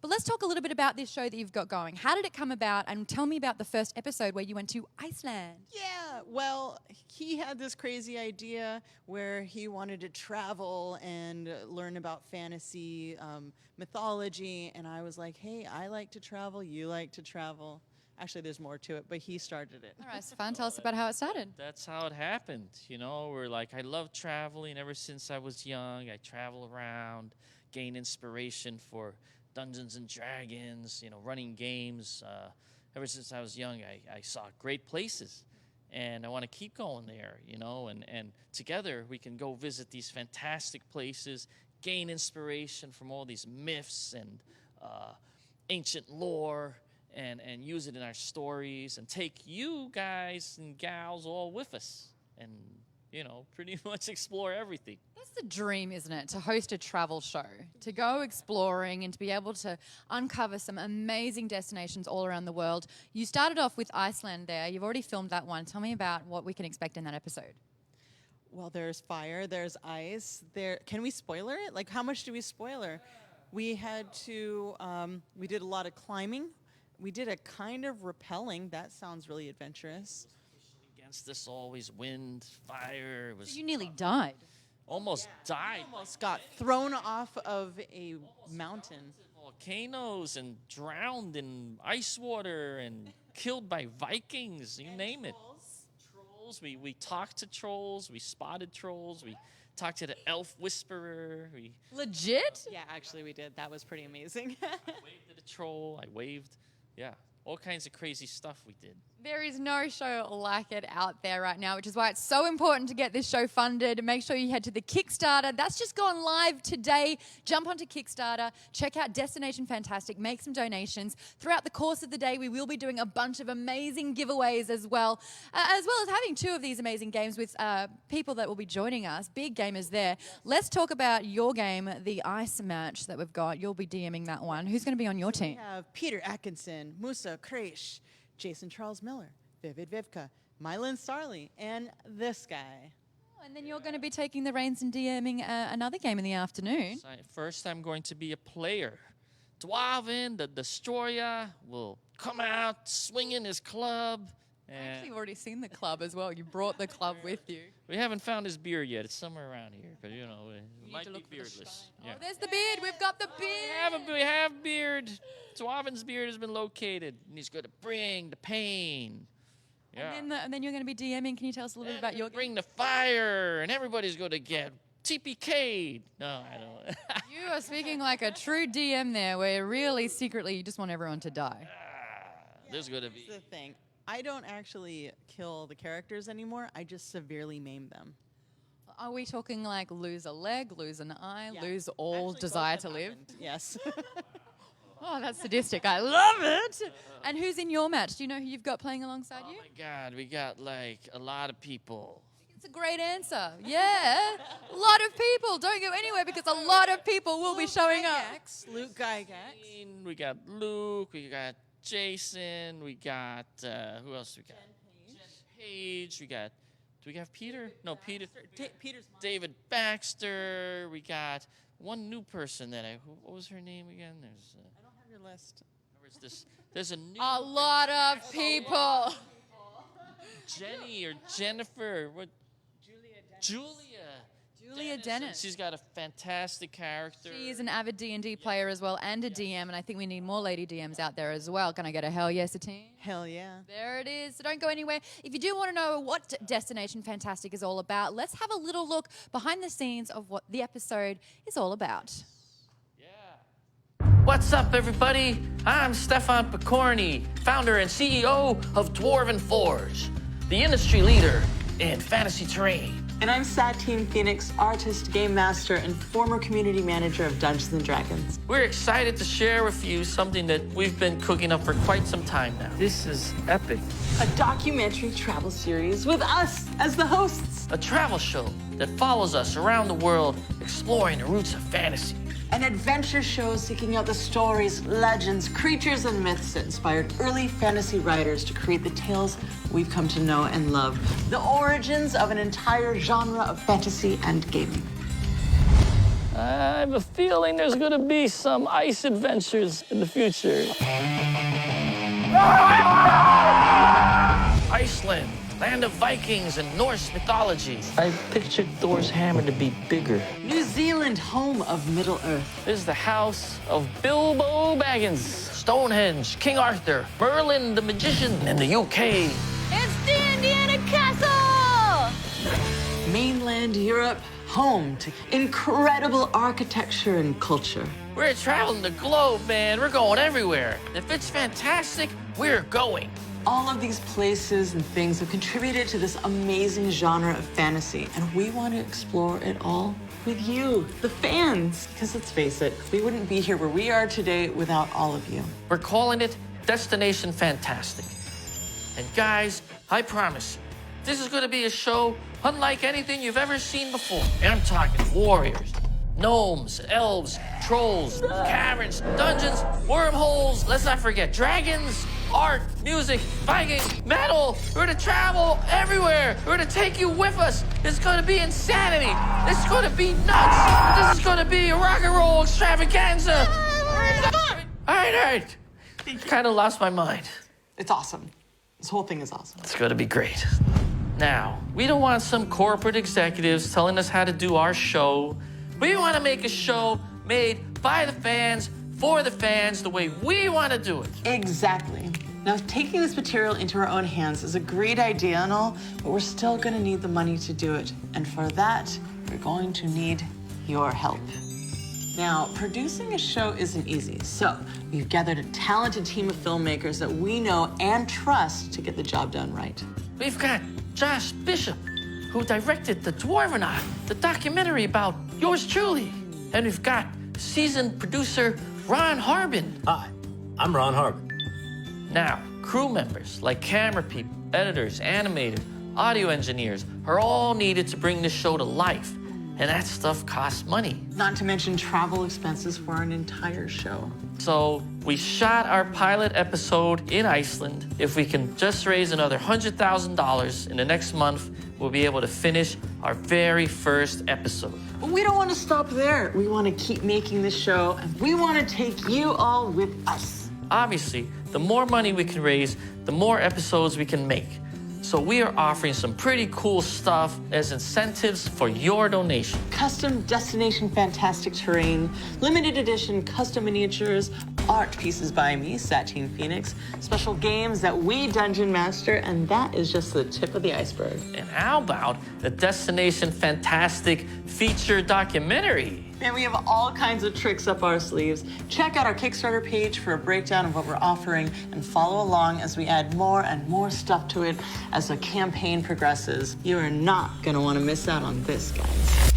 But let's talk a little bit about this show that you've got going. How did it come about? And tell me about the first episode where you went to Iceland. Yeah, well, he had this crazy idea where he wanted to travel and learn about fantasy mythology. And I was like, hey, I like to travel. You like to travel. Actually, there's more to it, but he started it. All right, Stefan, tell us about how it started. That's how it happened. You know, we're like, I love traveling ever since I was young. I travel around, gain inspiration for Dungeons and Dragons, you know, running games. Ever since I was young, I saw great places, and I want to keep going there, you know, and together we can go visit these fantastic places, gain inspiration from all these myths and ancient lore, and use it in our stories, and take you guys and gals all with us, and, you know, pretty much explore everything. That's the dream, isn't it? To host a travel show, to go exploring and to be able to uncover some amazing destinations all around the world. You started off with Iceland there. You've already filmed that one. Tell me about what we can expect in that episode. Well, there's fire, there's ice. Can we spoiler it? Like, how much do we spoiler? We had to, we did a lot of climbing. We did a kind of rappelling. That sounds really adventurous. Against this always wind, fire. It was So you nearly died. almost died. Almost got thrown off of a mountain. Volcanoes and drowned in ice water and killed by Vikings. You name it. Trolls. We talked to trolls. We spotted trolls. We talked to the elf whisperer. We Legit? Yeah, actually we did. That was pretty amazing. waved at a troll. I waved. Yeah, all kinds of crazy stuff we did. There is no show like it out there right now, which is why it's so important to get this show funded. Make sure you head to the Kickstarter. That's just gone live today. Jump onto Kickstarter, check out Destination Fantastic, make some donations. Throughout the course of the day, we will be doing a bunch of amazing giveaways as well as having two of these amazing games with people that will be joining us, big gamers there. Let's talk about your game, the Ice Match that we've got. You'll be DMing that one. Who's going to be on your team? We have Peter Atkinson, Musa Kreish, Jason Charles Miller, Vivid Vivka, Mylan Starley, and this guy. Oh, and then you're going to be taking the reins and DMing another game in the afternoon. First, I'm going to be a player. Dwarven, the Destroyer, will come out swinging his club. Actually, you've already seen the club as well. You brought the club with you. We haven't found his beard yet. It's somewhere around here, but you know, it might be beardless. Oh, there's the beard. We've got the beard. We have beard. Dwarven's beard has been located, and he's going to bring the pain. Yeah. And then you're going to be DMing. Can you tell us a little bit about your game? Bring the fire, and everybody's going to get TPK'd. No, I don't. You are speaking like a true DM there, where really secretly you just want everyone to die. There's going to be. Here's the thing. I don't actually kill the characters anymore. I just severely maim them. Are we talking like lose a leg, lose an eye, Yeah. lose all Actually, desire both to have live? happened. Yes. Oh, that's sadistic. I love it. And who's in your match? Do you know who you've got playing alongside Oh you? my God, we got like a lot of people. It's a great answer. Yeah. A lot of people. Don't go anywhere because a lot of people will be showing up. Luke Gygax. We got Luke. We got Jason. We got who else? We got Jen Page. We got. Do we have Peter? No, Peter. Peter's David Baxter. We got one new person that what was her name again? There's. I don't have your list. There's a new. A lot of people. Jenny or Jennifer. Or what? Julia. Julia Dennis. She's got a fantastic character. She is an avid D&D player as well and a DM, and I think we need more lady DMs out there as well. Can I get a hell yes, a team? Hell yeah. There it is. So don't go anywhere. If you do want to know what Destination Fantastic is all about, let's have a little look behind the scenes of what the episode is all about. What's up, everybody? I'm Stefan Picorni, founder and CEO of Dwarven Forge, the industry leader in fantasy terrain. And I'm Satine Phoenix, artist, game master, and former community manager of Dungeons & Dragons. We're excited to share with you something that we've been cooking up for quite some time now. This is epic. A documentary travel series with us as the hosts. A travel show that follows us around the world, exploring the roots of fantasy. An adventure show seeking out the stories, legends, creatures, and myths that inspired early fantasy writers to create the tales we've come to know and love. The origins of an entire genre of fantasy and gaming. I'm a feeling there's gonna be some ice adventures in the future. Iceland, land of Vikings and Norse mythology. I pictured Thor's hammer to be bigger. New Zealand, home of Middle-earth. This is the house of Bilbo Baggins, Stonehenge, King Arthur, Merlin the Magician in the UK. It's the Indiana Castle! Mainland Europe, home to incredible architecture and culture. We're traveling the globe, man. We're going everywhere. If it's fantastic, we're going. All of these places and things have contributed to this amazing genre of fantasy, and we want to explore it all with you, the fans. Because let's face it, we wouldn't be here where we are today without all of you. We're calling it Destination Fantastic. And guys, I promise you, this is going to be a show unlike anything you've ever seen before. And I'm talking warriors, gnomes, elves, trolls, caverns, dungeons, wormholes, let's not forget dragons, art, music, Vikings, metal. We're gonna travel everywhere. We're gonna take you with us. It's gonna be insanity. It's gonna be nuts. This is gonna be a rock and roll extravaganza. All right. Kind of lost my mind. It's awesome. This whole thing is awesome. It's gonna be great. Now, we don't want some corporate executives telling us how to do our show. We want to make a show made by the fans, for the fans, the way we want to do it. Exactly. Now, taking this material into our own hands is a great idea and all, but we're still going to need the money to do it. And for that, we're going to need your help. Now, producing a show isn't easy, so we've gathered a talented team of filmmakers that we know and trust to get the job done right. We've got Josh Bishop, who directed The Dwarvenaut, the documentary about yours truly. And we've got seasoned producer Ron Harbin. Hi, I'm Ron Harbin. Now, crew members like camera people, editors, animators, audio engineers are all needed to bring this show to life. And that stuff costs money. Not to mention travel expenses for an entire show. So we shot our pilot episode in Iceland. If we can just raise another $100,000 in the next month, we'll be able to finish our very first episode. But we don't want to stop there. We want to keep making this show, and we want to take you all with us. Obviously, the more money we can raise, the more episodes we can make. So we are offering some pretty cool stuff as incentives for your donation. Custom Destination Fantastic terrain, limited edition custom miniatures, art pieces by me, Satine Phoenix, special games that we dungeon master, and that is just the tip of the iceberg. And how about a Destination Fantastic feature documentary? And we have all kinds of tricks up our sleeves. Check out our Kickstarter page for a breakdown of what we're offering and follow along as we add more and more stuff to it as the campaign progresses. You are not gonna wanna miss out on this, guys.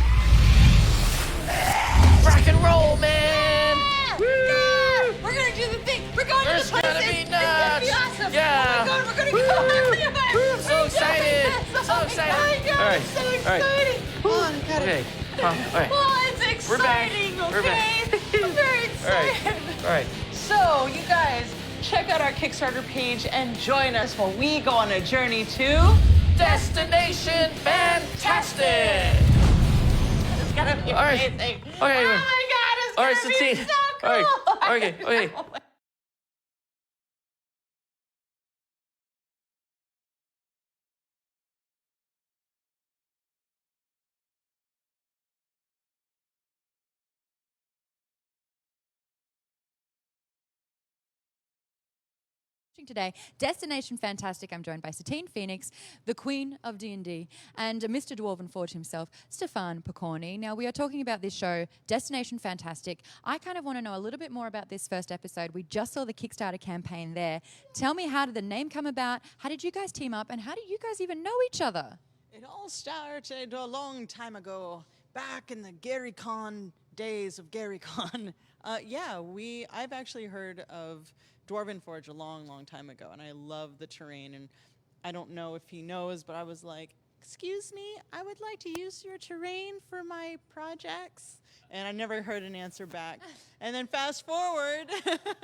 Rock and roll, man! Yeah! Yeah! We're gonna do the thing. We're going It's to the gonna places. be It's gonna be nuts. awesome. Yeah. Oh my God, we're gonna go. So excited. So excited. Oh my God, All right. it's so All right. exciting. Come on, gotta Okay. All right. Oh, it's We're back. exciting, We're back. okay? I'm very All right. excited. All right. So, you guys, check out our Kickstarter page and join us while we go on a journey to... Destination Fantastic! It's gonna be All right. amazing. Okay. Oh my God, it's All right, gonna be Satine. so cool. All right. Okay. Today, Destination Fantastic. I'm joined by Satine Phoenix, the Queen of D&D, and Mr. Dwarven Forge himself, Stefan Picorni. Now, we are talking about this show, Destination Fantastic. I kind of want to know a little bit more about this first episode. We just saw the Kickstarter campaign there. Tell me, how did the name come about? How did you guys team up? And how do you guys even know each other? It all started a long time ago, back in the Gary Con days of Gary Con. I've actually heard of Dwarven Forge a long, long time ago, and I love the terrain, and I don't know if he knows, but I was like, excuse me, I would like to use your terrain for my projects, and I never heard an answer back. And then fast forward.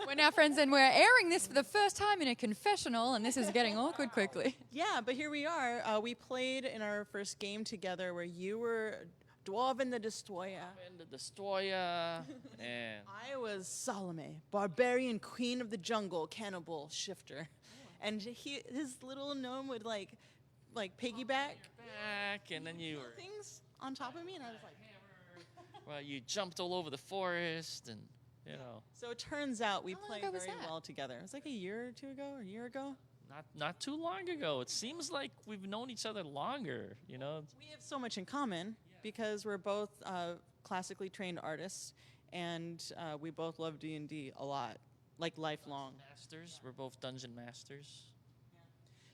We're now friends, and we're airing this for the first time in a confessional, and this is getting awkward quickly. Yeah, but here we are. We played in our first game together where you were Dwarven the Destroyer. And the Destroyer. And I was Salome, barbarian queen of the jungle, cannibal shifter. And his little gnome would like piggyback back, and then you were, things on top of me, and I was like, well, you jumped all over the forest, and you know. So it turns out we How long play ago was very that? well together. It was like a year or two ago, or a year ago. Not too long ago. It seems like we've known each other longer, you know. We have so much in common because we're both classically trained artists, and we both love D&D a lot, like lifelong. Masters. We're both dungeon masters.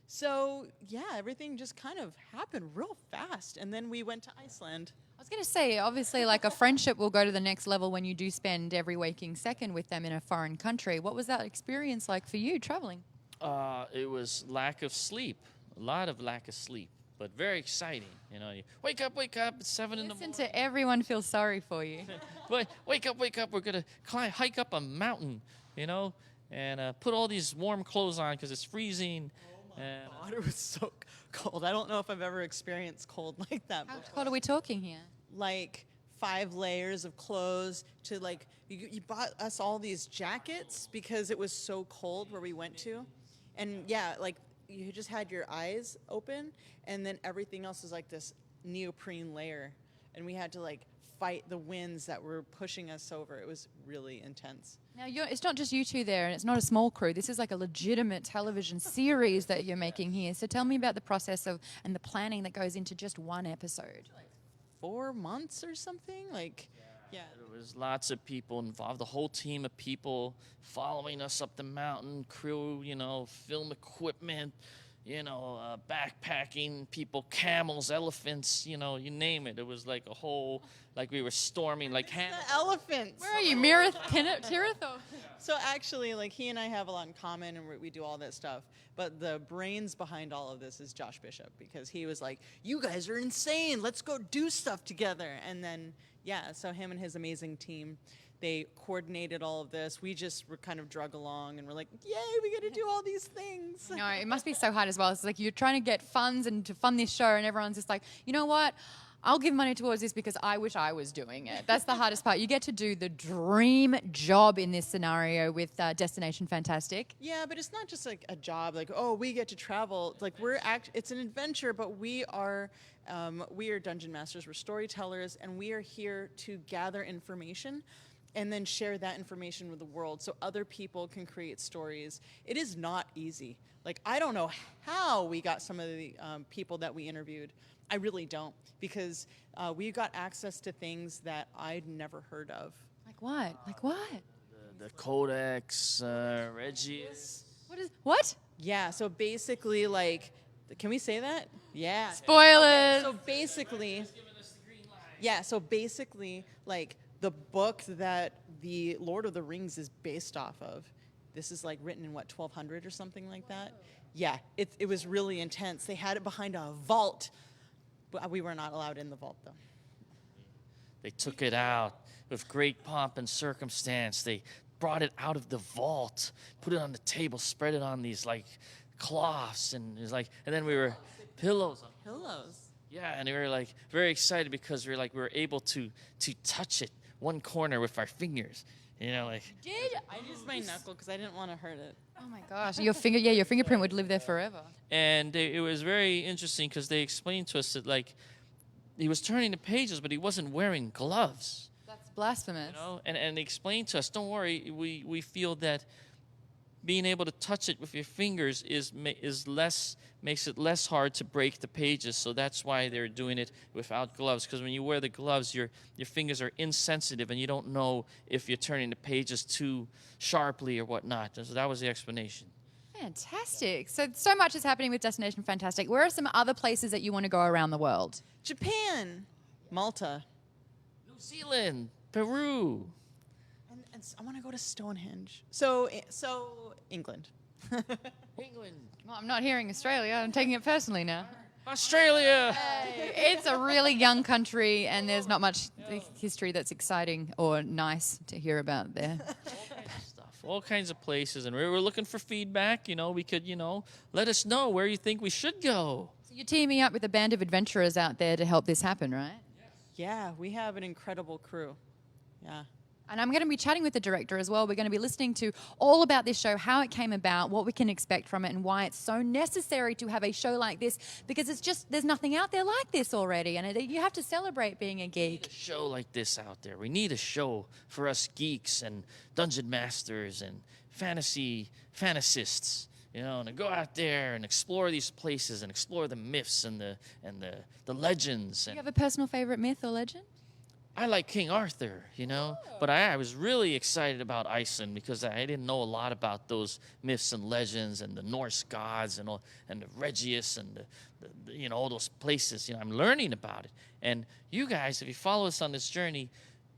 So yeah, everything just kind of happened real fast, and then we went to Iceland. I was going to say, obviously, like a friendship will go to the next level when you do spend every waking second with them in a foreign country. What was that experience like for you traveling? It was lack of sleep, a lot of lack of sleep, but very exciting. You know, you wake up, it's 7 in the Listen morning. to everyone feel sorry for you. Wake up, we're gonna hike up a mountain, you know, and put all these warm clothes on because it's freezing. And God, it was so cold. I don't know if I've ever experienced cold like that How before. cold are we talking here? Like 5 layers of clothes to like, you bought us all these jackets because it was so cold where we went to. And yeah, like you just had your eyes open and then everything else was like this neoprene layer. And we had to like fight the winds that were pushing us over. It was really intense. Now, it's not just you two there, and it's not a small crew. This is like a legitimate television series that you're making here. So tell me about the process of and the planning that goes into just one episode. 4 months or something? Like, yeah. there was lots of people involved, a whole team of people following us up the mountain, crew, you know, film equipment, you know, backpacking people, camels, elephants, you know, you name it. It was like a whole, like we were storming, like The elephants. Where are you, Tirith? Or? So actually, like he and I have a lot in common, and we do all that stuff. But the brains behind all of this is Josh Bishop, because he was like, "You guys are insane. Let's go do stuff together." And then, yeah, so him and his amazing team, they coordinated all of this. We just were kind of drug along, and we're like, "Yay, we get to do all these things." No, it must be so hard as well. It's like you're trying to get funds and to fund this show, and everyone's just like, you know what? I'll give money towards this because I wish I was doing it. That's the hardest part. You get to do the dream job in this scenario with Destination Fantastic. Yeah, but it's not just like a job. Like, oh, we get to travel. It's like it's an adventure, but we are dungeon masters. We're storytellers, and we are here to gather information and then share that information with the world so other people can create stories. It is not easy. Like, I don't know how we got some of the people that we interviewed. I really don't, because we got access to things that I'd never heard of. Like what? Like what? the Codex, Regius. What? Yeah, so basically, like, can we say that? Yeah. Spoilers. So basically, like, the book that the Lord of the Rings is based off of, this is like written in what, 1200 or something like that? Yeah, it was really intense. They had it behind a vault, but we were not allowed in the vault though. They took it out with great pomp and circumstance. They brought it out of the vault, put it on the table, spread it on these like cloths, and it was like, and then we were pillows. Pillows. Yeah, and we were like very excited because we were able to touch it one corner with our fingers. You know, like. Did? I used my knuckle because I didn't want to hurt it. Oh my gosh, your fingerprint would live there forever. And it was very interesting because they explained to us that like he was turning the pages, but he wasn't wearing gloves. That's blasphemous. You know, and they explained to us, don't worry, we feel that being able to touch it with your fingers makes it less hard to break the pages. So that's why they're doing it without gloves. Because when you wear the gloves, your fingers are insensitive, and you don't know if you're turning the pages too sharply or whatnot. And so that was the explanation. Fantastic. So much is happening with Destination Fantastic. Where are some other places that you want to go around the world? Japan, Malta, New Zealand, Peru. and I want to go to Stonehenge. So England. England. Well, I'm not hearing Australia. I'm taking it personally now. Australia. It's a really young country, and there's not much history that's exciting or nice to hear about there. All kinds of places, and we were looking for feedback. You know, we could, let us know where you think we should go. So you're teaming up with a band of adventurers out there to help this happen, right? Yeah, we have an incredible crew. Yeah. And I'm going to be chatting with the director as well. We're going to be listening to all about this show, how it came about, what we can expect from it, and why it's so necessary to have a show like this, because it's just, there's nothing out there like this already, and you have to celebrate being a geek. A show like this out there. We need a show for us geeks and dungeon masters and fantasists, you know, and to go out there and explore these places and explore the myths and the legends. Do you And have a personal favorite myth or legend? I like King Arthur, you know, but I was really excited about Iceland because I didn't know a lot about those myths and legends and the Norse gods and all, and the Regius and the you know, all those places. You know, I'm learning about it. And you guys, if you follow us on this journey,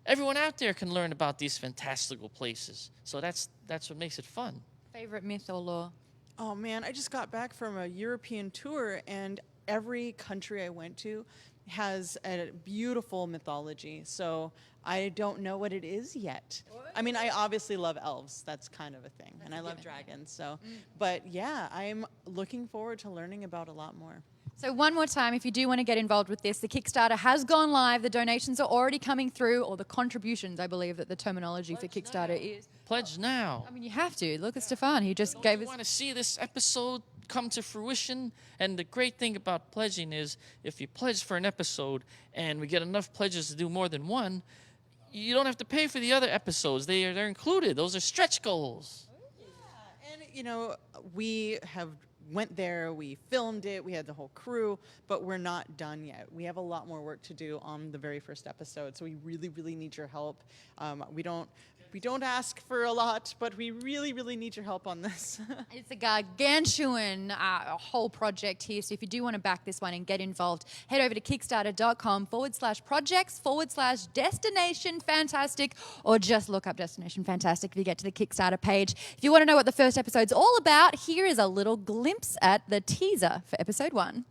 everyone out there can learn about these fantastical places. So that's what makes it fun. Favorite myth or lore? Oh man, I just got back from a European tour, and every country I went to has a beautiful mythology. So I don't know what it is yet. I mean, I obviously love elves. That's kind of a thing. And I love dragons. So, but yeah, I'm looking forward to learning about a lot more. So one more time, if you do want to get involved with this, the Kickstarter has gone live. The donations are already coming through, or the contributions, I believe that the terminology for Kickstarter is. Pledge now. I mean, you have to. Look at Stefan. He just gave You us... want to see this episode come to fruition? And the great thing about pledging is if you pledge for an episode and we get enough pledges to do more than one, you don't have to pay for the other episodes. They're included. Those are stretch goals. Yeah, and you know, we have went there, we filmed it, we had the whole crew, but we're not done yet. We have a lot more work to do on the very first episode, so we really, really need your help. We don't ask for a lot, but we really, really need your help on this. It's a gargantuan whole project here. So if you do want to back this one and get involved, head over to kickstarter.com/projects/Destination Fantastic, or just look up Destination Fantastic if you get to the Kickstarter page. If you want to know what the first episode's all about, here is a little glimpse at the teaser for episode 1.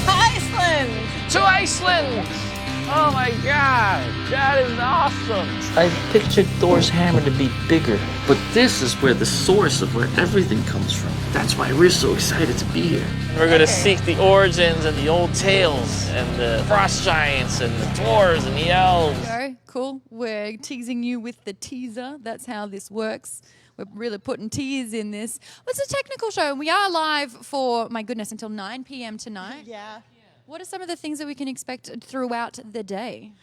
Iceland! To Iceland! Oh my God, that is awesome! I pictured Thor's hammer to be bigger, but this is where the source of where everything comes from. That's why we're so excited to be here. We're going to seek the origins and the old tales and the frost giants and the dwarves and the elves. Go, cool. We're teasing you with the teaser. That's how this works. We're really putting tears in this. Well, it's a technical show, and we are live for, my goodness, until 9 p.m. tonight. Yeah. What are some of the things that we can expect throughout the day?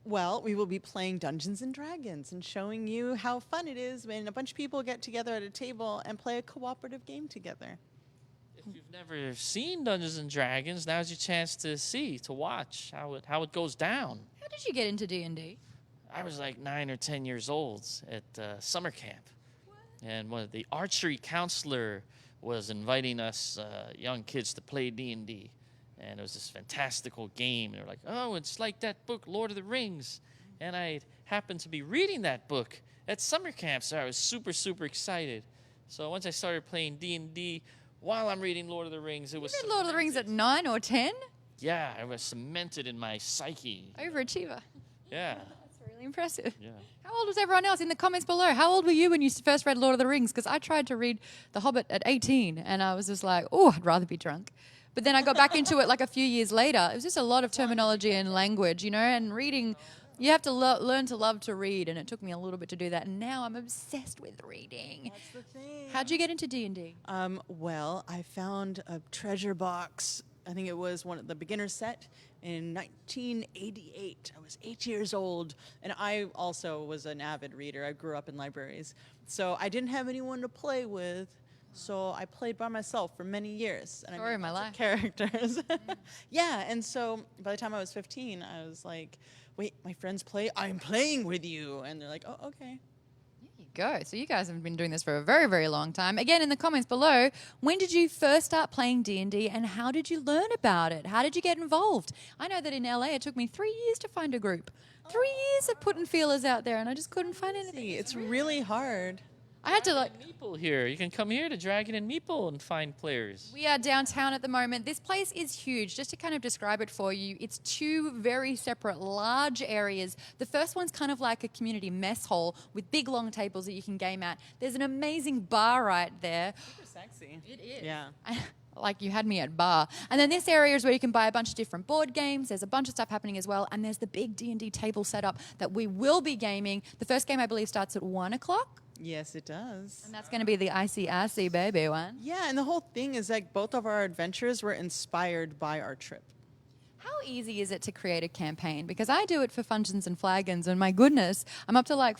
Well, we will be playing Dungeons and Dragons and showing you how fun it is when a bunch of people get together at a table and play a cooperative game together. If you've never seen Dungeons and Dragons, now's your chance to see, to watch how it goes down. How did you get into D&D? I was like 9 or 10 years old at summer camp. And the archery counselor was inviting us young kids to play D&D. And it was this fantastical game. And they're like, oh, it's like that book, Lord of the Rings. And I happened to be reading that book at summer camp, so I was super, super excited. So once I started playing D&D while I'm reading Lord of the Rings, it was You read Lord of the Rings at 9 or 10? Yeah, it was cemented in my psyche. Overachiever. Yeah. That's really impressive. Yeah. How old was everyone else? In the comments below, how old were you when you first read Lord of the Rings? Because I tried to read The Hobbit at 18, and I was just like, oh, I'd rather be drunk. But then I got back into it like a few years later. It was just a lot of terminology and language, you know, and reading. You have to learn to love to read, and it took me a little bit to do that. And now I'm obsessed with reading. That's the thing. How'd you get into D&D? Well, I found a treasure box. I think it was one of the beginner set in 1988. I was 8 years old, and I also was an avid reader. I grew up in libraries. So I didn't have anyone to play with. So I played by myself for many years. And Story I of my life. Characters. Yeah, and so by the time I was 15, I was like, wait, my friends play? I'm playing with you. And they're like, oh, okay. There you go. So you guys have been doing this for a very, very long time. Again, in the comments below, when did you first start playing D&D, and how did you learn about it? How did you get involved? I know that in LA, it took me 3 years to find a group. 3 years of putting feelers out there, and I just couldn't find anything. It's really hard. I had to like... Meeple here. You can come here to Dragon and Meeple and find players. We are downtown at the moment. This place is huge. Just to kind of describe it for you, it's 2 very separate large areas. The first one's kind of like a community mess hall with big long tables that you can game at. There's an amazing bar right there. Super sexy. It is. Yeah. like you had me at bar. And then this area is where you can buy a bunch of different board games. There's a bunch of stuff happening as well. And there's the big D&D table setup that we will be gaming. The first game, I believe, starts at 1 o'clock. Yes, it does. And that's going to be the ICRC baby one. Yeah, and the whole thing is like both of our adventures were inspired by our trip. How easy is it to create a campaign? Because I do it for Fungeons and Flagons, and my goodness, I'm up to like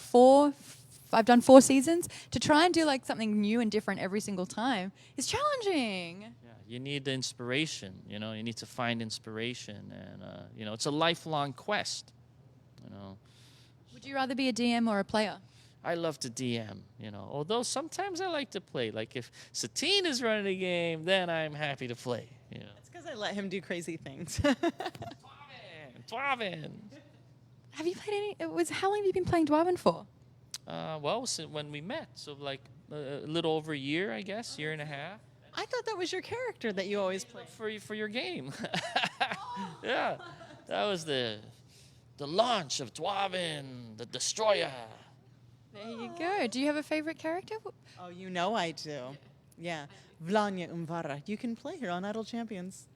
I've done 4 seasons. To try and do like something new and different every single time is challenging. Yeah, you need the inspiration, you know, you need to find inspiration, and, you know, it's a lifelong quest, you know. Would you rather be a DM or a player? I love to DM, you know, although sometimes I like to play. Like if Satine is running a game, then I'm happy to play, you know. It's because I let him do crazy things. Dwarven. Have you played any? How long have you been playing Dwarven for? Well, since when we met, so like a little over a year, I guess, year and a half. I thought that was your character that you always play. For your game. Yeah, that was the launch of Dwarven, the Destroyer. There you go. Do you have a favorite character? Oh, you know I do. Yeah. Vlanya Umvara. You can play her on Idle Champions.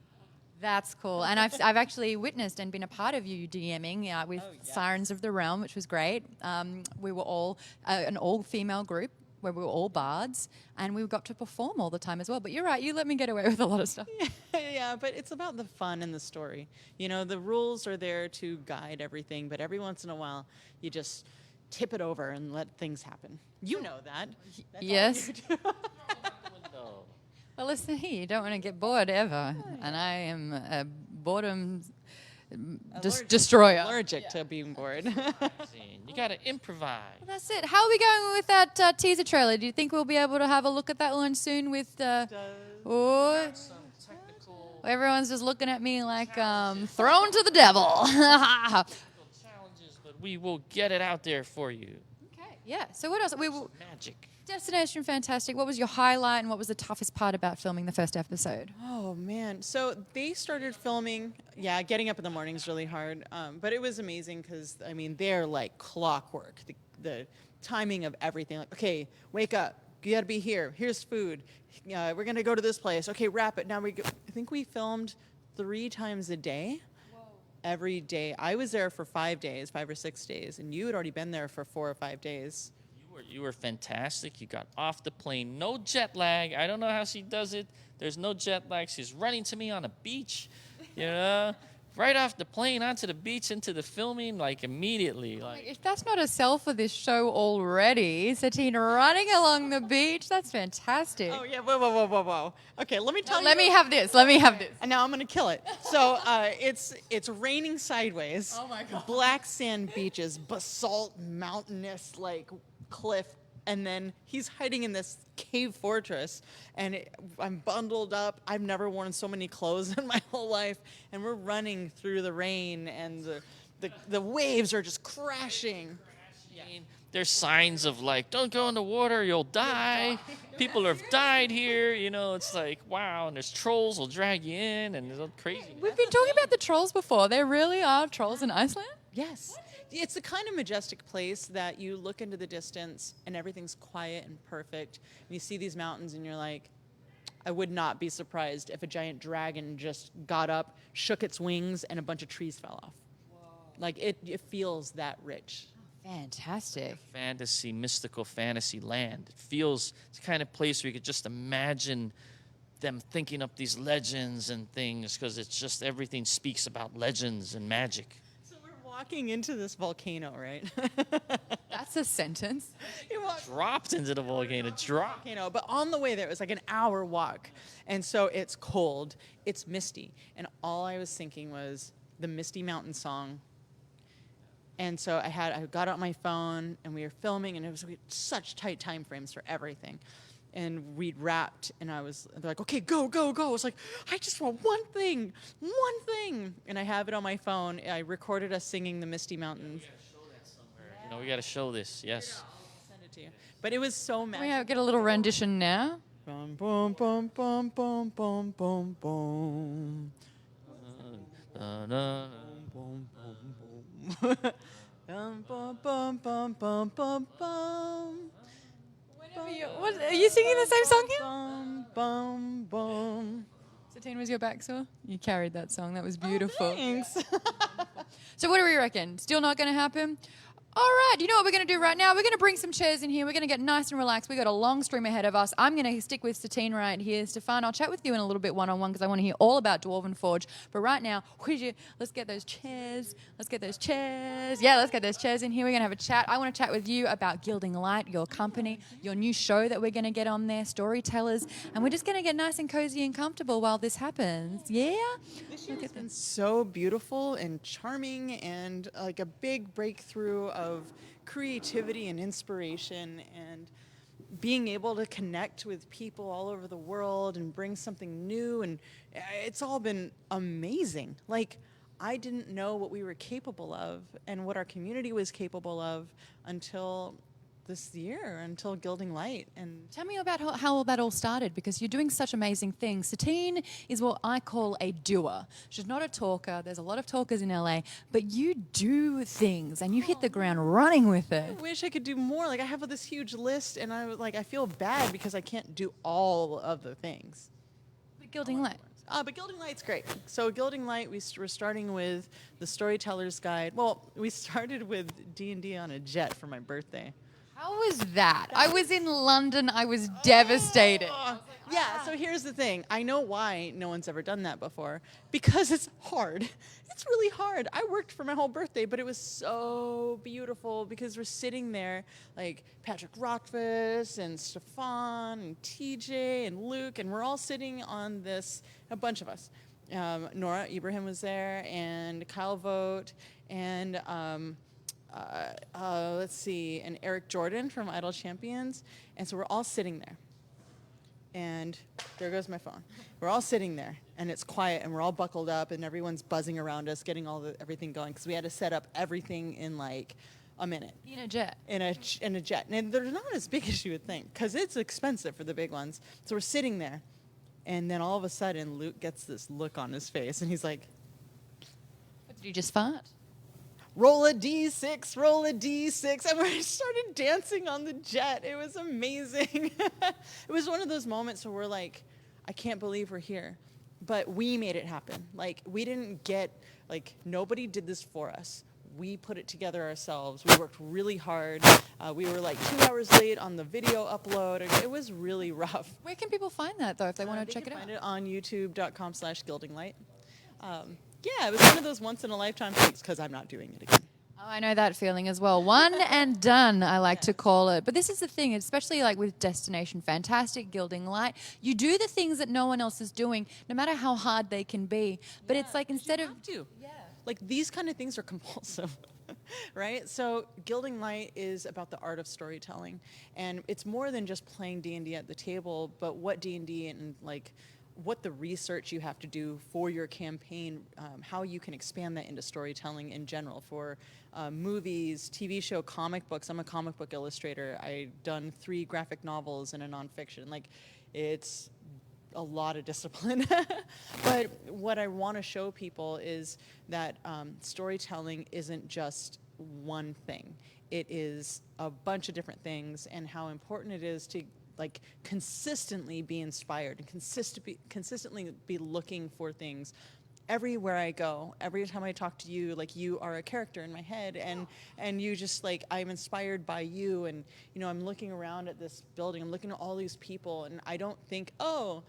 That's cool. And I've actually witnessed and been a part of you DMing with Sirens of the Realm, which was great. We were all an all-female group where we were all bards, and we got to perform all the time as well. But you're right, you let me get away with a lot of stuff. Yeah, but it's about the fun and the story. You know, the rules are there to guide everything, but every once in a while, you just tip it over and let things happen. You know that. That's Yes. all you do. Well, listen here, you don't want to get bored ever. And I am a boredom destroyer. Allergic to being bored. You got to improvise. Well, that's it. How are we going with that teaser trailer? Do you think we'll be able to have a look at that one soon with oh, Some technical everyone's just looking at me like thrown to the devil. challenges, but we will get it out there for you. Okay. Yeah. So what else? Magic. Destination Fantastic. What was your highlight and what was the toughest part about filming the first episode? Oh, man. So they started filming. Yeah, getting up in the morning is really hard. But it was amazing because, I mean, they're like clockwork. The timing of everything. Like, okay, wake up. You got to be here. Here's food. We're going to go to this place. Okay, wrap it. Now we go. I think we filmed 3 times a day. Whoa. Every day. I was there for 5 days, 5 or 6 days. And you had already been there for 4 or 5 days. You were fantastic. You got off the plane. No jet lag. I don't know how she does it. There's no jet lag. She's running to me on a beach, you know, right off the plane onto the beach into the filming, like immediately. Like If that's not a sell for this show already, Satine running along the beach, that's fantastic. Oh, yeah. Whoa. Okay, let me tell you. Let me have this. Let me have this. And now I'm going to kill it. So it's raining sideways. Oh, my God. Black sand beaches, basalt, mountainous, like cliff. And then he's hiding in this cave fortress. And I'm bundled up. I've never worn so many clothes in my whole life. And we're running through the rain. And the waves are just crashing. there's signs of like, don't go in the water, you'll die. People have died here. You know, it's like, wow. And there's trolls will drag you in and it's all crazy. We've been talking about the trolls before. There really are trolls in Iceland? Yes. It's the kind of majestic place that you look into the distance and everything's quiet and perfect. And you see these mountains and you're like, I would not be surprised if a giant dragon just got up, shook its wings, and a bunch of trees fell off. Whoa. Like, it feels that rich. Fantastic. Fantasy, mystical fantasy land. It feels, it's the kind of place where you could just imagine them thinking up these legends and things, because it's just everything speaks about legends and magic. Walking into this volcano, right? That's a sentence. Dropped into the volcano, dropped. You know, but on the way there, it was like an hour walk. And so it's cold, it's misty. And all I was thinking was the Misty Mountain song. And so I got out my phone and we were filming, and we had such tight time frames for everything. And we'd wrapped, and they're like, okay, go. I was like, I just want one thing. And I have it on my phone. I recorded us singing the Misty Mountains. We gotta show that somewhere. You know, we gotta show this, yes. I'll send it to you. But it was so magical. Can we get a little rendition now? Bum, bum, bum, bum, bum, bum, bum, bum. Bum, bum, bum, bum, bum, bum. Are you singing the same song here? Bum, bum, bum. Satine, was your back sore? You carried that song. That was beautiful. Oh, thanks. So what do we reckon? Still not going to happen? All right, you know what we're going to do right now? We're going to bring some chairs in here. We're going to get nice and relaxed. We've got a long stream ahead of us. I'm going to stick with Satine right here. Stefan, I'll chat with you in a little bit one-on-one because I want to hear all about Dwarven Forge. But right now, let's get those chairs. Let's get those chairs. Yeah, let's get those chairs in here. We're going to have a chat. I want to chat with you about Gilding Light, your company, your new show that we're going to get on there, Storytellers. And we're just going to get nice and cozy and comfortable while this happens. Yeah? This year has been so beautiful and charming and like a big breakthrough of creativity and inspiration and being able to connect with people all over the world and bring something new, and it's all been amazing. Like, I didn't know what we were capable of and what our community was capable of until this year, until Gilding Light. And Tell me about how that all started, because you're doing such amazing things. Satine is what I call a doer. She's not a talker. There's a lot of talkers in LA, but you do things and you hit the ground running with it. I wish I could do more. Like, I have this huge list, and I feel bad because I can't do all of the things. But Gilding Light. But Gilding Light's great. So Gilding Light, we're starting with the Storyteller's Guide. Well, we started with D&D on a jet for my birthday. How was that? I was in London. I was devastated. Yeah, so here's the thing. I know why no one's ever done that before. Because it's hard. It's really hard. I worked for my whole birthday, but it was so beautiful because we're sitting there, like Patrick Rothfuss and Stefan and TJ and Luke, and we're all sitting on this, a bunch of us. Nora Ibrahim was there, and Kyle Vogt, and let's see, and Eric Jordan from Idol Champions. And so we're all sitting there. And there goes my phone. We're all sitting there, and it's quiet, and we're all buckled up, and everyone's buzzing around us, getting everything going, because we had to set up everything in like a minute. In a jet. In a jet. And they're not as big as you would think, because it's expensive for the big ones. So we're sitting there, and then all of a sudden, Luke gets this look on his face, and he's like, Did you just fart? roll a D6, roll a D6. And we started dancing on the jet. It was amazing. It was one of those moments where we're like, I can't believe we're here. But we made it happen. Like, we didn't nobody did this for us. We put it together ourselves. We worked really hard. We were like 2 hours late on the video upload. It was really rough. Where can people find that, though, if they want to check it out? Find it on youtube.com/gildinglight. Yeah, it was one of those once-in-a-lifetime things, because I'm not doing it again. Oh, I know that feeling as well. One and done, I like to call it. But this is the thing, especially like with Destination Fantastic, Gilding Light, you do the things that no one else is doing, no matter how hard they can be. But it's like instead of... Like, these kind of things are compulsive, right? So Gilding Light is about the art of storytelling. And it's more than just playing D&D at the table, but what D&D and, like, what the research you have to do for your campaign, how you can expand that into storytelling in general for movies, TV show, comic books. I'm a comic book illustrator. I've done 3 graphic novels and a nonfiction. Like, it's a lot of discipline. But what I want to show people is that storytelling isn't just one thing. It is a bunch of different things, and how important it is to like consistently be inspired and consistently be looking for things everywhere I go. Every time I talk to you, like, you are a character in my head, and you just, like, I'm inspired by you, and I'm looking around at this building, I'm looking at all these people, and I don't think, oh,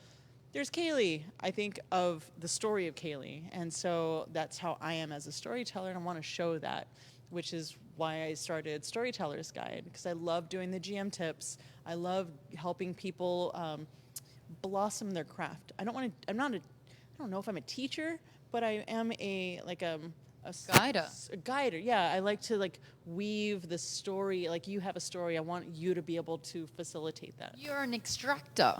there's Kaylee. I think of the story of Kaylee, and so that's how I am as a storyteller, and I want to show that, which is why I started Storyteller's Guide, because I love doing the GM tips. I love helping people blossom their craft. I don't know if I'm a teacher, but I am a Guider. A guider, yeah. I like to weave the story. Like, you have a story, I want you to be able to facilitate that. You're an extractor.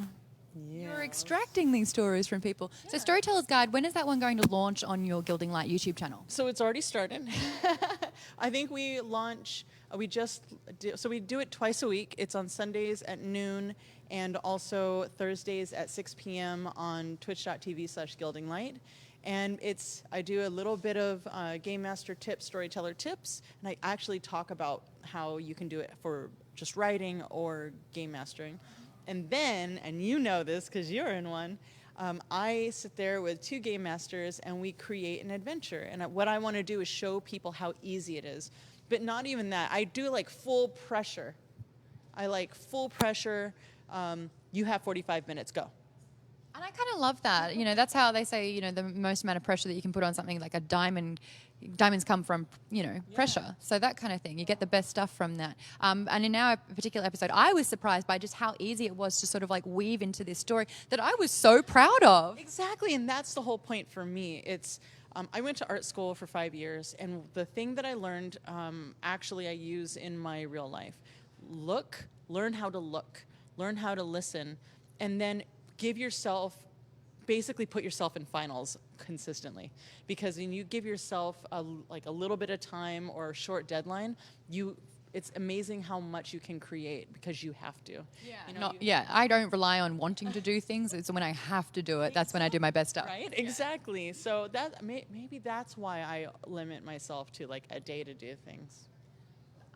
Yeah. You're extracting these stories from people. Yeah. So Storyteller's Guide, when is that one going to launch on your Gilding Light YouTube channel? So it's already started. I think we launch, we do it twice a week. It's on Sundays at noon, and also Thursdays at 6 p.m. on twitch.tv/gildinglight. And I do a little bit of Game Master tips, Storyteller tips, and I actually talk about how you can do it for just writing or game mastering. And then, and you know this because you're in one, I sit there with 2 game masters and we create an adventure. And what I want to do is show people how easy it is. But not even that. I do like full pressure. I like full pressure. You have 45 minutes, go. And I kind of love that. You know, that's how they say, you know, the most amount of pressure that you can put on something like a diamond. Diamonds come from, you know, pressure. So that kind of thing. You get the best stuff from that. And in our particular episode, I was surprised by just how easy it was to sort of like weave into this story that I was so proud of. Exactly, and that's the whole point for me. It's I went to art school for 5 years, and the thing that I learned, actually I use in my real life. Learn how to look, learn how to listen, and then give yourself, basically put yourself in finals consistently. Because when you give yourself a little bit of time or a short deadline, it's amazing how much you can create because you have to. Yeah, you know, I don't rely on wanting to do things. It's when I have to do it. That's when I do my best stuff. Right, exactly. So that maybe that's why I limit myself to like a day to do things.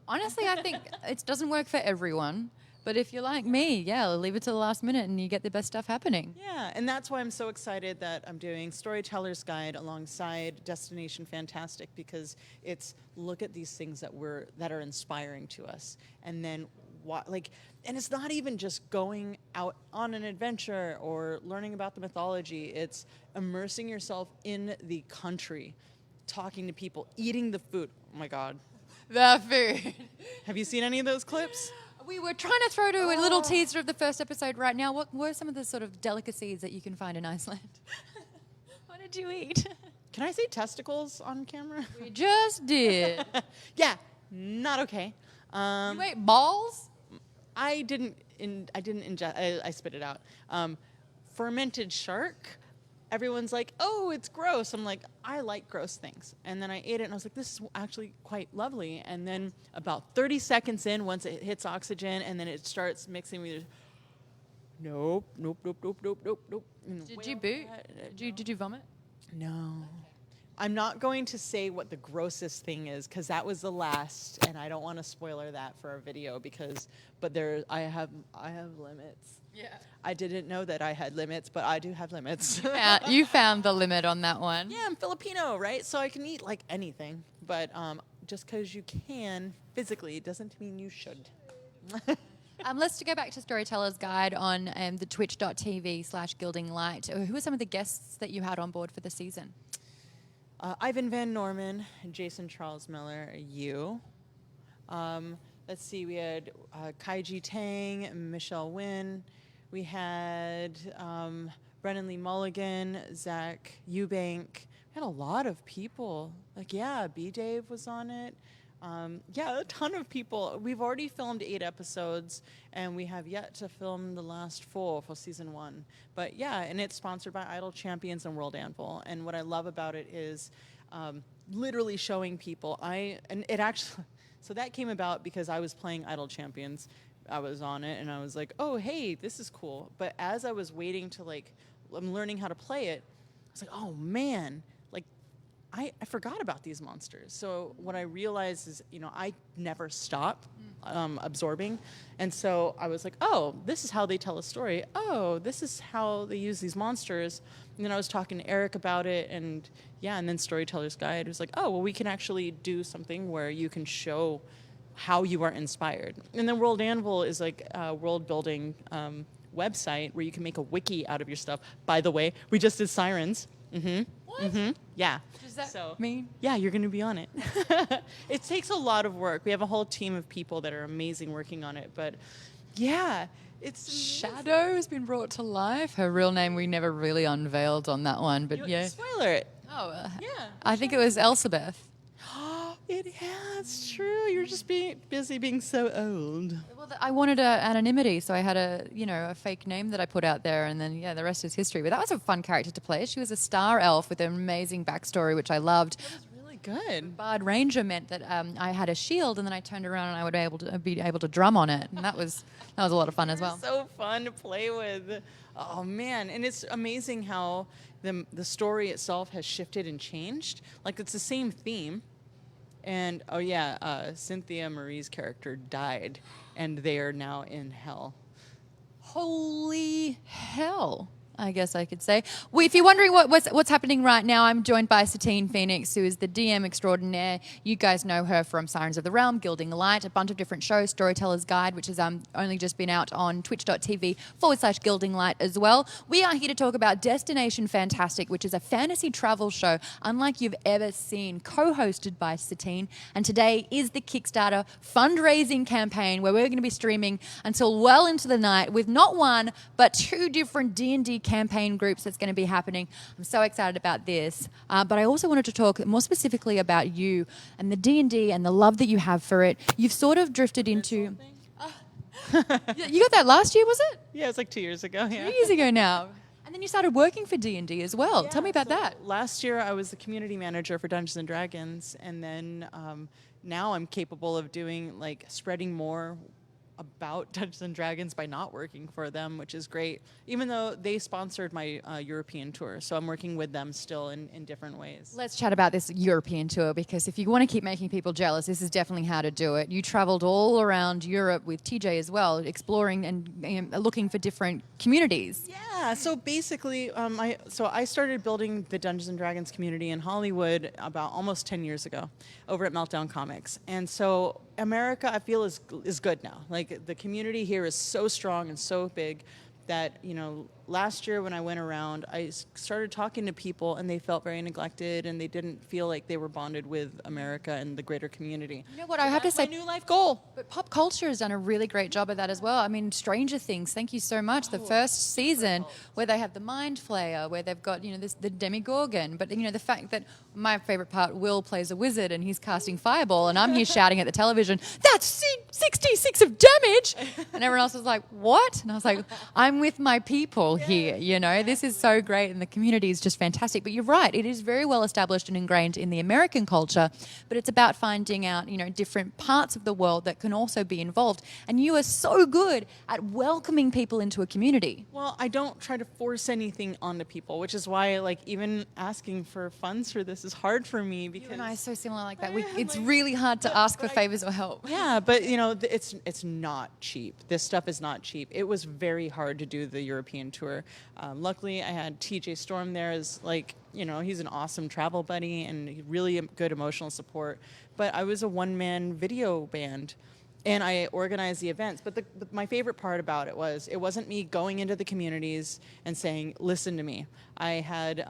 Honestly, I think it doesn't work for everyone. But if you're like me, yeah, leave it to the last minute and you get the best stuff happening. Yeah, and that's why I'm so excited that I'm doing Storyteller's Guide alongside Destination Fantastic, because it's look at these things that are inspiring to us, and then and it's not even just going out on an adventure or learning about the mythology. It's immersing yourself in the country, talking to people, eating the food. Oh my God. The food. Have you seen any of those clips? We were trying to throw to a little teaser of the first episode right now. What were some of the sort of delicacies that you can find in Iceland? What did you eat? Can I say testicles on camera? We just did. Yeah, not okay. You ate balls? I didn't ingest. I spit it out. Fermented shark. Everyone's like, oh, it's gross. I'm like, I like gross things. And then I ate it, and I was like, this is actually quite lovely. And then about 30 seconds in, once it hits oxygen, and then it starts mixing with, nope. Did you boot? Did you vomit? No. I'm not going to say what the grossest thing is, because that was the last, and I don't want to spoiler that for our video, I have limits. Yeah. I didn't know that I had limits, but I do have limits. You found the limit on that one. Yeah, I'm Filipino, right? So I can eat like anything, but just because you can physically doesn't mean you should. Let's go back to Storyteller's Guide on the twitch.tv/gildinglight. Who are some of the guests that you had on board for the season? Ivan Van Norman, Jason Charles Miller, you. Let's see, we had Kaiji Tang, Michelle Wynn. We had Brennan Lee Mulligan, Zach Eubank. We had a lot of people. B-Dave was on it. A ton of people. We've already filmed 8 episodes, and we have yet to film the last full for season 1. But yeah, and it's sponsored by Idol Champions and World Anvil. And what I love about it is literally showing people. So that came about because I was playing Idol Champions. I was on it, and I was like, oh, hey, this is cool. But as I was waiting to, I'm learning how to play it, I was like, oh, man, I forgot about these monsters. So what I realized is, I never stop absorbing. And so I was like, oh, this is how they tell a story. Oh, this is how they use these monsters. And then I was talking to Eric about it, and then Storyteller's Guide was like, oh, well, we can actually do something where you can show how you are inspired. And then World Anvil is like a world-building website where you can make a wiki out of your stuff. By the way, we just did Sirens. Mm-hmm. What? Mm-hmm. Yeah. Does that mean? Yeah, you're going to be on it. It takes a lot of work. We have a whole team of people that are amazing working on it. But yeah, it's Shadow has been brought to life. Her real name we never really unveiled on that one, but yeah. Spoiler it. Oh, Yeah. I think it was Elsabeth. It's true. You're just busy being so old. Well, I wanted anonymity, so I had a fake name that I put out there, and then the rest is history. But that was a fun character to play. She was a star elf with an amazing backstory, which I loved. That was really good. Bard Ranger meant that I had a shield, and then I turned around and I would be able to drum on it, and that was a lot of fun as well. So fun to play with. Oh man, and it's amazing how the story itself has shifted and changed. It's the same theme. And Cynthia Marie's character died, and they are now in hell. Holy hell! I guess I could say. Well, if you're wondering what's happening right now, I'm joined by Satine Phoenix, who is the DM extraordinaire. You guys know her from Sirens of the Realm, Gilding Light, a bunch of different shows, Storyteller's Guide, which has only just been out on twitch.tv/Gilding Light as well. We are here to talk about Destination Fantastic, which is a fantasy travel show unlike you've ever seen, co-hosted by Satine. And today is the Kickstarter fundraising campaign where we're going to be streaming until well into the night with not one, but 2 different D&D campaign groups that's going to be happening. I'm so excited about this. But I also wanted to talk more specifically about you and the D&D and the love that you have for it. You've sort of drifted into... You got that last year, was it? Yeah, it was like 2 years ago. Yeah. 2 years ago now. And then you started working for D&D as well. Tell me about that. Last year, I was the community manager for Dungeons and Dragons, and then now I'm capable of doing spreading more about Dungeons and Dragons by not working for them, which is great. Even though they sponsored my European tour, so I'm working with them still in different ways. Let's chat about this European tour, because if you want to keep making people jealous, this is definitely how to do it. You traveled all around Europe with TJ as well, exploring and looking for different communities. Yeah, so basically, I started building the Dungeons and Dragons community in Hollywood about almost 10 years ago over at Meltdown Comics. And so America, I feel, is good now. The community here is so strong and so big that, last year when I went around, I started talking to people and they felt very neglected and they didn't feel like they were bonded with America and the greater community. You know what, I have to say, my new life goal. But pop culture has done a really great job of that as well. I mean, Stranger Things, thank you so much. The first season where they have the Mind Flayer, where they've got, the Demigorgon. But, the fact that my favorite part, Will plays a wizard and he's casting Fireball and I'm here shouting at the television, that's 66 of damage. And everyone else was like, what? And I was like, I'm with my people here, This is so great and the community is just fantastic. But you're right, it is very well established and ingrained in the American culture, but it's about finding out, different parts of the world that can also be involved. And you are so good at welcoming people into a community. Well, I don't try to force anything onto people, which is why even asking for funds for this is hard for me, because You and I are so similar like that. It's really hard to ask for favors or help. Yeah, but it's not cheap. This stuff is not cheap. It was very hard to do the European tour. Luckily, I had TJ Storm there as he's an awesome travel buddy and really good emotional support. But I was a one-man video band, and I organized the events. But my favorite part about it wasn't me going into the communities and saying, listen to me. I had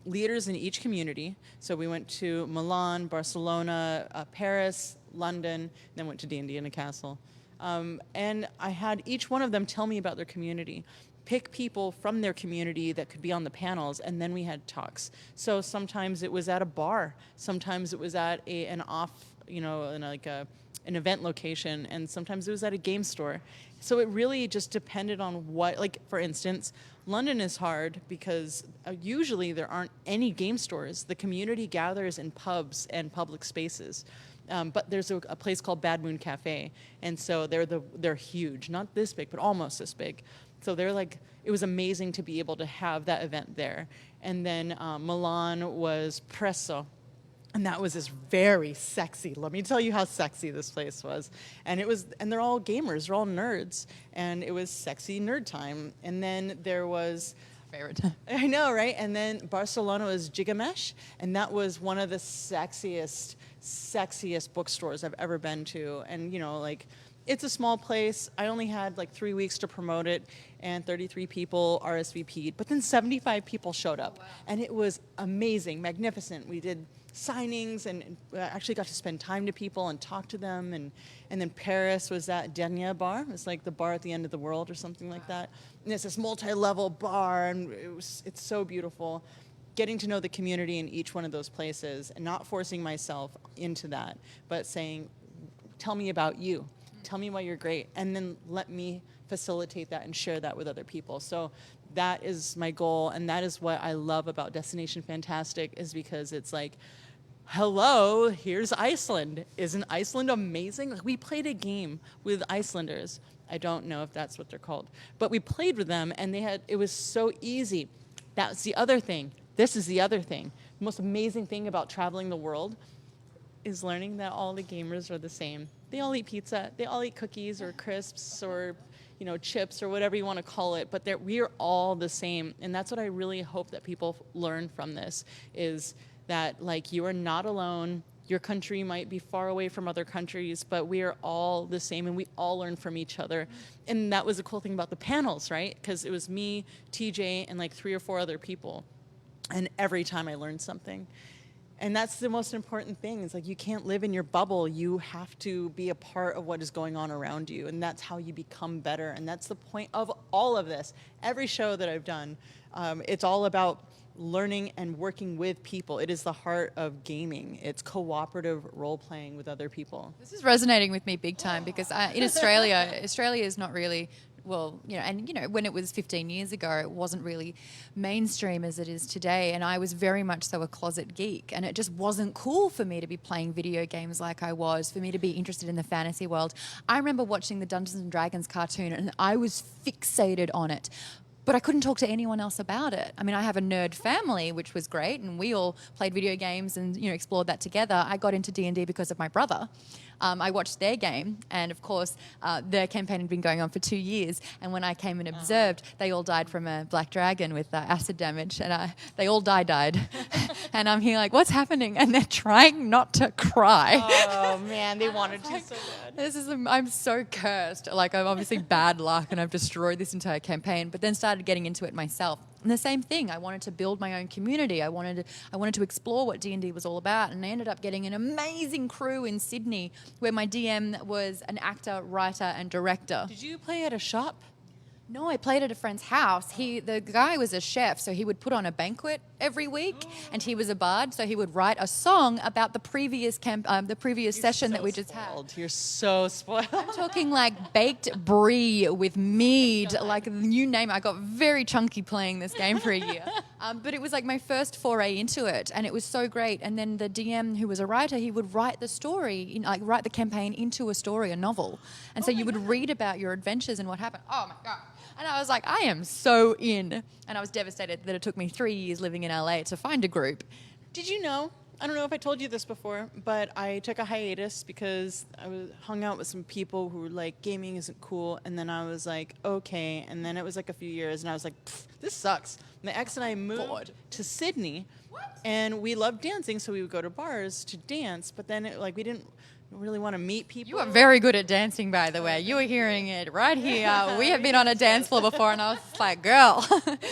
leaders in each community. So we went to Milan, Barcelona, Paris, London, then went to D&D in a castle. And I had each one of them tell me about their community, pick people from their community that could be on the panels, and then we had talks. So sometimes it was at a bar, sometimes it was at an event location, and sometimes it was at a game store. So it really just depended on what, for instance, London is hard because usually there aren't any game stores. The community gathers in pubs and public spaces. But there's a place called Bad Moon Cafe, and so they're huge, not this big, but almost this big. So it was amazing to be able to have that event there. And then Milan was Presso, and that was this very sexy. Let me tell you how sexy this place was. And they're all gamers, they're all nerds, and it was sexy nerd time. And then there was. Favorite time. I know, right? And then Barcelona was Gigamesh, and that was one of the sexiest bookstores I've ever been to. And it's a small place. I only had 3 weeks to promote it, and 33 people RSVP'd, but then 75 people showed up. Wow. And it was amazing, magnificent. We did signings and actually got to spend time to people and talk to them. And then Paris was that Denia bar. It's like the bar at the end of the world or something like that. And it's this multi-level bar, and it's so beautiful. Getting to know the community in each one of those places and not forcing myself into that, but saying, tell me about you. Tell me why you're great. And then let me facilitate that and share that with other people. So that is my goal, and that is what I love about Destination Fantastic, is because it's hello, here's Iceland. Isn't Iceland amazing? We played a game with Icelanders. I don't know if that's what they're called. But we played with them, and it was so easy. That's the other thing. This is the other thing. The most amazing thing about traveling the world is learning that all the gamers are the same. They all eat pizza. They all eat cookies or crisps or, chips or whatever you want to call it, but we are all the same. And that's what I really hope that people learn from this, is that like you are not alone. Your country might be far away from other countries, but we are all the same and we all learn from each other. And that was the cool thing about the panels, right? Because it was me, TJ, and like 3 or 4 other people. And every time I learned something. And that's the most important thing. It's like you can't live in your bubble. You have to be a part of what is going on around you. And that's how you become better. And that's the point of all of this. Every show that I've done, it's all about learning and working with people. It is the heart of gaming. It's cooperative role playing with other people. This is resonating with me big time because in Australia is not really, well, and when it was 15 years ago, it wasn't really mainstream as it is today. And I was very much so a closet geek. And it just wasn't cool for me to be playing video games like I was, for me to be interested in the fantasy world. I remember watching the Dungeons and Dragons cartoon and I was fixated on it. But I couldn't talk to anyone else about it. I mean, I have a nerd family, which was great, and we all played video games and explored that together. I got into D&D because of my brother. I watched their game, and of course, their campaign had been going on for 2 years. And when I came and observed, they all died from a black dragon with acid damage, and they all died. And I'm here like, what's happening? And they're trying not to cry. Oh man, they wanted to so bad. I'm so cursed. Like, I'm obviously bad luck, and I've destroyed this entire campaign. But then started getting into it myself. And the same thing, I wanted to build my own community. I wanted to explore what D&D was all about, and I ended up getting an amazing crew in Sydney where my DM was an actor, writer, and director. Did you play at a shop? No, I played at a friend's house. The guy was a chef, so he would put on a banquet every week, and he was a bard, so he would write a song about the previous session that we just had. You're so spoiled. I'm talking like baked brie with mead, like you name it. I got very chunky playing this game for a year. But it was like my first foray into it, and it was so great. And then the DM, who was a writer, he would write the story, write the campaign into a story, a novel. And so you would read about your adventures and what happened. Oh my God. And I was like, I am so in. And I was devastated that it took me 3 years living in LA to find a group. Did you know, I don't know if I told you this before, but I took a hiatus because I hung out with some people who were like, gaming isn't cool. And then I was like, okay. And then it was like a few years and I was like, this sucks. My ex and I moved to Sydney. And we loved dancing, so we would go to bars to dance. But then we didn't really want to meet people. You are very good at dancing, by the way. You were hearing it right here. We have been on a dance floor before, and I was like, girl,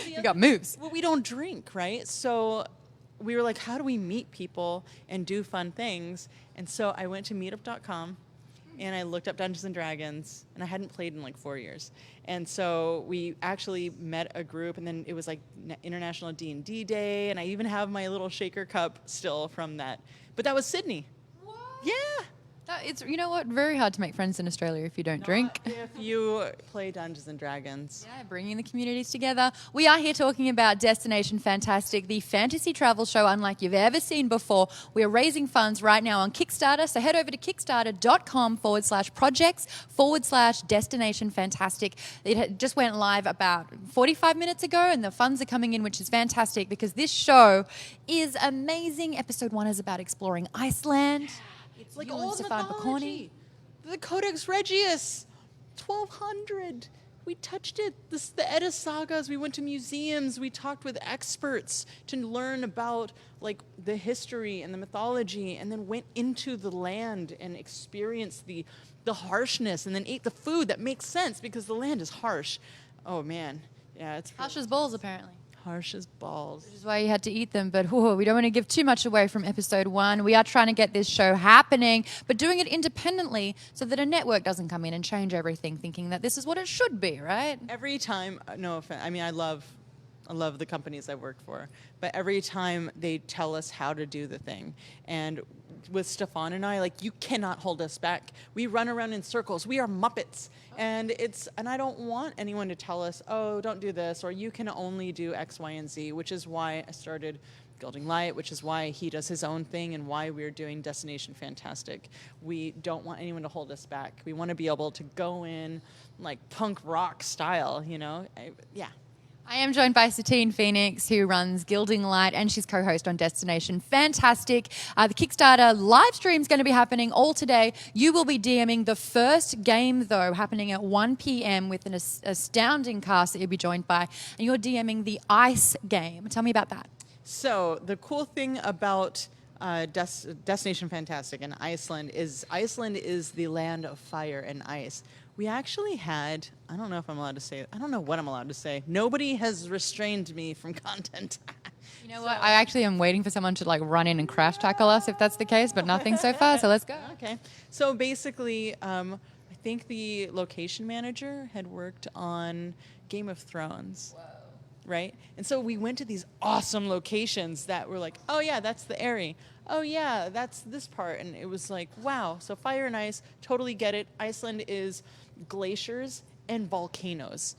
you got moves. Well, we don't drink, right? So we were like, how do we meet people and do fun things? And so I went to meetup.com, and I looked up Dungeons & Dragons, and I hadn't played in like 4 years. And so we actually met a group, and then it was like International D&D Day, and I even have my little shaker cup still from that. But that was Sydney. What? Yeah. It's, you know what, very hard to make friends in Australia if you don't drink. If you play Dungeons & Dragons. Yeah, bringing the communities together. We are here talking about Destination Fantastic, the fantasy travel show unlike you've ever seen before. We are raising funds right now on Kickstarter, so head over to kickstarter.com/projects/Destination Fantastic. It just went live about 45 minutes ago, and the funds are coming in, which is fantastic because this show is amazing. Episode 1 is about exploring Iceland. It's like You old and Stefan mythology. The Codex Regius, 1200. We touched it. The Edda sagas. We went to museums. We talked with experts to learn about like the history and the mythology, and then went into the land and experienced the harshness, and then ate the food that makes sense because the land is harsh. Oh man, yeah, it's Harsh as balls, apparently. harsh as balls. Which is why you had to eat them. But we don't want to give too much away from episode 1. We are trying to get this show happening, but doing it independently so that a network doesn't come in and change everything, thinking that this is what it should be, right? Every time, no offense, I mean, I love the companies I work for, but every time they tell us how to do the thing, and with Stefan and I, like, you cannot hold us back. We run around in circles. We are Muppets. And I don't want anyone to tell us, oh, don't do this, or you can only do X, Y, and Z, which is why I started Gilding Light, which is why he does his own thing and why we're doing Destination Fantastic. We don't want anyone to hold us back. We want to be able to go in like punk rock style, you know? Yeah. I am joined by Satine Phoenix, who runs Gilding Light, and she's co-host on Destination Fantastic. The Kickstarter live stream is going to be happening all today. You will be DMing the first game, though, happening at 1 p.m. with an astounding cast that you'll be joined by. And you're DMing the Ice game. Tell me about that. So the cool thing about Destination Fantastic in Iceland is the land of fire and ice. We actually had, I don't know if I'm allowed to say it. I don't know what I'm allowed to say. Nobody has restrained me from content. You know what? I actually am waiting for someone to like run in and crash tackle us if that's the case, but nothing so far, so let's go. Okay. So basically, I think the location manager had worked on Game of Thrones. Whoa. Right? And so we went to these awesome locations that were like, oh yeah, that's the area. Oh yeah, that's this part. And it was like, wow. So fire and ice, totally get it. Iceland is glaciers and volcanoes.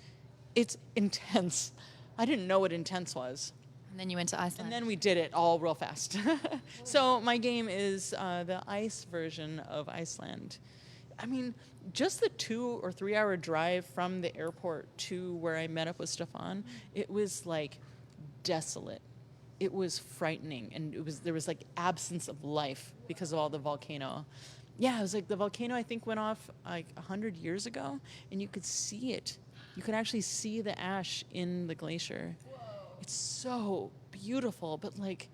It's intense. I didn't know what intense was. And then you went to Iceland. And then we did it all real fast. So my game is the ice version of Iceland. I mean, just the 2 or 3 hour drive from the airport to where I met up with Stefan, it was like desolate. It was frightening, and there was like absence of life because of all the volcano. Yeah, it was like the volcano I think went off like 100 years ago, and you could see it. You could actually see the ash in the glacier. Whoa. It's so beautiful, but like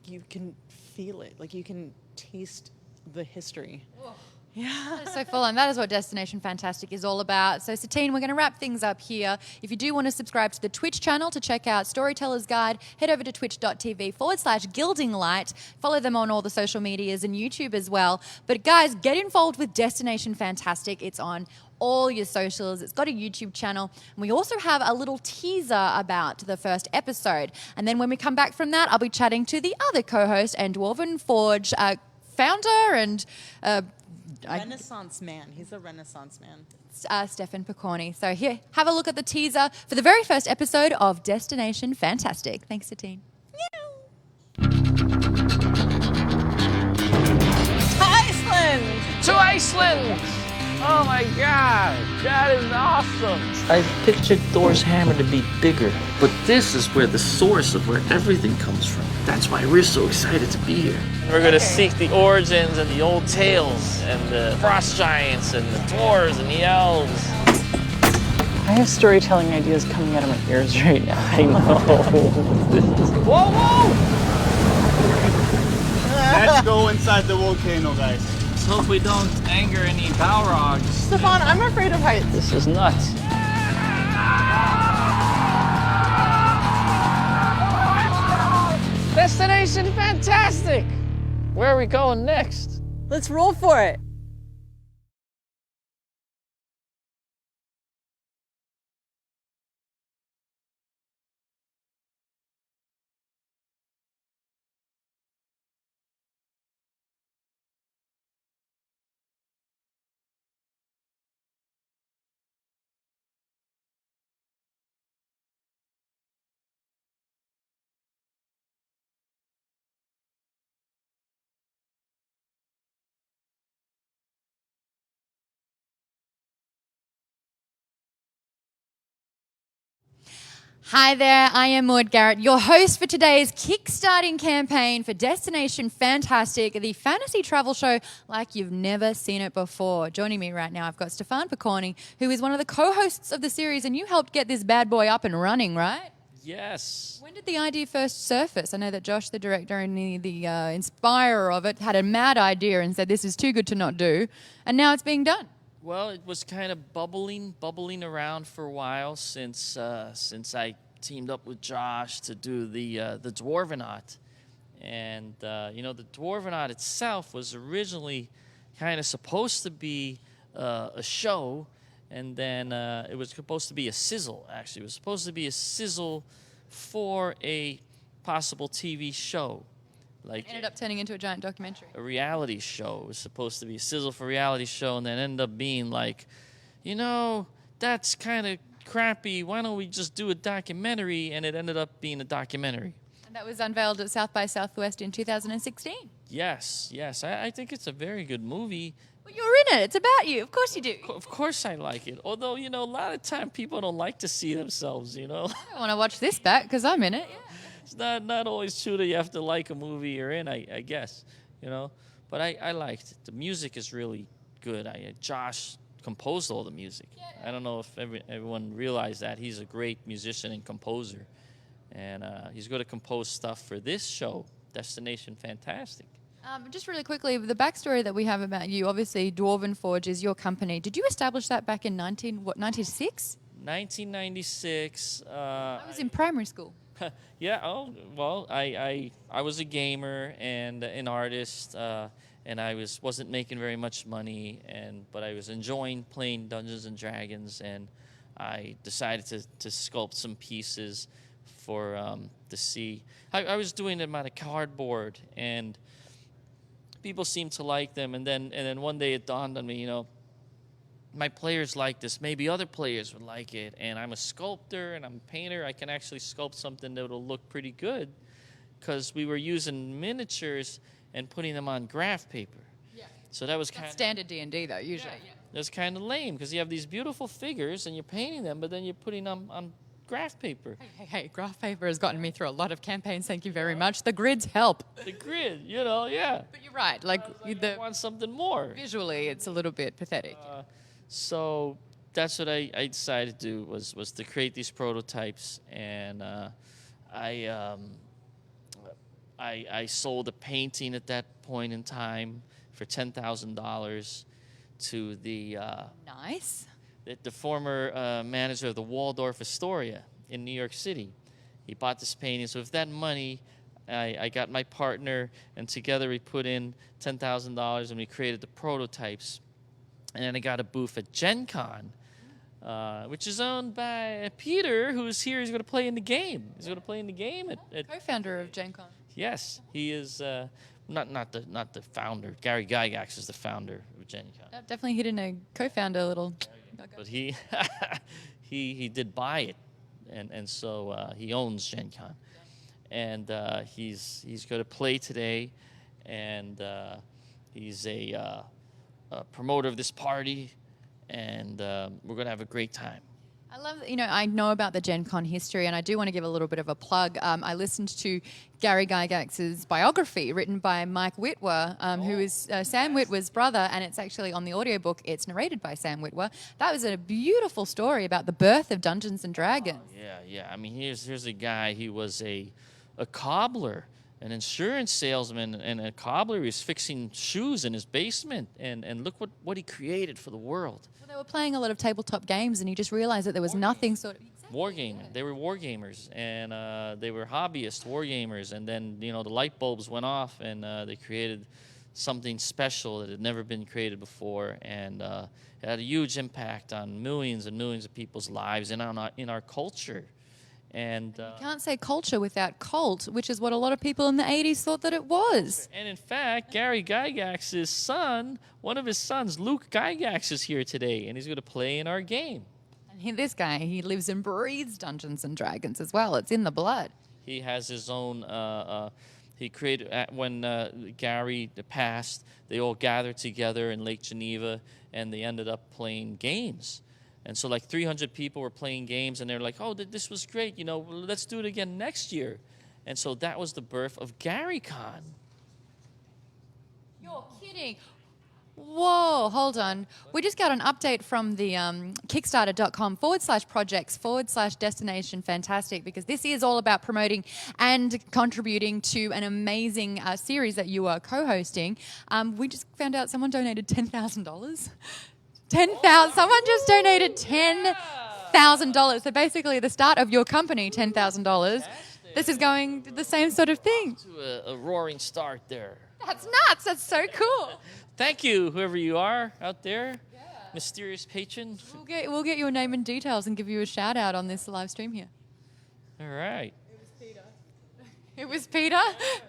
you can feel it, like you can taste the history. Whoa. Yeah. That is so full on. That is what Destination Fantastic is all about. So, Satine, we're going to wrap things up here. If you do want to subscribe to the Twitch channel to check out Storyteller's Guide, head over to twitch.tv/gildinglight. Follow them on all the social medias and YouTube as well. But, guys, get involved with Destination Fantastic. It's on all your socials. It's got a YouTube channel. And we also have a little teaser about the first episode. And then when we come back from that, I'll be chatting to the other co-host and Dwarven Forge founder and... Renaissance man. He's a Renaissance man. Stefan Picorni. So here, have a look at the teaser for the very first episode of Destination Fantastic. Thanks, Satine. Iceland! To Iceland! Oh my God, that is awesome! I pictured Thor's hammer to be bigger, but this is where the source of where everything comes from. That's why we're so excited to be here. We're gonna seek the origins and the old tales and the frost giants and the dwarves and the elves. I have storytelling ideas coming out of my ears right now. I know. Whoa, whoa! Let's go inside the volcano, guys. Let's hope we don't anger any Balrogs. Stefan, I'm afraid of heights. This is nuts. Destination Fantastic! Where are we going next? Let's roll for it. Hi there, I am Maud Garrett, your host for today's kickstarting campaign for Destination Fantastic, the fantasy travel show like you've never seen it before. Joining me right now, I've got Stefan Picorni, who is one of the co-hosts of the series, and you helped get this bad boy up and running, right? Yes. When did the idea first surface? I know that Josh, the director and the inspirer of it, had a mad idea and said this is too good to not do, and now it's being done. Well, it was kind of bubbling around for a while since I teamed up with Josh to do the Dwarvenaut, and the Dwarvenaut itself was originally kind of supposed to be a show, and then it was supposed to be a sizzle. Actually, it was supposed to be a sizzle for a possible TV show. Like Ended up turning into a giant documentary. A reality show. It was supposed to be a sizzle for a reality show, and then ended up being like, that's kind of crappy. Why don't we just do a documentary? And it ended up being a documentary. And that was unveiled at South by Southwest in 2016. Yes. I think it's a very good movie, Well, you're in it. It's about you. Of course you do. Of course I like it. Although, you know, a lot of time people don't like to see themselves, you know. I want to watch this back because I'm in it. Yeah. It's not always true that you have to like a movie you're in, I guess, you know. But I liked it. The music is really good. Josh composed all the music. I don't know if everyone realized that. He's a great musician and composer. And he's going to compose stuff for this show, Destination Fantastic. Just really quickly, the backstory that we have about you, obviously Dwarven Forge is your company. Did you establish that back in 96? 1996. I was in primary school. Yeah. Oh well, I was a gamer and an artist, and I wasn't making very much money, but I was enjoying playing Dungeons and Dragons, and I decided to sculpt some pieces for to see. I was doing them out of cardboard, and people seemed to like them, and then one day it dawned on me, you know, my players like this. Maybe other players would like it. And I'm a sculptor and I'm a painter. I can actually sculpt something that will look pretty good, because we were using miniatures and putting them on graph paper. Yeah. So that was kind of standard D&D though, usually. Yeah. That's kind of lame, because you have these beautiful figures and you're painting them, but then you're putting them on graph paper. Hey, graph paper has gotten me through a lot of campaigns. Thank you very much. The grids help. The grid, you know, yeah. But you're right. Like I want something more. Visually, it's a little bit pathetic. So that's what I decided to do was to create these prototypes, and I sold a painting at that point in time for $10,000 to the Nice. the former manager of the Waldorf Astoria in New York City. He bought this painting. So with that money, I got my partner, and together we put in $10,000 and we created the prototypes. And then I got a booth at Gen Con, which is owned by Peter, who's here. He's going to play in the game. He's going to play in the game at Co-founder of Gen Con. Yes, he is not the founder. Gary Gygax is the founder of Gen Con. Definitely hidden a co-founder little. But he he did buy it, and so he owns Gen Con, and he's going to play today, and he's a promoter of this party, and we're going to have a great time. I love, I know about the Gen Con history, and I do want to give a little bit of a plug. I listened to Gary Gygax's biography written by Mike Witwer, who is Sam Witwer's brother, and it's actually on the audiobook. It's narrated by Sam Witwer. That was a beautiful story about the birth of Dungeons and Dragons. Yeah. I mean, here's a guy. He was a cobbler, an insurance salesman, and a cobbler. He was fixing shoes in his basement, and look what he created for the world. Well, they were playing a lot of tabletop games, and he just realized that there was nothing sort of... Wargaming. They were wargamers, and they were hobbyist wargamers, and then, the light bulbs went off, and they created something special that had never been created before, and it had a huge impact on millions and millions of people's lives and in our culture. And you can't say culture without cult, which is what a lot of people in the 80s thought that it was. And in fact, Gary Gygax's son, one of his sons, Luke Gygax, is here today, and he's going to play in our game. And this guy, he lives and breathes Dungeons and Dragons as well. It's in the blood. He has his own... he created... when Gary passed, they all gathered together in Lake Geneva, and they ended up playing games. And so like 300 people were playing games, and they're like, oh, this was great. Let's do it again next year. And so that was the birth of GaryCon. You're kidding. Whoa, hold on. We just got an update from the kickstarter.com/projects/destination fantastic, because this is all about promoting and contributing to an amazing series that you are co-hosting. We just found out someone donated $10,000. Someone just donated $10,000. So basically the start of your company, $10,000. This is going the same sort of thing. To a roaring start there. That's nuts. That's so cool. Thank you, whoever you are out there. Yeah. Mysterious patron. We'll get your name and details and give you a shout out on this live stream here. All right. It was Peter. It was Peter?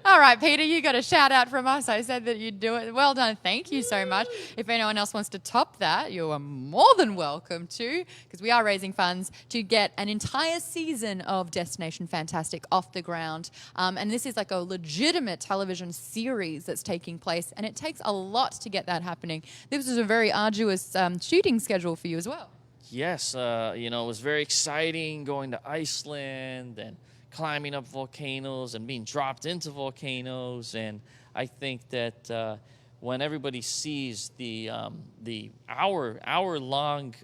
All right, Peter, you got a shout out from us. I said that you'd do it. Well done. Thank you so much. If anyone else wants to top that, you are more than welcome to, because we are raising funds to get an entire season of Destination Fantastic off the ground. And this is like a legitimate television series that's taking place, and it takes a lot to get that happening. This was a very arduous shooting schedule for you as well. Yes, it was very exciting going to Iceland and climbing up volcanoes and being dropped into volcanoes. And I think that when everybody sees the hour-long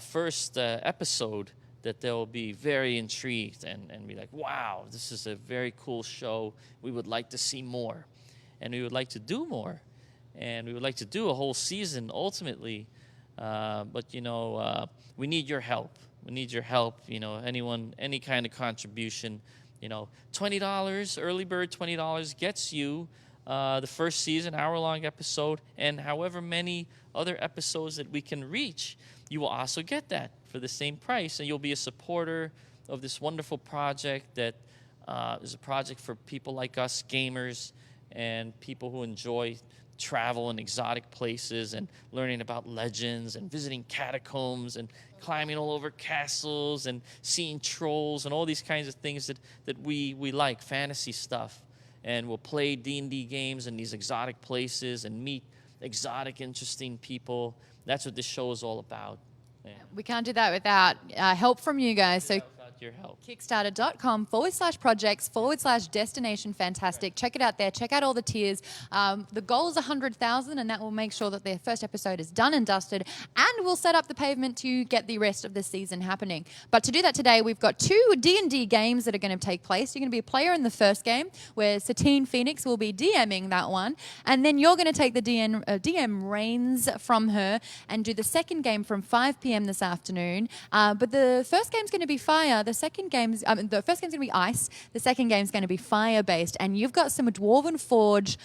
first episode, that they'll be very intrigued and be like, wow, this is a very cool show. We would like to see more. And we would like to do more. And we would like to do a whole season ultimately. But we need your help. We need your help. Anyone, any kind of contribution. $20 early bird, $20 gets you the first season, hour-long episode, and however many other episodes that we can reach, you will also get that for the same price, and you'll be a supporter of this wonderful project that is a project for people like us, gamers, and people who enjoy travel in exotic places and learning about legends and visiting catacombs and climbing all over castles and seeing trolls and all these kinds of things that we like, fantasy stuff. And we'll play D&D games in these exotic places and meet exotic, interesting people. That's what this show is all about. Yeah. We can't do that without help from you guys. So Your help. Kickstarter.com/projects/Destination Fantastic. Check it out there. Check out all the tiers. The goal is 100,000, and that will make sure that the first episode is done and dusted, and we'll set up the pavement to get the rest of the season happening. But to do that today, we've got 2 D&D games that are going to take place. You're going to be a player in the first game, where Satine Phoenix will be DMing that one, and then you're going to take the DM reins from her and do the second game from 5 p.m. this afternoon. But the first game's going to be fire. The first game's going to be ice. The second game's going to be fire-based. And you've got some Dwarven Forge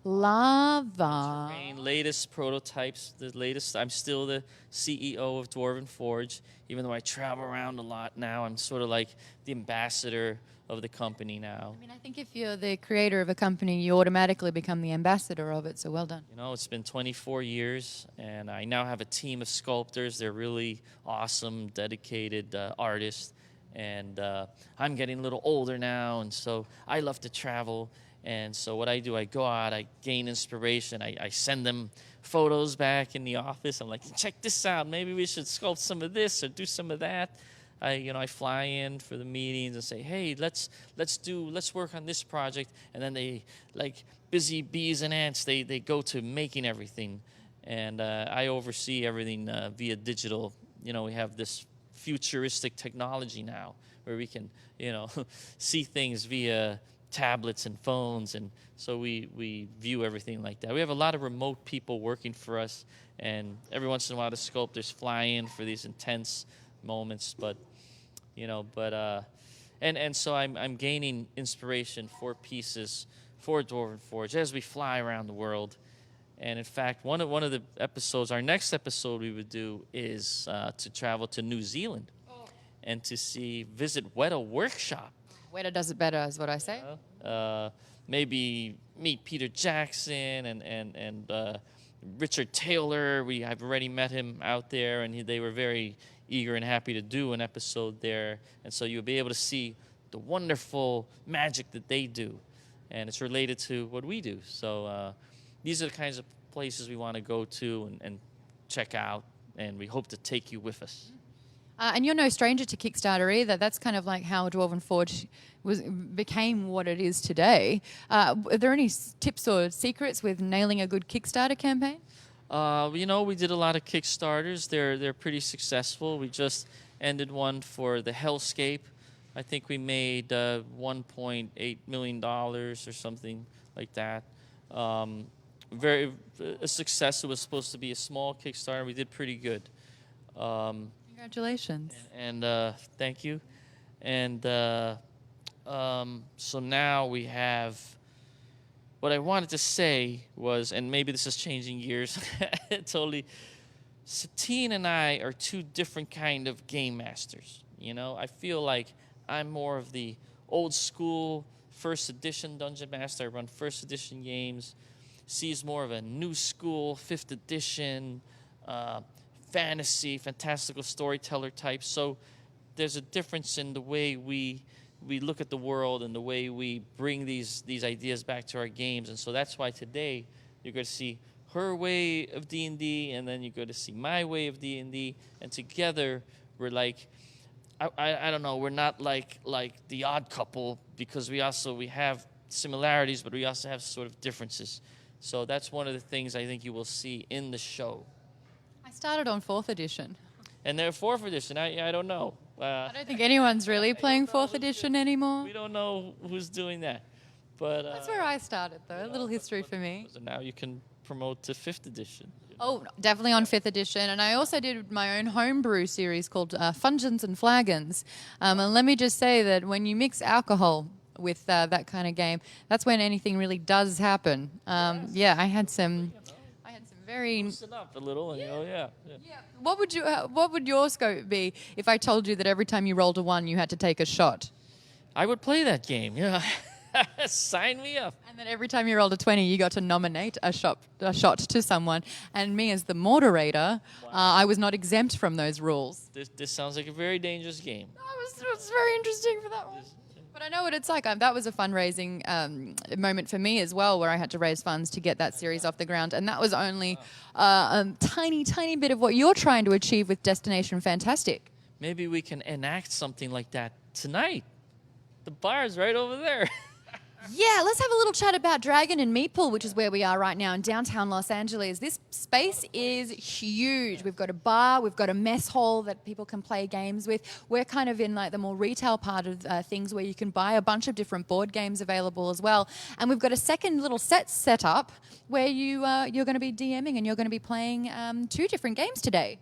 lava. Latest prototypes, the latest. I'm still the CEO of Dwarven Forge, even though I travel around a lot now. I'm sort of like the ambassador of the company now. I mean, I think if you're the creator of a company, you automatically become the ambassador of it, so well done. It's been 24 years, and I now have a team of sculptors. They're really awesome, dedicated artists. And I'm getting a little older now, and so I love to travel. And so what I do, I go out, I gain inspiration, I send them photos back in the office. I'm like, check this out. Maybe we should sculpt some of this or do some of that. I fly in for the meetings and say, hey, let's work on this project. And then they, like busy bees and ants, they go to making everything. And I oversee everything via digital. We have this futuristic technology now where we can, see things via tablets and phones, and so we view everything like that. We have a lot of remote people working for us, and every once in a while the sculptors fly in for these intense moments, but so I'm gaining inspiration for pieces for Dwarven Forge as we fly around the world. And in fact, one of the episodes, our next episode we would do is to travel to New Zealand and to visit Weta Workshop. Weta does it better, is what I say. Maybe meet Peter Jackson and Richard Taylor. I've already met him out there, and they were very eager and happy to do an episode there. And so you'll be able to see the wonderful magic that they do, and it's related to what we do. So these are the kinds of places we want to go to and check out, and we hope to take you with us. And you're no stranger to Kickstarter either. That's kind of like how Dwarven Forge became what it is today. Are there any tips or secrets with nailing a good Kickstarter campaign? We did a lot of Kickstarters. They're pretty successful. We just ended one for the Hellscape. I think we made $1.8 million or something like that. A success. It was supposed to be a small Kickstarter. We did pretty good. Congratulations. And thank you. And so now we have, what I wanted to say was, and maybe this is changing gears totally, Satine and I are 2 different kind of game masters. I feel like I'm more of the old school first edition Dungeon Master. I run first edition games. C's more of a new school, 5th edition, fantasy, fantastical storyteller type. So there's a difference in the way we look at the world and the way we bring these ideas back to our games. And so that's why today you're going to see her way of D&D, and then you're going to see my way of D&D, and together we're like, I don't know, we're not like the Odd Couple, because we have similarities, but we also have sort of differences. So that's one of the things I think you will see in the show. I started on 4th edition. And they're 4th edition. I don't know. I don't think anyone's really playing 4th edition anymore. We don't know who's doing that. But That's where I started, though. A little history for me. So now you can promote to 5th edition. Oh, definitely on 5th edition. And I also did my own homebrew series called Fungeons and Flagons. And let me just say that when you mix alcohol with that kind of game, that's when anything really does happen. Yeah, I had some very... Loosen up a little, and yeah. What would your scope be if I told you that every time you rolled a 1, you had to take a shot? I would play that game, yeah. Sign me up. And then every time you rolled a 20, you got to nominate a shot to someone. And me, as the moderator, I was not exempt from those rules. This sounds like a very dangerous game. It was very interesting for that one. But I know what it's like. That was a fundraising moment for me as well, where I had to raise funds to get that series off the ground. And that was only a tiny, tiny bit of what you're trying to achieve with Destination Fantastic. Maybe we can enact something like that tonight. The bar's right over there. Yeah, let's have a little chat about Dragon and Meatpool, which is where we are right now in downtown Los Angeles. This space is huge. We've got a bar, we've got a mess hall that people can play games with. We're kind of in like the more retail part of things where you can buy a bunch of different board games available as well. And we've got a second little set up where you're going to be DMing and you're going to be playing 2 different games today.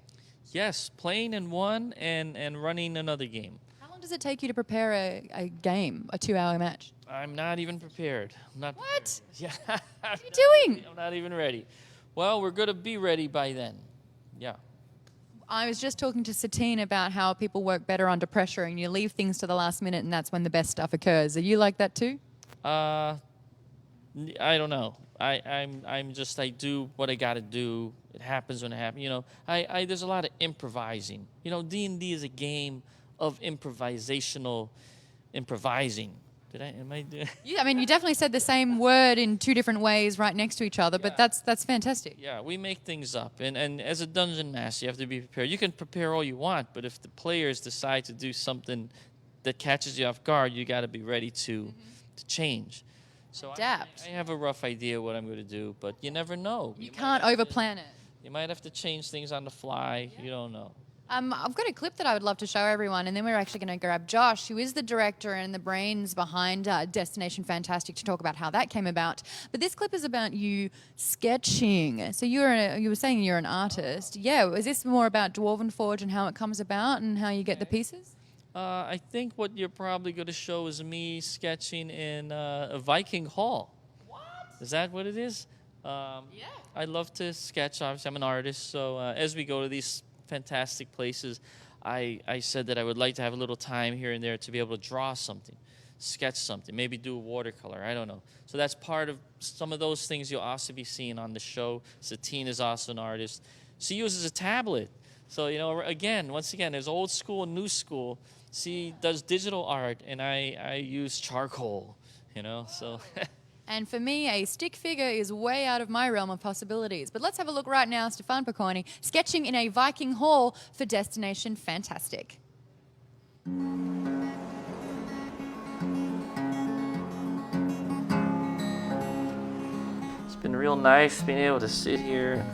Yes, playing in one and running another game. How long does it take you to prepare a game, a 2-hour match? I'm not even prepared. What? Yeah. What are you doing? I'm not even ready. Well, we're going to be ready by then. Yeah. I was just talking to Satine about how people work better under pressure and you leave things to the last minute and that's when the best stuff occurs. Are you like that too? I don't know. I do what I got to do. It happens when it happens. You know, there's a lot of improvising. You know, D&D is a game of improvising. I mean, you definitely said the same word in 2 different ways right next to each other, but that's fantastic. Yeah, we make things up. And as a dungeon master, you have to be prepared. You can prepare all you want, but if the players decide to do something that catches you off guard, you got to be ready to change. So Adapt. I have a rough idea what I'm going to do, but you never know. You can't overplan it. You might have to change things on the fly. You don't know. I've got a clip that I would love to show everyone, and then we're actually going to grab Josh, who is the director and the brains behind Destination Fantastic, to talk about how that came about. But this clip is about you sketching. So you were saying you're an artist. Yeah, is this more about Dwarven Forge and how it comes about and how you get the pieces? I think what you're probably going to show is me sketching in a Viking hall. What? Is that what it is? Yeah. I love to sketch. Obviously, I'm an artist. So as we go to these fantastic places, I said that I would like to have a little time here and there to be able to draw something, sketch something, maybe do a watercolor. I don't know. So that's part of some of those things you'll also be seeing on the show. Satine is also an artist. She uses a tablet. So, you know, once again, there's old school and new school. She does digital art, and I use charcoal, you know, so... And for me, a stick figure is way out of my realm of possibilities. But let's have a look right now. Stefan Picconi sketching in a Viking hall for Destination Fantastic. It's been real nice being able to sit here,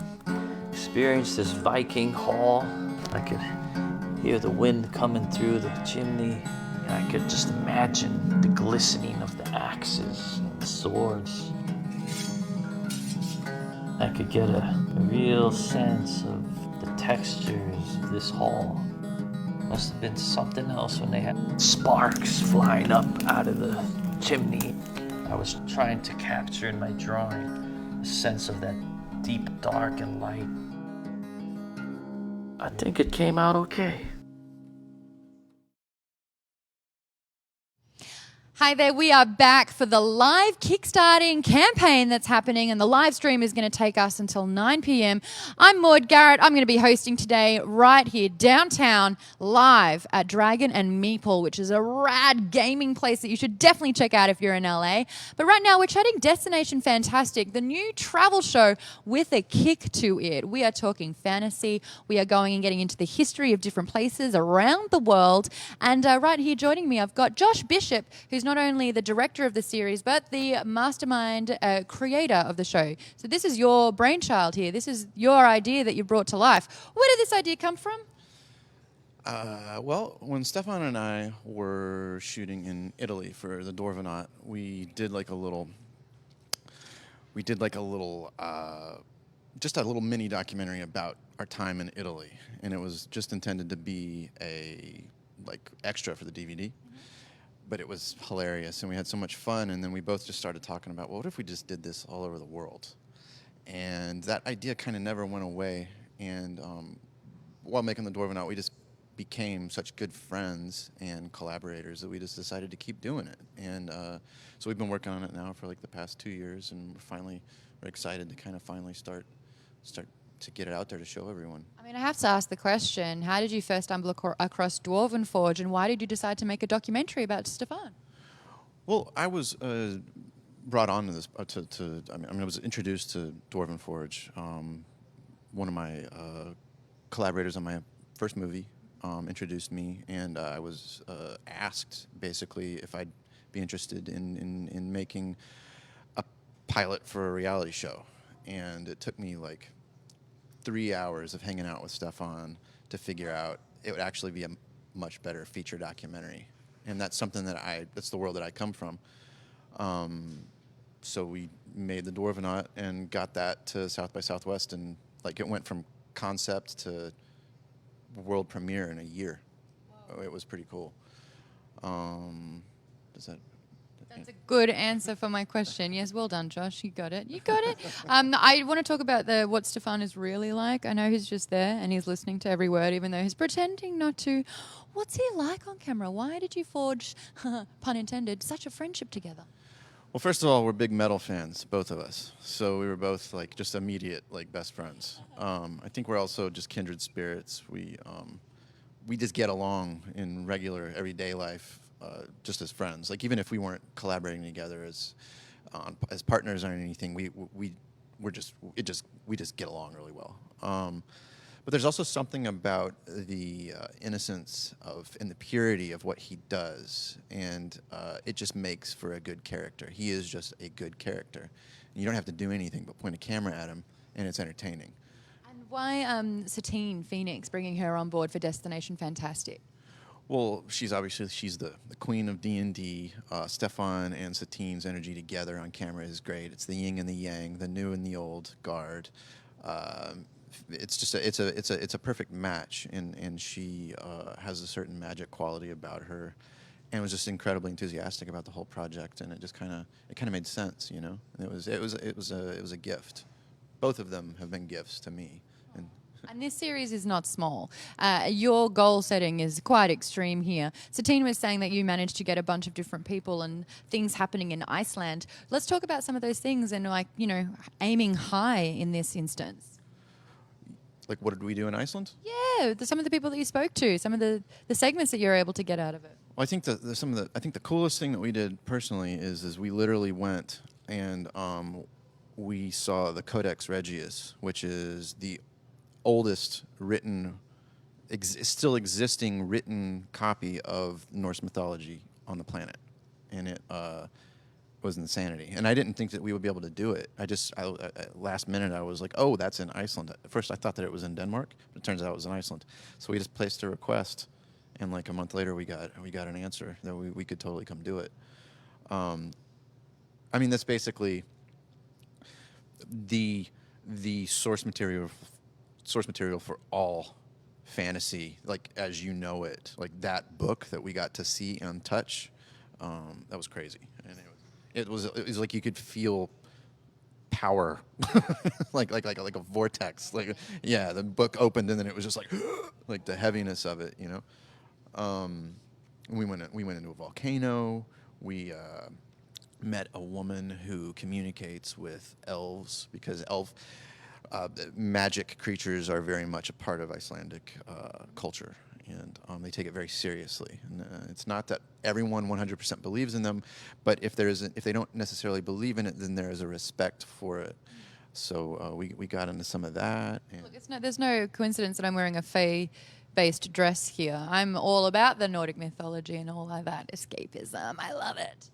experience this Viking hall. I could hear the wind coming through the chimney. And I could just imagine the glistening of the axes and the swords. I could get a real sense of the textures of this hall. Must have been something else when they had sparks flying up out of the chimney. I was trying to capture in my drawing a sense of that deep dark and light. I think it came out okay. Hi there, we are back for the live kickstarting campaign that's happening, and the live stream is going to take us until 9 p.m. I'm Maud Garrett. I'm going to be hosting today right here downtown live at Dragon and Meeple, which is a rad gaming place that you should definitely check out if you're in LA. But right now we're chatting Destination Fantastic, the new travel show with a kick to it. We are talking fantasy. We are going and getting into the history of different places around the world. And right here joining me, I've got Josh Bishop, who's not only the director of the series, but the mastermind creator of the show. So this is your brainchild here. This is your idea that you brought to life. Where did this idea come from? Well, when Stefan and I were shooting in Italy for the Dwarvenaut, we did like a little, just a little mini documentary about our time in Italy, and it was just intended to be a like extra for the DVD. But it was hilarious, and we had so much fun, and then we both just started talking about, well, what if we just did this all over the world? And that idea kind of never went away, and while making the Dwarvenaut, we just became such good friends and collaborators that we just decided to keep doing it. And so we've been working on it now for like the past 2 years, and we're excited to kind of finally start to get it out there to show everyone. I mean, I have to ask the question, how did you first stumble across Dwarven Forge, and why did you decide to make a documentary about Stefan? Well, I was brought on to this, I was introduced to Dwarven Forge. One of my collaborators on my first movie introduced me, and I was asked basically if I'd be interested in making a pilot for a reality show. And it took me like 3 hours of hanging out with Stefan to figure out it would actually be a much better feature documentary. And that's something that's the world that I come from. So we made the Dwarvenaut and got that to South by Southwest, and like it went from concept to world premiere in a year. Whoa. It was pretty cool. That's a good answer for my question. Yes, well done, Josh. You got it. You got it. I want to talk about what Stefan is really like. I know he's just there and he's listening to every word, even though he's pretending not to. What's he like on camera? Why did you forge, pun intended, such a friendship together? Well, first of all, we're big metal fans, both of us. So we were both like just immediate like best friends. I think we're also just kindred spirits. We just get along in regular everyday life. Just as friends, like even if we weren't collaborating together as partners or anything, we just get along really well. But there's also something about the innocence and the purity of what he does, and it just makes for a good character. He is just a good character. You don't have to do anything but point a camera at him, and it's entertaining. And why Satine Phoenix, bringing her on board for Destination Fantastic? Well, she's the queen of D&D. Stefan and Satine's energy together on camera is great. It's the yin and the yang, the new and the old guard. It's just it's a perfect match, and she has a certain magic quality about her, and was just incredibly enthusiastic about the whole project, and it just kind of made sense, you know. And it was a gift. Both of them have been gifts to me. And this series is not small. Your goal setting is quite extreme here. Satine was saying that you managed to get a bunch of different people and things happening in Iceland. Let's talk about some of those things and, like, you know, aiming high in this instance. Like, what did we do in Iceland? Yeah, some of the people that you spoke to, some of the segments that you're able to get out of it. Well, I think the coolest thing that we did personally is we literally went and we saw the Codex Regius, which is the oldest still existing written copy of Norse mythology on the planet, and it was insanity. And I didn't think that we would be able to do it. Last minute I was like, oh, that's in Iceland. At first I thought that it was in Denmark, but it turns out it was in Iceland. So we just placed a request, and like a month later we got an answer that we could totally come do it. I mean, that's basically the source material for all fantasy, like as you know it. Like that book that we got to see and touch, that was crazy. And it was like you could feel power, like a vortex. Like, yeah, the book opened and then it was just like the heaviness of it, you know. We went into a volcano. We met a woman who communicates with elves because magic creatures are very much a part of Icelandic culture, and they take it very seriously. And, it's not that everyone 100% believes in them, but if they don't necessarily believe in it, then there is a respect for it. So we got into some of that. And Look, there's no coincidence that I'm wearing a fae-based dress here. I'm all about the Nordic mythology and all of that escapism. I love it.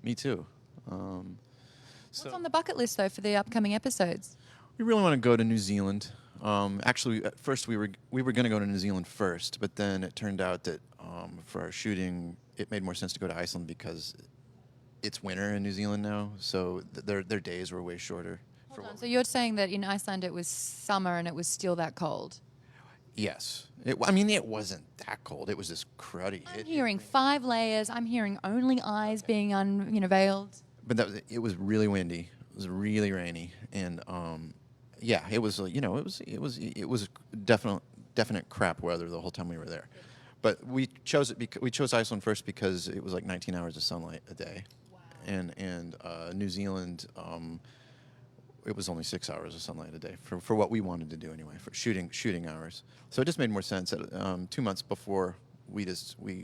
me too. What's on the bucket list, though, for the upcoming episodes? We really want to go to New Zealand. Actually, at first we were going to go to New Zealand first, but then it turned out that for our shooting, it made more sense to go to Iceland because it's winter in New Zealand now, so their days were way shorter. Hold on. So you're saying that in Iceland it was summer and it was still that cold? Yes. I mean, it wasn't that cold. It was just cruddy. I'm hearing 5 layers. I'm hearing only eyes being unveiled. But it was really windy. It was really rainy, and yeah, it was it was definite crap weather the whole time we were there. But we chose Iceland first because it was like 19 hours of sunlight a day, wow. and New Zealand. It was only 6 hours of sunlight a day for what we wanted to do anyway, for shooting hours. So it just made more sense. 2 months before, we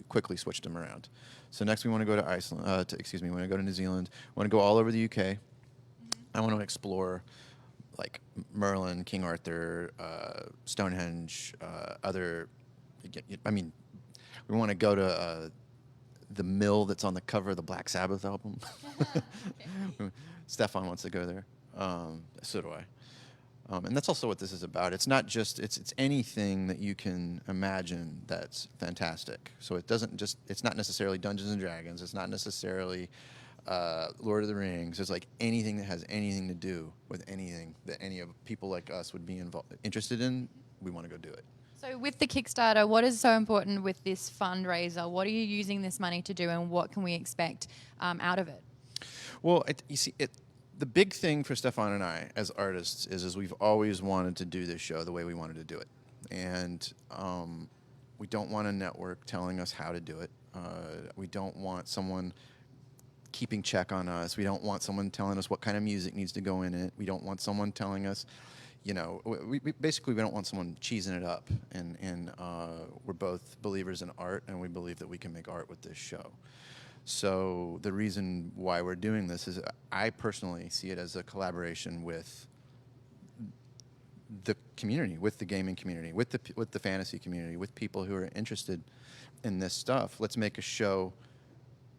quickly switched them around. So next we want to go to Iceland. We want to go to New Zealand. We want to go all over the UK. I want to explore like Merlin, King Arthur, Stonehenge, other. I mean, we want to go to the mill that's on the cover of the Black Sabbath album. Stefan wants to go there. So do I. And that's also what this is about. It's not just, it's anything that you can imagine that's fantastic. So it's not necessarily Dungeons and Dragons. It's not necessarily Lord of the Rings. It's like anything that has anything to do with anything that any of people like us would be interested in, we want to go do it. So with the Kickstarter, what is so important with this fundraiser? What are you using this money to do, and what can we expect out of it? Well, the big thing for Stefan and I as artists is we've always wanted to do this show the way we wanted to do it. And we don't want a network telling us how to do it. We don't want someone keeping check on us. We don't want someone telling us what kind of music needs to go in it. We don't want someone telling us, we basically don't want someone cheesing it up. And we're both believers in art, and we believe that we can make art with this show. So the reason why we're doing this is I personally see it as a collaboration with the community, with the gaming community, with the fantasy community, with people who are interested in this stuff. Let's make a show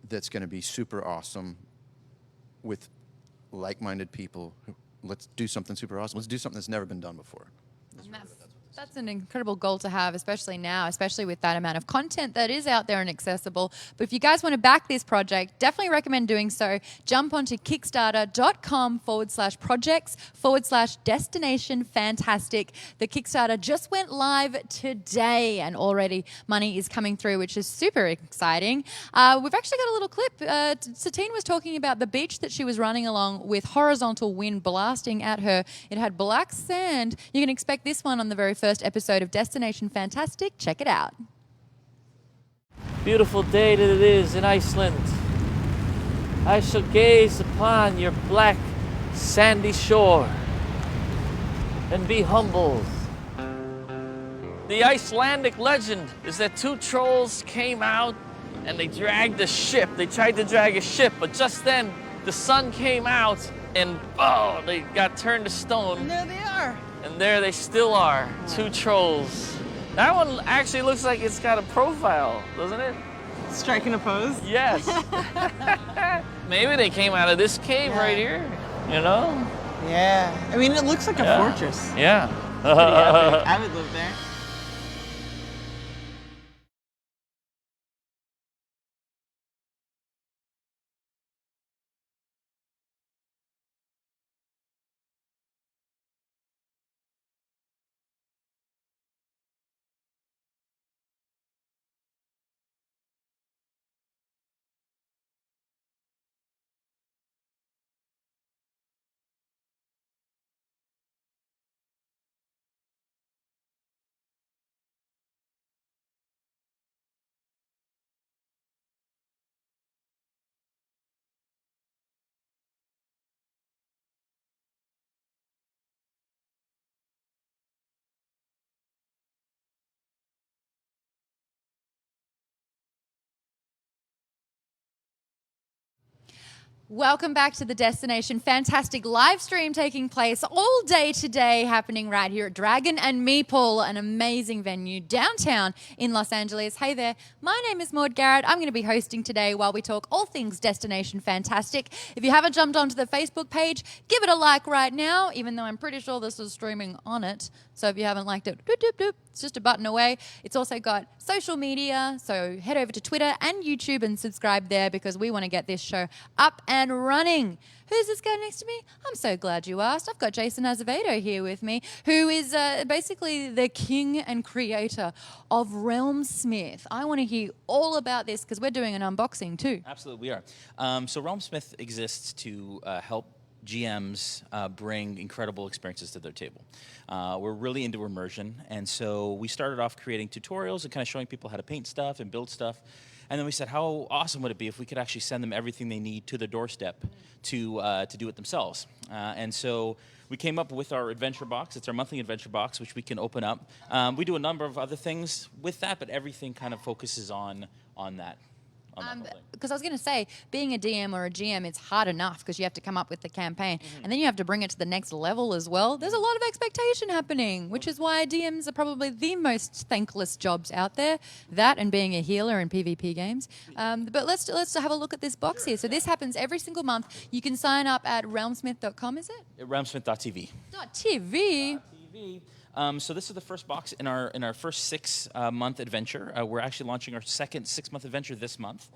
that's going to be super awesome with like-minded people. Let's do something super awesome. Let's do something that's never been done before. That's an incredible goal to have, especially now, especially with that amount of content that is out there and accessible. But if you guys want to back this project, definitely recommend doing so. Jump onto kickstarter.com/projects/destination fantastic. The Kickstarter just went live today, and already money is coming through, which is super exciting. We've actually got a little clip. Satine was talking about the beach that she was running along with horizontal wind blasting at her. It had black sand. You can expect this one on the very first episode of Destination Fantastic. Check it out. Beautiful day that it is in Iceland. I shall gaze upon your black, sandy shore and be humbled. The Icelandic legend is that 2 trolls came out and they dragged a ship. They tried to drag a ship, but just then the sun came out and they got turned to stone. And there they are. And there they still are, 2 trolls. That one actually looks like it's got a profile, doesn't it? Striking a pose? Yes. Maybe they came out of this cave right here, Yeah. I mean, it looks like a fortress. Yeah. Pretty epic. I would live there. Welcome back to the destination. Fantastic live stream taking place all day today, happening right here at Dragon and Meeple, an amazing venue downtown in Los Angeles. Hey there, my name is Maud Garrett. I'm going to be hosting today while we talk all things Destination Fantastic. If you haven't jumped onto the Facebook page, give it a like right now, even though I'm pretty sure this is streaming on it. So if you haven't liked it, doop, doop, doop, it's just a button away. It's also got social media, so head over to Twitter and YouTube and subscribe there because we want to get this show up and running. Who's this guy next to me? I'm so glad you asked. I've got Jason Azevedo here with me, who is basically the king and creator of Realmsmith. I want to hear all about this because we're doing an unboxing too. Absolutely, we are. So Realmsmith exists to help GMs bring incredible experiences to their table. We're really into immersion, and so we started off creating tutorials and kind of showing people how to paint stuff and build stuff. And then we said, how awesome would it be if we could actually send them everything they need to their doorstep to do it themselves? And so we came up with our adventure box. It's our monthly adventure box, which we can open up. We do a number of other things with that, but everything kind of focuses on that. Because I was going to say, being a DM or a GM, it's hard enough because you have to come up with the campaign and then you have to bring it to the next level as well. There's a lot of expectation happening, which is why DMs are probably the most thankless jobs out there. That and being a healer in PvP games. But let's have a look at this box here. So this happens every single month. You can sign up at realmsmith.com, is it? Realmsmith.tv. .tv. So this is the first box in our first 6-month adventure. We're actually launching our second 6-month adventure this month.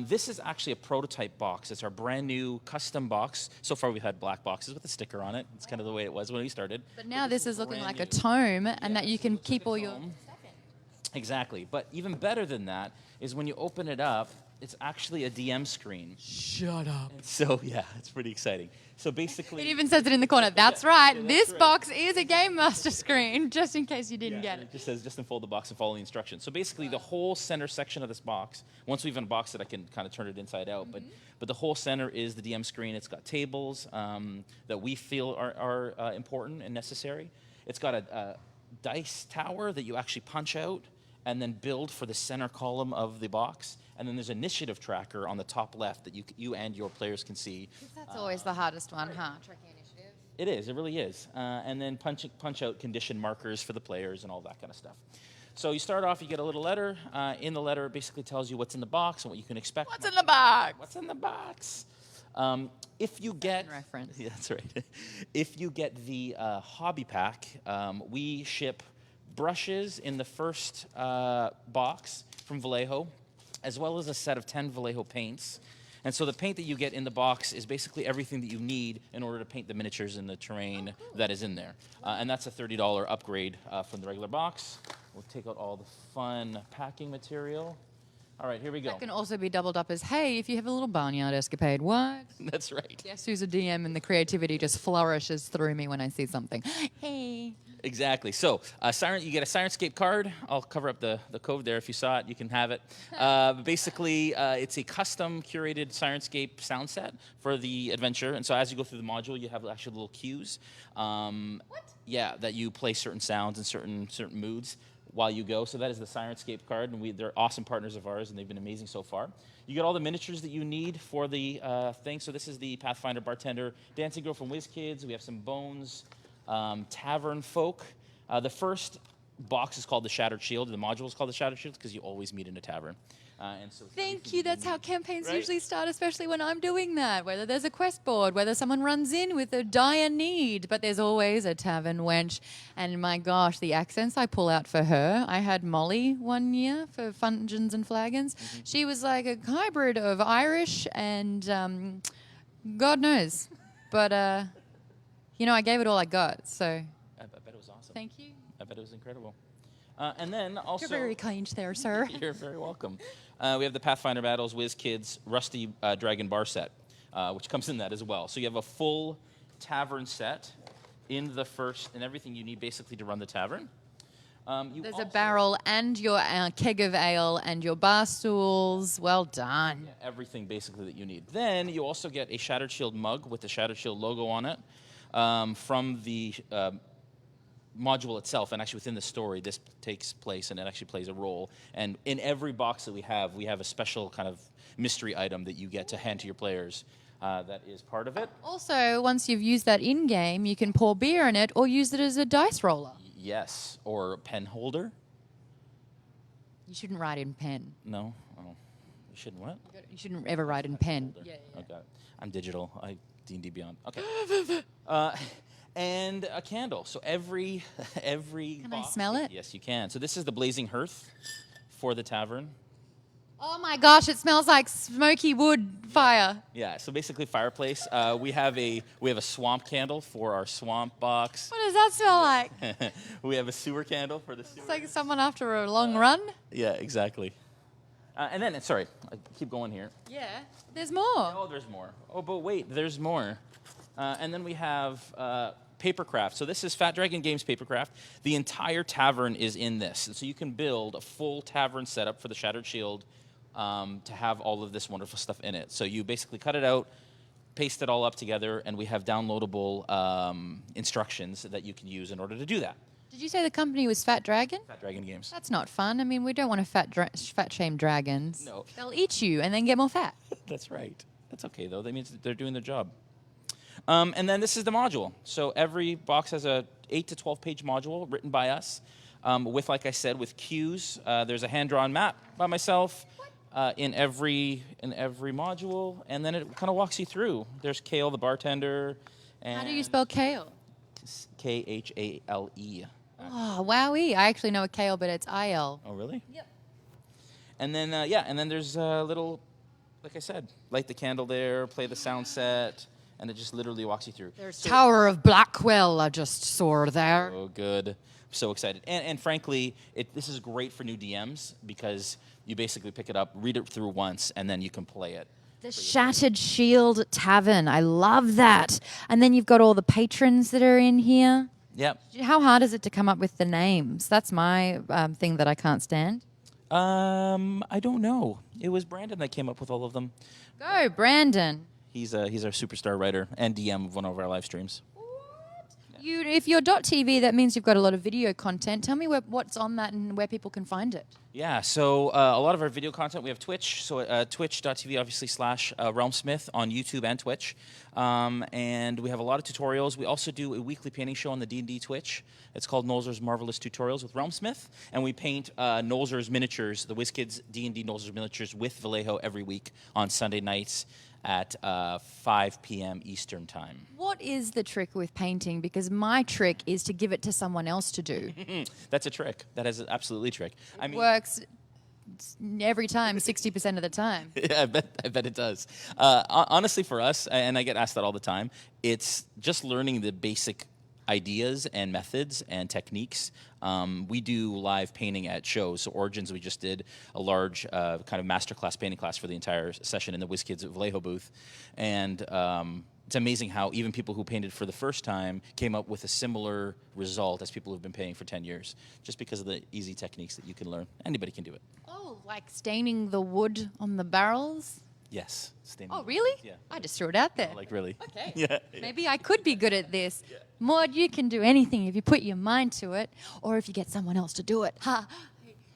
This is actually a prototype box. It's our brand new custom box. So far we've had black boxes with a sticker on it. It's kind of the way it was when we started. But now this is looking like a tome and that you can keep all your stuff in. Exactly. But even better than that is when you open it up, it's actually a DM screen. Shut up. So yeah, it's pretty exciting. So basically, It even says it in the corner. That's right. that's This right. box is a Game Master screen, just in case you didn't get it it. just says just unfold the box and follow the instructions. So basically, the whole center section of this box. Once we've unboxed it, I can kind of turn it inside out. But the whole center is the DM screen. It's got tables that we feel are important and necessary. It's got a dice tower that you actually punch out and then build for the center column of the box. And then there's an initiative tracker on the top left that you and your players can see. That's always the hardest one, huh? Tracking initiative. It is. It really is. And then punch out condition markers for the players and all that kind of stuff. So you start off, you get a little letter. In the letter, it basically tells you what's in the box and what you can expect. What's in the box? What's in the box? If you get reference. Yeah, that's right. If you get the hobby pack, we ship brushes in the first box from Vallejo, as well as a set of 10 Vallejo paints. And so the paint that you get in the box is basically everything that you need in order to paint the miniatures in the terrain that is in there. And that's a $30 upgrade from the regular box. We'll take out all the fun packing material. All right, here we go. That can also be doubled up as, hey, if you have a little barnyard escapade, what? That's right. Guess who's a DM and the creativity just flourishes through me when I see something. Hey. Exactly. So you get a Sirenscape card. I'll cover up the code there. If you saw it, you can have it. Basically, it's a custom curated Sirenscape sound set for the adventure. And so as you go through the module, you have actually little cues. Yeah, that you play certain sounds and certain moods while you go. So that is the Sirenscape card, and they're awesome partners of ours, and they've been amazing so far. You get all the miniatures that you need for the thing. So this is the Pathfinder Bartender Dancing Girl from WizKids. We have some Bones Tavern Folk. The first box is called the Shattered Shield. The module is called the Shattered Shield because you always meet in a tavern. And so Thank you. That's how campaigns right? usually start, especially when I'm doing that. Whether there's a quest board, whether someone runs in with a dire need, but there's always a tavern wench. And my gosh, the accents I pull out for her. I had Molly one year for Fungeons and Flagons. She was like a hybrid of Irish and God knows. But, I gave it all I got. So I bet it was awesome. thank you. I bet it was incredible. And then also... You're very kind there, sir. You're very welcome. We have the Pathfinder Battles WizKids Rusty Dragon Bar set, which comes in that as well. So you have a full tavern set in the first, and everything you need basically to run the tavern. There's a barrel and your keg of ale and your bar stools. Well done. Yeah, everything basically that you need. Then you also get a Shattered Shield mug with the Shattered Shield logo on it from the module itself, and actually within the story, this takes place and it actually plays a role. And in every box that we have a special kind of mystery item that you get to hand to your players. that is part of it. Also, once you've used that in-game, you can pour beer in it or use it as a dice roller. Yes, or a pen holder. You shouldn't write in pen. No, oh, you shouldn't what? You shouldn't ever write in pen. Holder. Okay, I'm digital. D&D Beyond. Okay. And a candle. So every Can I box- smell it? Yes, you can. So this is the blazing hearth for the tavern. Oh my gosh, it smells like smoky wood fire. Yeah. So basically, fireplace. We have a swamp candle for our swamp box. What does that smell like? We have a sewer candle for the sewer. It's like someone after a long run. Yeah, exactly. And then, sorry, I keep going here. Yeah, there's more. Oh, there's more. Oh, but wait, there's more. And then we have papercraft. So this is Fat Dragon Games papercraft. The entire tavern is in this. And so you can build a full tavern setup for the Shattered Shield to have all of this wonderful stuff in it. So you basically cut it out, paste it all up together, and we have downloadable instructions that you can use in order to do that. Did you say the company was Fat Dragon? Fat Dragon Games. That's not fun. I mean, we don't want to fat shame dragons. No. They'll eat you and then get more fat. That's right. That's okay, though. That means they're doing their job. And then this is the module. So every box has a 8 to 12 page module written by us with, like I said, with cues. There's a hand-drawn map by myself in every module, and then it kind of walks you through. There's Kale, the bartender. And How do you spell kale? Khale. Oh, wowee. I actually know a kale, but it's IL. Oh, really? Yep. And then, and then there's a little, like I said, light the candle there, play the sound set, and it just literally walks you through. There's Tower of Blackwell I just saw there. Oh, good. I'm so excited. And frankly, this is great for new DMs because you basically pick it up, read it through once, and then you can play it. The Shattered Shield Tavern. I love that. And then you've got all the patrons that are in here. Yep. How hard is it to come up with the names? That's my thing that I can't stand. I don't know. It was Brandon that came up with all of them. Go, Brandon. He's our superstar writer and DM of one of our live streams. If you're .tv, that means you've got a lot of video content. Tell me what's on that and where people can find it. Yeah, so a lot of our video content, we have Twitch, so twitch.tv, obviously, /RealmSmith on YouTube and Twitch. And we have a lot of tutorials. We also do a weekly painting show on the D&D Twitch. It's called Nolzur's Marvelous Tutorials with RealmSmith. And we paint Nolzur's miniatures, the WizKids D&D Nolzur's miniatures with Vallejo every week on Sunday nights at 5 p.m. Eastern Time. What is the trick with painting? Because my trick is to give it to someone else to do. That's a trick. That is absolutely a trick. I mean, Works every time, 60% of the time. Yeah, I bet it does. Honestly, for us, and I get asked that all the time, it's just learning the basic ideas and methods and techniques. We do live painting at shows. So Origins, we just did a large kind of masterclass painting class for the entire session in the WizKids Vallejo booth. And it's amazing how even people who painted for the first time came up with a similar result as people who've been painting for 10 years, just because of the easy techniques that you can learn. Anybody can do it. Oh, like staining the wood on the barrels? Yes. Staining. Oh, really? Yeah. I just threw it out there. Like, really? Okay. Yeah. Maybe I could be good at this. Maud, you can do anything if you put your mind to it or if you get someone else to do it. Ha.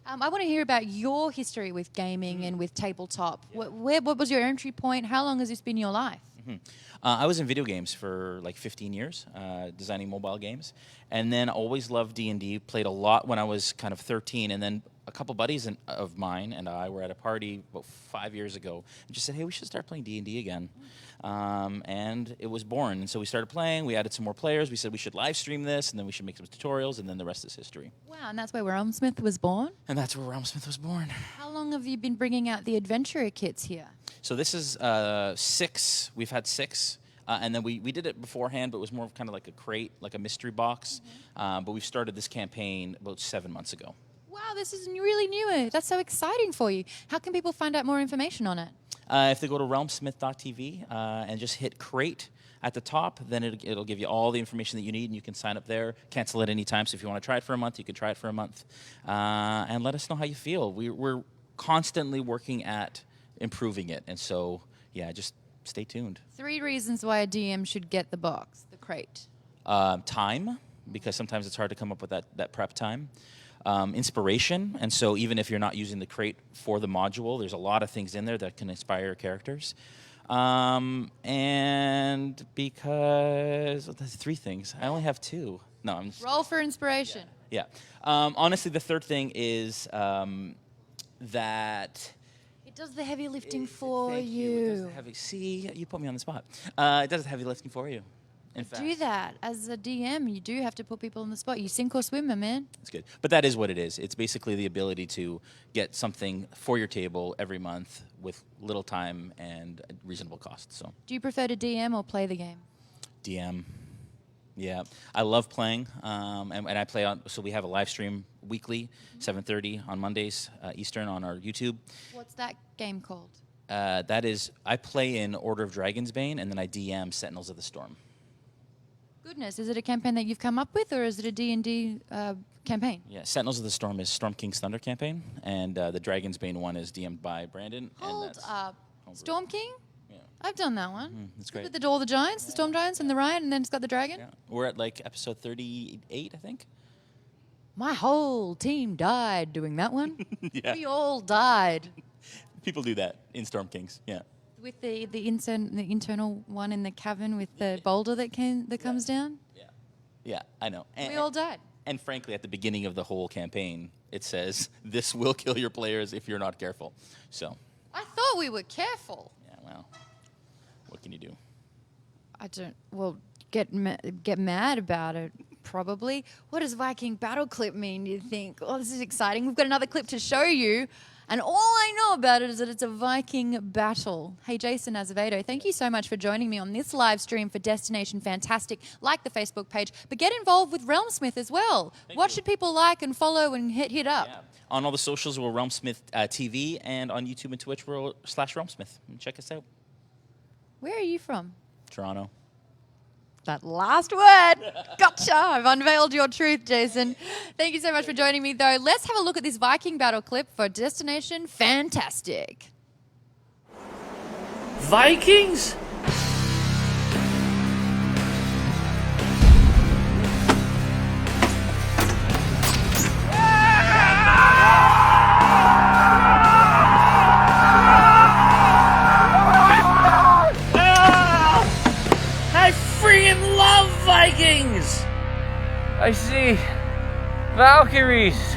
I want to hear about your history with gaming and with tabletop. What was your entry point? How long has this been your life? I was in video games for like 15 years, designing mobile games, and then always loved D&D, played a lot when I was kind of 13, and then a couple buddies of mine and I were at a party about 5 years ago and just said, hey, we should start playing D&D again. And it was born. And so we started playing. We added some more players. We said we should live stream this, and then we should make some tutorials, and then the rest is history. Wow, and that's where RealmSmith was born? And that's where RealmSmith was born. How long have you been bringing out the adventurer kits here? So this is 6. We've had 6. And then we did it beforehand, but it was more of kind of like a crate, like a mystery box. But we've started this campaign about 7 months ago. Wow, this is really new. That's so exciting for you. How can people find out more information on it? If they go to realmsmith.tv and just hit crate at the top, then it'll give you all the information that you need, and you can sign up there, cancel at any time. So if you want to try it for a month, you can try it for a month. And let us know how you feel. We're constantly working at improving it. And so, yeah, just stay tuned. 3 reasons why a DM should get the box, the crate. Time, because sometimes it's hard to come up with that prep time. Inspiration, and so even if you're not using the crate for the module, there's a lot of things in there that can inspire your characters. And because there's 3 things. I only have 2. No, I'm just, Roll for inspiration. yeah. Honestly, the 3rd thing is that. It does the heavy lifting for Thank you. It does the heavy. See, you put me on the spot. It does the heavy lifting for you. In fact, Do that as a DM. You do have to put people on the spot. You sink or swim, my man. it's good. But that is what it is. It's basically the ability to get something for your table every month with little time and a reasonable cost. So Do you prefer to DM or play the game? DM. Yeah, I love playing, and I play on. So we have a live stream weekly, 7:30 on Mondays Eastern on our YouTube. What's that game called? That is, I play in Order of Dragon's Bane, and then I DM Sentinels of the Storm. Goodness, is it a campaign that you've come up with, or is it a D&D campaign? Yeah, Sentinels of the Storm is Storm King's Thunder campaign, and the Dragon's Bane one is DM'd by Brandon. and Hold that's up. homebrew. Storm King? Yeah. I've done that one. That's great. With all the giants, the storm giants and the Ryan, and then it's got the dragon. Yeah. We're at like episode 38, I think. My whole team died doing that one. Yeah. We all died. People do that in Storm Kings. Yeah. With the internal one in the cavern with the boulder that comes down. Yeah, I know. We all died. And frankly, at the beginning of the whole campaign, it says, this will kill your players if you're not careful. So, I thought we were careful. yeah, well, what can you do? I don't. Well, get mad about it. Probably. What does Viking battle clip mean? Do you think? Oh, this is exciting. We've got another clip to show you, and all I know about it is that it's a Viking battle. Hey, Jason Azevedo, thank you so much for joining me on this live stream for Destination Fantastic. Like the Facebook page, but get involved with Realmsmith as well. What should people like and follow and hit up? Yeah. On all the socials, we're Realmsmith TV, and on YouTube and Twitch, we're /Realmsmith. Check us out. Where are you from? Toronto. That last word. Gotcha. I've unveiled your truth, Jason. Thank you so much for joining me, though. Let's have a look at this Viking battle clip for Destination Fantastic. Vikings? I freaking love Vikings! I see Valkyries.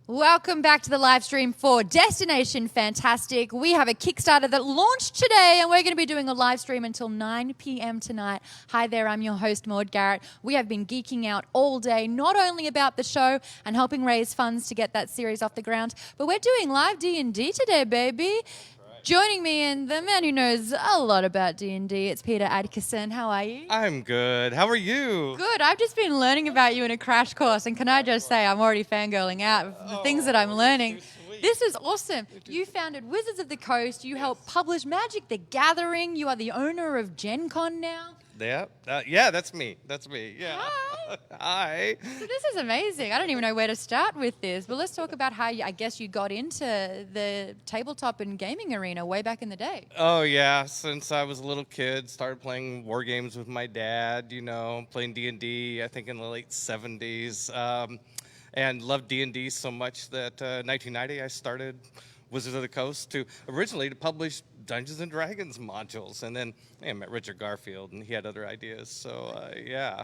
Welcome back to the live stream for Destination Fantastic. We have a Kickstarter that launched today, and we're going to be doing a live stream until 9 p.m. tonight. Hi there, I'm your host, Maud Garrett. We have been geeking out all day, not only about the show and helping raise funds to get that series off the ground, but we're doing live D&D today, baby. Joining me and the man who knows a lot about D&D, it's Peter Adkison. How are you? I'm good. How are you? Good. I've just been learning about you in a crash course, and can I just say I'm already fangirling out of the things that I'm learning. This is awesome. You founded Wizards of the Coast. You helped publish Magic the Gathering. You are the owner of Gen Con now. Yeah, yeah, that's me. That's me. Yeah. Hi. Hi. So this is amazing. I don't even know where to start with this, but let's talk about how I guess you got into the tabletop and gaming arena way back in the day. Oh yeah, since I was a little kid, started playing war games with my dad. You know, playing D&D. I think in the late '70s, and loved D&D so much that 1990 I started Wizards of the Coast to originally to publish Dungeons and Dragons modules, and then I met Richard Garfield, and he had other ideas. So yeah,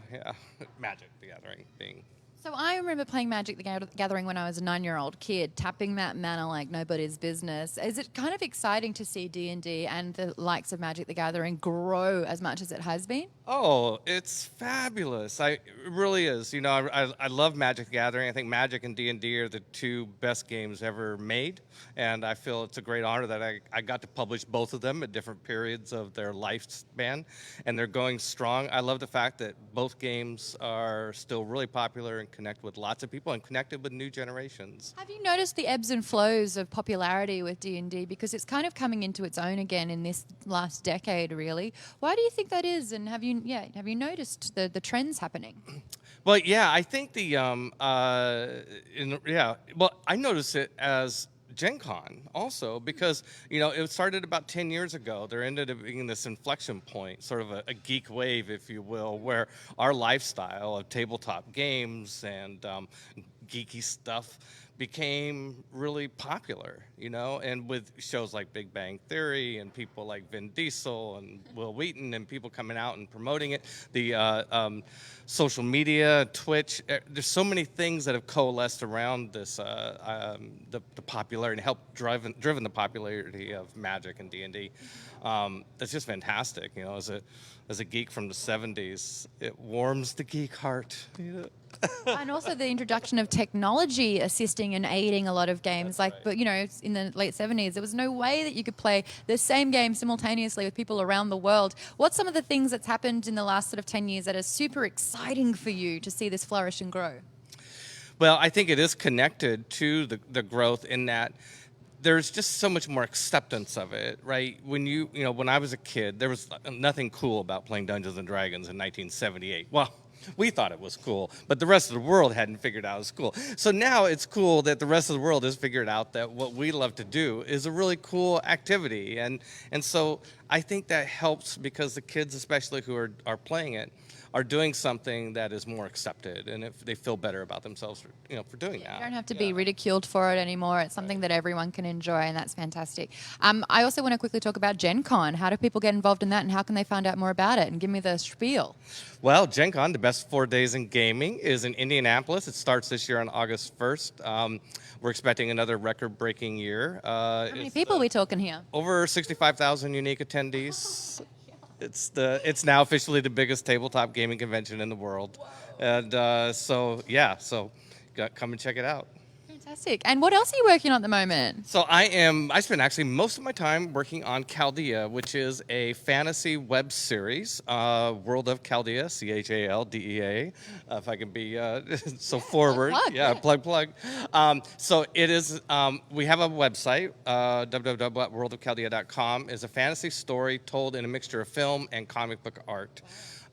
Magic the Gathering being. So I remember playing Magic the Gathering when I was a 9-year-old kid, tapping that mana like nobody's business. Is it kind of exciting to see D&D and the likes of Magic the Gathering grow as much as it has been? Oh, it's fabulous. It really is. You know, I love Magic the Gathering. I think Magic and D&D are the two best games ever made, and I feel it's a great honor that I got to publish both of them at different periods of their lifespan, and they're going strong. I love the fact that both games are still really popular and connect with lots of people and connected with new generations. Have you noticed the ebbs and flows of popularity with D&D? Because it's kind of coming into its own again in this last decade, really. Why do you think that is? And have you noticed the trends happening? Well, yeah, I think I noticed it as Gen Con also because, you know, it started about 10 years ago. There ended up being this inflection point, sort of a geek wave, if you will, where our lifestyle of tabletop games and geeky stuff became really popular, you know, and with shows like Big Bang Theory and people like Vin Diesel and Will Wheaton and people coming out and promoting it, the social media, Twitch, there's so many things that have coalesced around this, the popularity and helped driven the popularity of Magic and D&D. That's just fantastic, you know, as a geek from the 70s, it warms the geek heart. Yeah. And also the introduction of technology assisting and aiding a lot of games. That's like, right. but you know, in the late 70s, there was no way that you could play the same game simultaneously with people around the world. What's some of the things that's happened in the last sort of 10 years that are super exciting for you to see this flourish and grow? Well, I think it is connected to the growth in that there's just so much more acceptance of it, right? When when I was a kid, there was nothing cool about playing Dungeons and Dragons in 1978. Well, we thought it was cool, but the rest of the world hadn't figured out it was cool. So now it's cool that the rest of the world has figured out that what we love to do is a really cool activity. And so I think that helps because the kids, especially who are playing it, are doing something that is more accepted, and if they feel better about themselves, for doing that. You don't have to be ridiculed for it anymore. It's something that everyone can enjoy, and that's fantastic. I also want to quickly talk about Gen Con. How do people get involved in that, and how can they find out more about it? And give me the spiel. Well, Gen Con, the best 4 days in gaming, is in Indianapolis. It starts this year on August 1st. We're expecting another record-breaking year. How many people are we talking here? Over 65,000 unique attendees. It's now officially the biggest tabletop gaming convention in the world. And so come and check it out. Fantastic. And what else are you working on at the moment? So I spend actually most of my time working on Chaldea, which is a fantasy web series, World of Chaldea, Chaldea, if I can be so forward. Plug. So it is, we have a website, www.worldofchaldea.com, is a fantasy story told in a mixture of film and comic book art.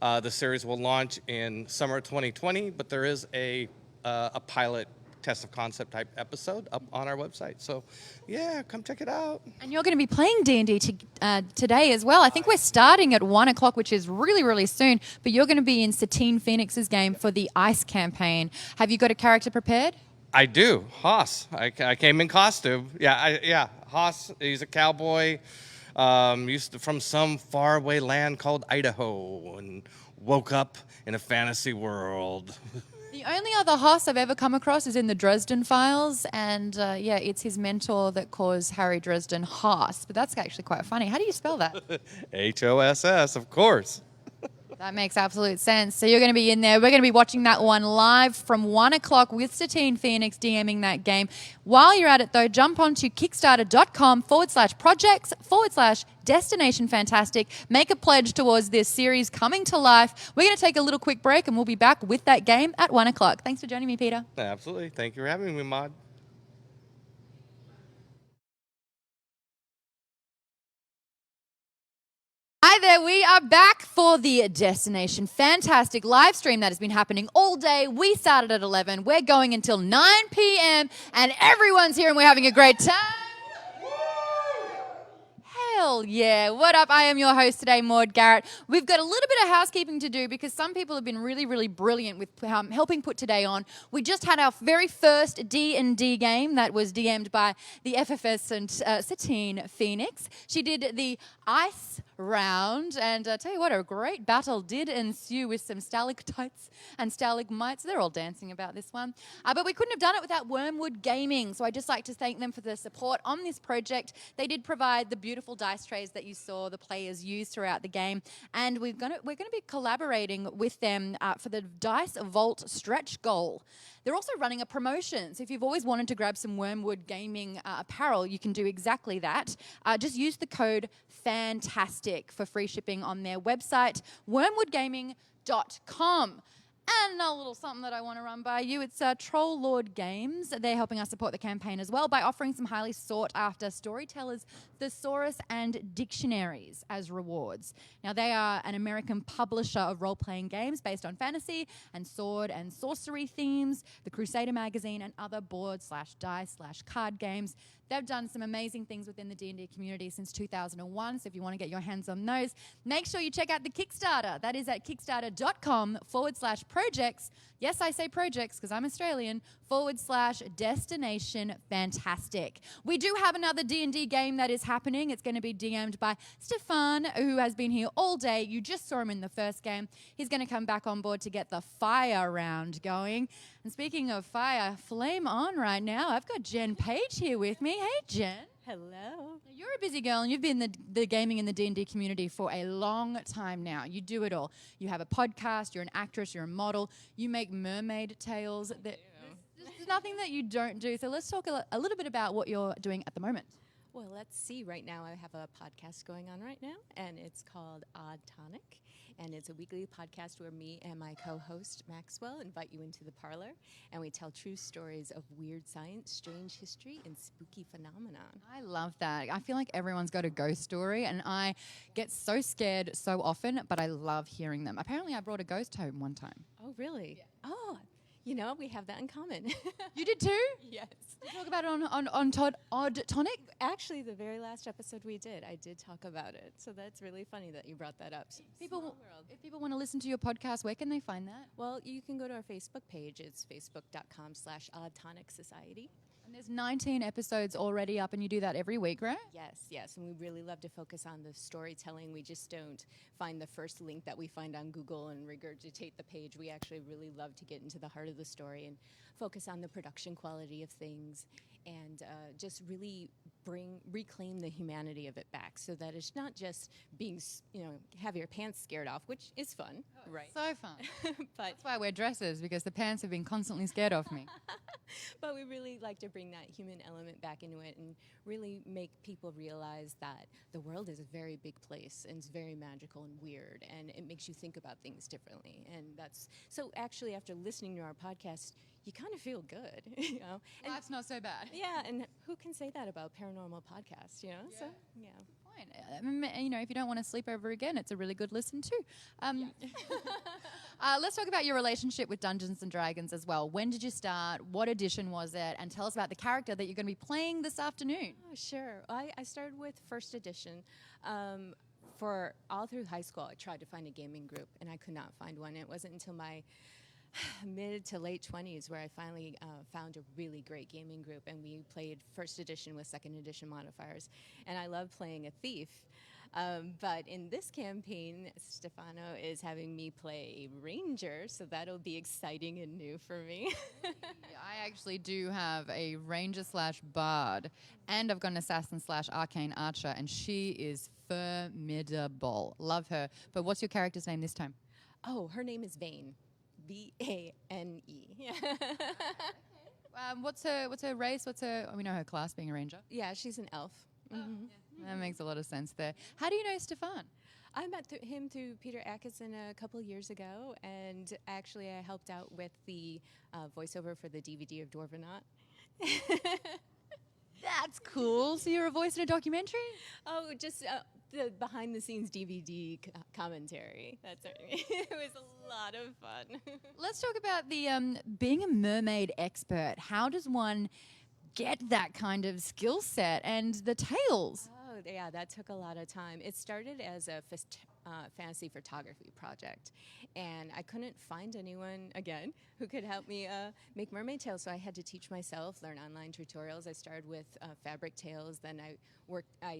The series will launch in summer 2020, but there is a pilot test of concept type episode up on our website. So, yeah, come check it out. And you're going to be playing D&D today as well. I think we're starting at 1 o'clock, which is really, really soon. But you're going to be in Satine Phoenix's game for the Ice campaign. Have you got a character prepared? I do. Haas. I came in costume. Yeah. Haas, he's a cowboy. From some faraway land called Idaho and woke up in a fantasy world. The only other Haas I've ever come across is in the Dresden Files, and it's his mentor that calls Harry Dresden Haas, but that's actually quite funny. How do you spell that? HOSS, of course. That makes absolute sense. So you're going to be in there. We're going to be watching that one live from 1 o'clock with Satine Phoenix DMing that game. While you're at it, though, jump on to kickstarter.com/projects/Destination Fantastic. Make a pledge towards this series coming to life. We're going to take a little quick break, and we'll be back with that game at 1 o'clock. Thanks for joining me, Peter. Absolutely. Thank you for having me, Maud. Hi there, we are back for the Destination Fantastic live stream that has been happening all day. We started at 11, we're going until 9 p.m. and everyone's here and we're having a great time. Hell yeah. What up? I am your host today, Maud Garrett. We've got a little bit of housekeeping to do because some people have been really, really brilliant with helping put today on. We just had our very first D&D game that was DM'd by the effervescent Satine Phoenix. She did the ice round, and tell you what, a great battle did ensue with some stalactites and stalagmites. They're all dancing about this one. But we couldn't have done it without Wormwood Gaming, so I'd just like to thank them for the support on this project. They did provide the beautiful dice trays that you saw the players use throughout the game, and we're going to be collaborating with them for the Dice Vault stretch goal. They're also running a promotion, so if you've always wanted to grab some Wormwood Gaming apparel, you can do exactly that. Just use the code FANTASTIC for free shipping on their website, wormwoodgaming.com. And a little something that I want to run by you. It's Troll Lord Games. They're helping us support the campaign as well by offering some highly sought-after storytellers, thesaurus, and dictionaries as rewards. Now, they are an American publisher of role-playing games based on fantasy and sword and sorcery themes, the Crusader magazine, and other board/dice/card games. They've done some amazing things within the D&D community since 2001, so if you want to get your hands on those, make sure you check out the Kickstarter. That is at kickstarter.com/projects. Yes, I say projects because I'm Australian, /Destination Fantastic. We do have another D&D game that is happening. It's going to be DM'd by Stefan, who has been here all day. You just saw him in the first game. He's going to come back on board to get the fire round going. And speaking of fire, flame on right now. I've got Jen Page here with me. Hey, Jen. Hello. You're a busy girl, and you've been in the gaming and the D&D community for a long time now. You do it all. You have a podcast, you're an actress, you're a model, you make mermaid tales. There's nothing that you don't do. So let's talk a little bit about what you're doing at the moment. Well, let's see. Right now I have a podcast going on right now, and it's called Odd Tonic. And it's a weekly podcast where me and my co-host, Maxwell, invite you into the parlor, and we tell true stories of weird science, strange history, and spooky phenomenon. I love that. I feel like everyone's got a ghost story, and I get so scared so often, but I love hearing them. Apparently, I brought a ghost home one time. Oh, really? Yeah. Oh, you know, we have that in common. You did too? Yes. Did you talk about it on Odd Tonic? Actually, the very last episode we did, I did talk about it. So that's really funny that you brought that up. If people want to listen to your podcast, where can they find that? Well, you can go to our Facebook page. It's facebook.com/oddtonicsociety. And there's 19 episodes already up, and you do that every week, right? Yes, and we really love to focus on the storytelling. We just don't find the first link that we find on Google and regurgitate the page. We actually really love to get into the heart of the story and focus on the production quality of things and just really reclaim the humanity of it back so that it's not just being, have your pants scared off, which is fun, right? So fun. But that's why I wear dresses, because the pants have been constantly scared of me. But we really like to bring that human element back into it and really make people realize that the world is a very big place and it's very magical and weird, and it makes you think about things differently. And that's so actually after listening to our podcast, you kind of feel good, you know. And life's not so bad. Yeah, and who can say that about paranormal podcasts, you know? Yeah. So, yeah. Fine. If you don't want to sleep over again, it's a really good listen too. Let's talk about your relationship with Dungeons & Dragons as well. When did you start? What edition was it? And tell us about the character that you're going to be playing this afternoon. Oh, sure. I started with first edition. For all through high school, I tried to find a gaming group, and I could not find one. It wasn't until my mid to late 20s where I finally found a really great gaming group, and we played first edition with second edition modifiers. And I love playing a thief. But in this campaign, Stefano is having me play a ranger, so that'll be exciting and new for me. I actually do have a ranger/bard, and I've got an assassin/arcane archer, and she is formidable. Love her. But what's your character's name this time? Oh, her name is Vane. V-A-N-E. What's her race? We know her class being a ranger. Yeah, she's an elf. Mm-hmm. That makes a lot of sense there. How do you know Stefan? I met him through Peter Atkinson a couple years ago, and actually I helped out with the voiceover for the DVD of Dwarvenaut. That's cool. So you're a voice in a documentary? Oh, just the behind-the-scenes DVD commentary. That's right. It was a lot of fun. Let's talk about the being a mermaid expert. How does one get that kind of skill set and the tales? Oh, yeah, that took a lot of time. It started as a fantasy photography project, and I couldn't find anyone, again, who could help me make mermaid tails, so I had to teach myself, learn online tutorials. I started with fabric tails, then I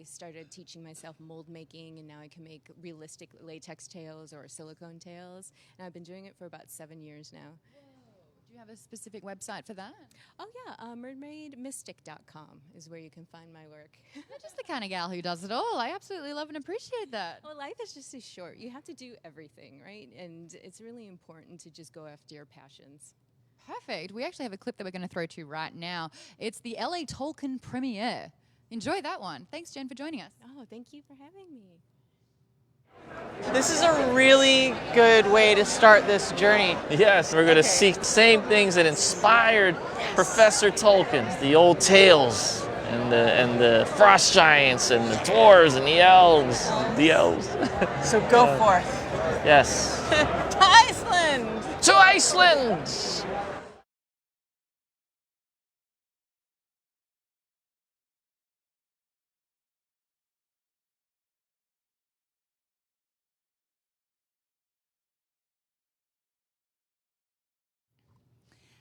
started teaching myself mold making, and now I can make realistic latex tails or silicone tails, and I've been doing it for about 7 years now. Do you have a specific website for that? Oh yeah, mermaidmystic.com is where you can find my work. You're just the kind of gal who does it all. I absolutely love and appreciate that. Well, life is just so short. You have to do everything, right? And it's really important to just go after your passions. Perfect. We actually have a clip that we're going to throw to you right now. It's the LA Tolkien premiere. Enjoy that one. Thanks, Jen, for joining us. Oh, thank you for having me. This is a really good way to start this journey. Yes, we're going to see the same things that inspired Professor Tolkien, the old tales and the frost giants and the dwarves and the elves. So go forth. Yes. To Iceland! To Iceland!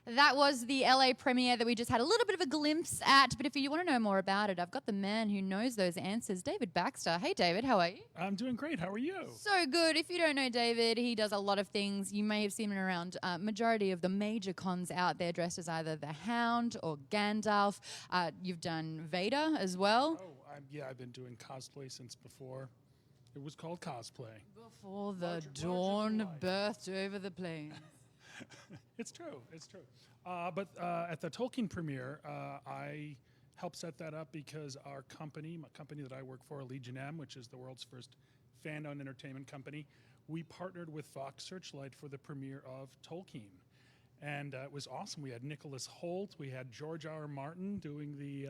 That was the LA premiere that we just had a little bit of a glimpse at. But if you want to know more about it, I've got the man who knows those answers, David Baxter. Hey, David, how are you? I'm doing great. How are you? So good. If you don't know David, he does a lot of things. You may have seen him around majority of the major cons out there, dressed as either the Hound or Gandalf. You've done Vader as well. Oh, yeah, I've been doing cosplay since before it was called cosplay. Before the dawn birthed over the plains. It's true. It's true. But at the Tolkien premiere, I helped set that up because our company, my company that I work for, Legion M, which is the world's first fan-owned entertainment company, we partnered with Fox Searchlight for the premiere of Tolkien. And it was awesome. We had Nicholas Hoult. We had George R. R. Martin doing the...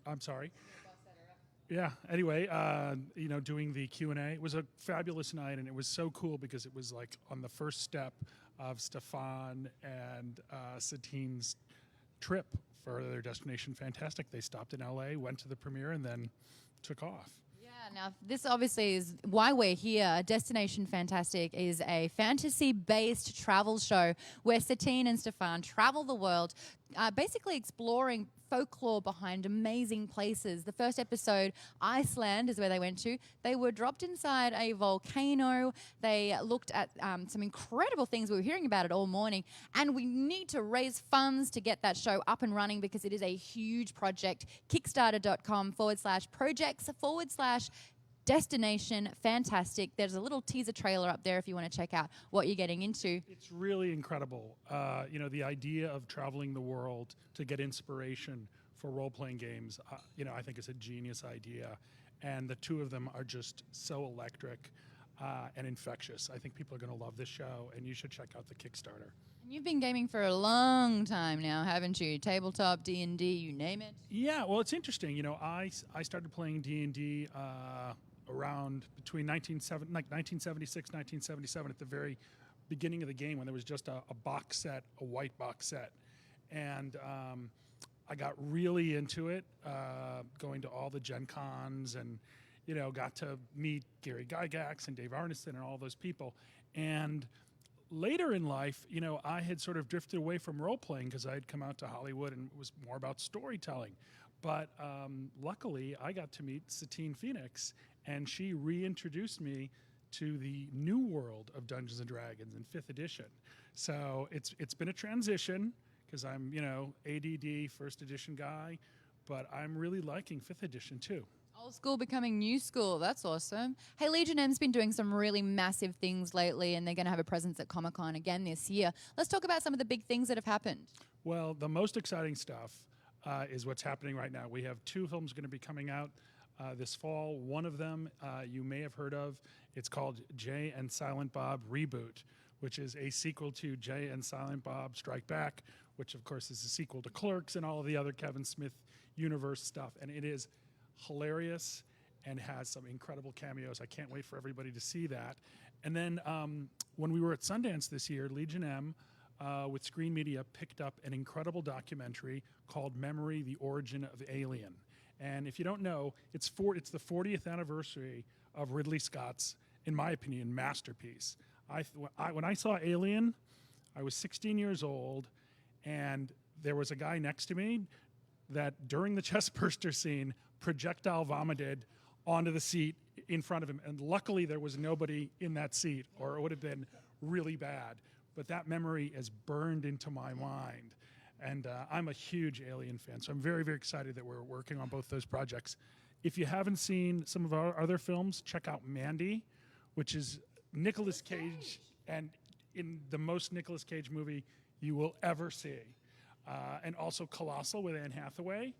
I'm sorry. Yeah. Anyway, doing the Q&A. It was a fabulous night, and it was so cool because it was like on the first step of Stefan and Satine's trip for their destination Fantastic. They stopped in LA, went to the premiere, and then took off. Now, this obviously is why we're here. Destination Fantastic is a fantasy-based travel show where Satine and Stefan travel the world, basically exploring folklore behind amazing places. The first episode, Iceland, is where they went to. They were dropped inside a volcano. They looked at some incredible things. We were hearing about it all morning. And we need to raise funds to get that show up and running because it is a huge project. Kickstarter.com/projects/Destination Fantastic. There's a little teaser trailer up there if you want to check out what you're getting into. It's really incredible. The idea of traveling the world to get inspiration for role-playing games, I think is a genius idea. And the two of them are just so electric and infectious. I think people are going to love this show, and you should check out the Kickstarter. You've been gaming for a long time now, haven't you? Tabletop, D&D, you name it. Yeah, well, it's interesting. I started playing D&D around between 1976, 1977, at the very beginning of the game when there was just a box set, a white box set. And I got really into it, going to all the Gen Cons and, got to meet Gary Gygax and Dave Arneson and all those people. And later in life, I had sort of drifted away from role-playing because I had come out to Hollywood and it was more about storytelling. But luckily, I got to meet Satine Phoenix, and she reintroduced me to the new world of Dungeons & Dragons in 5th edition. So it's been a transition because I'm, ADD 1st edition guy, but I'm really liking 5th edition too. Old school becoming new school. That's awesome. Hey, Legion M's been doing some really massive things lately, and they're going to have a presence at Comic-Con again this year. Let's talk about some of the big things that have happened. Well, the most exciting stuff is what's happening right now. We have 2 films going to be coming out this fall. One of them you may have heard of. It's called Jay and Silent Bob Reboot, which is a sequel to Jay and Silent Bob Strike Back, which of course is a sequel to Clerks and all of the other Kevin Smith universe stuff. And it is hilarious and has some incredible cameos. I can't wait for everybody to see that. And then when we were at Sundance this year, Legion M with Screen Media picked up an incredible documentary called Memory, the Origin of Alien. And if you don't know, it's the 40th anniversary of Ridley Scott's, in my opinion, masterpiece. When I saw Alien, I was 16 years old, and there was a guy next to me that during the chest burster scene projectile vomited onto the seat in front of him. And luckily there was nobody in that seat, or it would have been really bad. But that memory is burned into my mind. And I'm a huge Alien fan, so I'm very, very excited that we're working on both those projects. If you haven't seen some of our other films, check out Mandy, which is Nicolas Cage, and in the most Nicolas Cage movie you will ever see. And also Colossal with Anne Hathaway,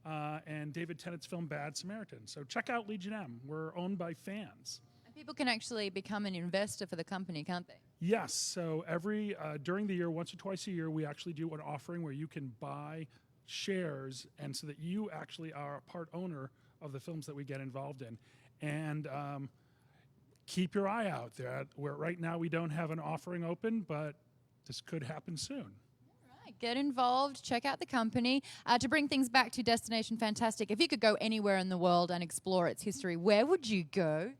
and David Tennant's film Bad Samaritan. So check out Legion M. We're owned by fans. And people can actually become an investor for the company, can't they? Yes. So during the year, once or twice a year, we actually do an offering where you can buy shares, and so that you actually are a part owner of the films that we get involved in. And keep your eye out there. Right now we don't have an offering open, but this could happen soon. Get involved, check out the company. To bring things back to Destination Fantastic, if you could go anywhere in the world and explore its history, where would you go?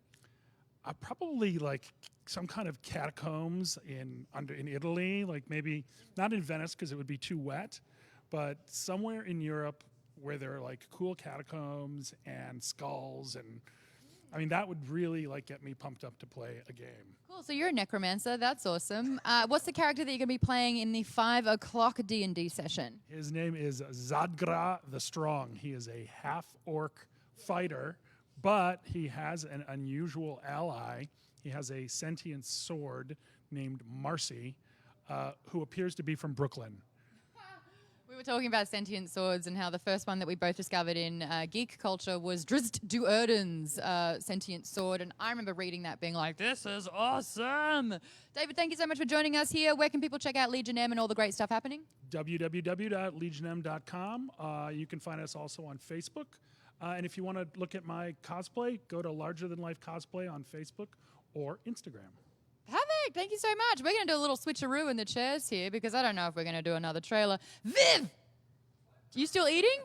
Probably like some kind of catacombs in Italy, like maybe not in Venice because it would be too wet, but somewhere in Europe where there are like cool catacombs and skulls, and I mean that would really like get me pumped up to play a game. Cool, so you're a necromancer, that's awesome. What's the character that you're going to be playing in the 5 o'clock D&D session? His name is Zadgra the Strong. He is a half-orc fighter, but he has an unusual ally. He has a sentient sword named Marcy, who appears to be from Brooklyn. We were talking about sentient swords and how the first one that we both discovered in geek culture was Drizzt Do'Urden's sentient sword, and I remember reading that being like, this is awesome! David, thank you so much for joining us here. Where can people check out Legion M and all the great stuff happening? www.legionm.com. You can find us also on Facebook. And if you want to look at my cosplay, go to Larger Than Life Cosplay on Facebook or Instagram. Perfect. Thank you so much. We're going to do a little switcheroo in the chairs here because I don't know if we're going to do another trailer. Viv! You still eating?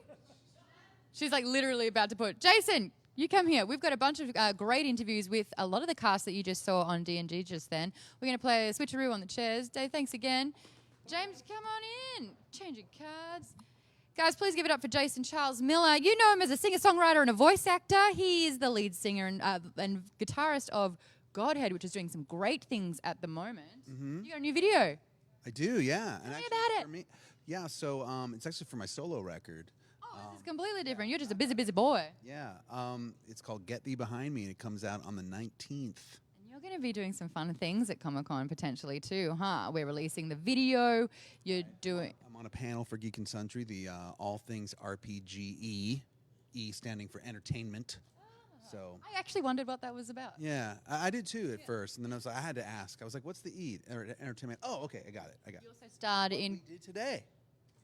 She's like literally about to put, Jason, you come here. We've got a bunch of great interviews with a lot of the cast that you just saw on D&D just then. We're going to play a switcheroo on the chairs. Dave, thanks again. James, come on in. Changing cards. Guys, please give it up for Jason Charles Miller. You know him as a singer-songwriter and a voice actor. He is the lead singer and guitarist of Godhead, which is doing some great things at the moment. You got a new video. I do, yeah. Tell me about it. For me, yeah, so it's actually for my solo record. Oh, this is completely different. You're just a busy, busy boy. Yeah, it's called Get Thee Behind Me, and it comes out on the 19th. And you're going to be doing some fun things at Comic-Con potentially too, huh? We're releasing the video. You're doing... I'm on a panel for Geek and Sundry, the All Things RPG, E standing for entertainment. So I actually wondered what that was about. yeah, I did too at first, and then I had to ask. I was like, "What's the E? Entertainment?" Oh, okay, I got it. You also starred in. We did today.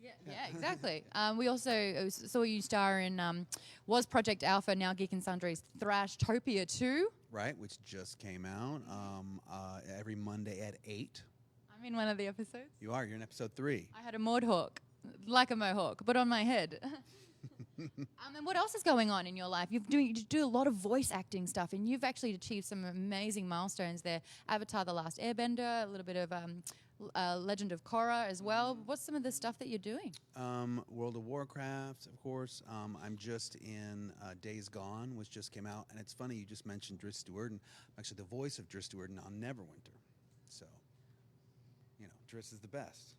Yeah, exactly. We also saw you star in was Project Alpha, now Geek and Sundry's Thrashtopia 2. Right, which just came out every Monday at 8. I'm in one of the episodes. You are. You're in episode 3. I had a Mordhawk, like a mohawk, but on my head. And what else is going on in your life? You do a lot of voice acting stuff, and you've actually achieved some amazing milestones there. Avatar: The Last Airbender, a little bit of Legend of Korra as well. What's some of the stuff that you're doing? World of Warcraft, of course. I'm just in Days Gone, which just came out. And it's funny, you just mentioned Drizzt Do'Urden. I'm actually the voice of Drizzt Do'Urden on Neverwinter. So, Drizzt is the best.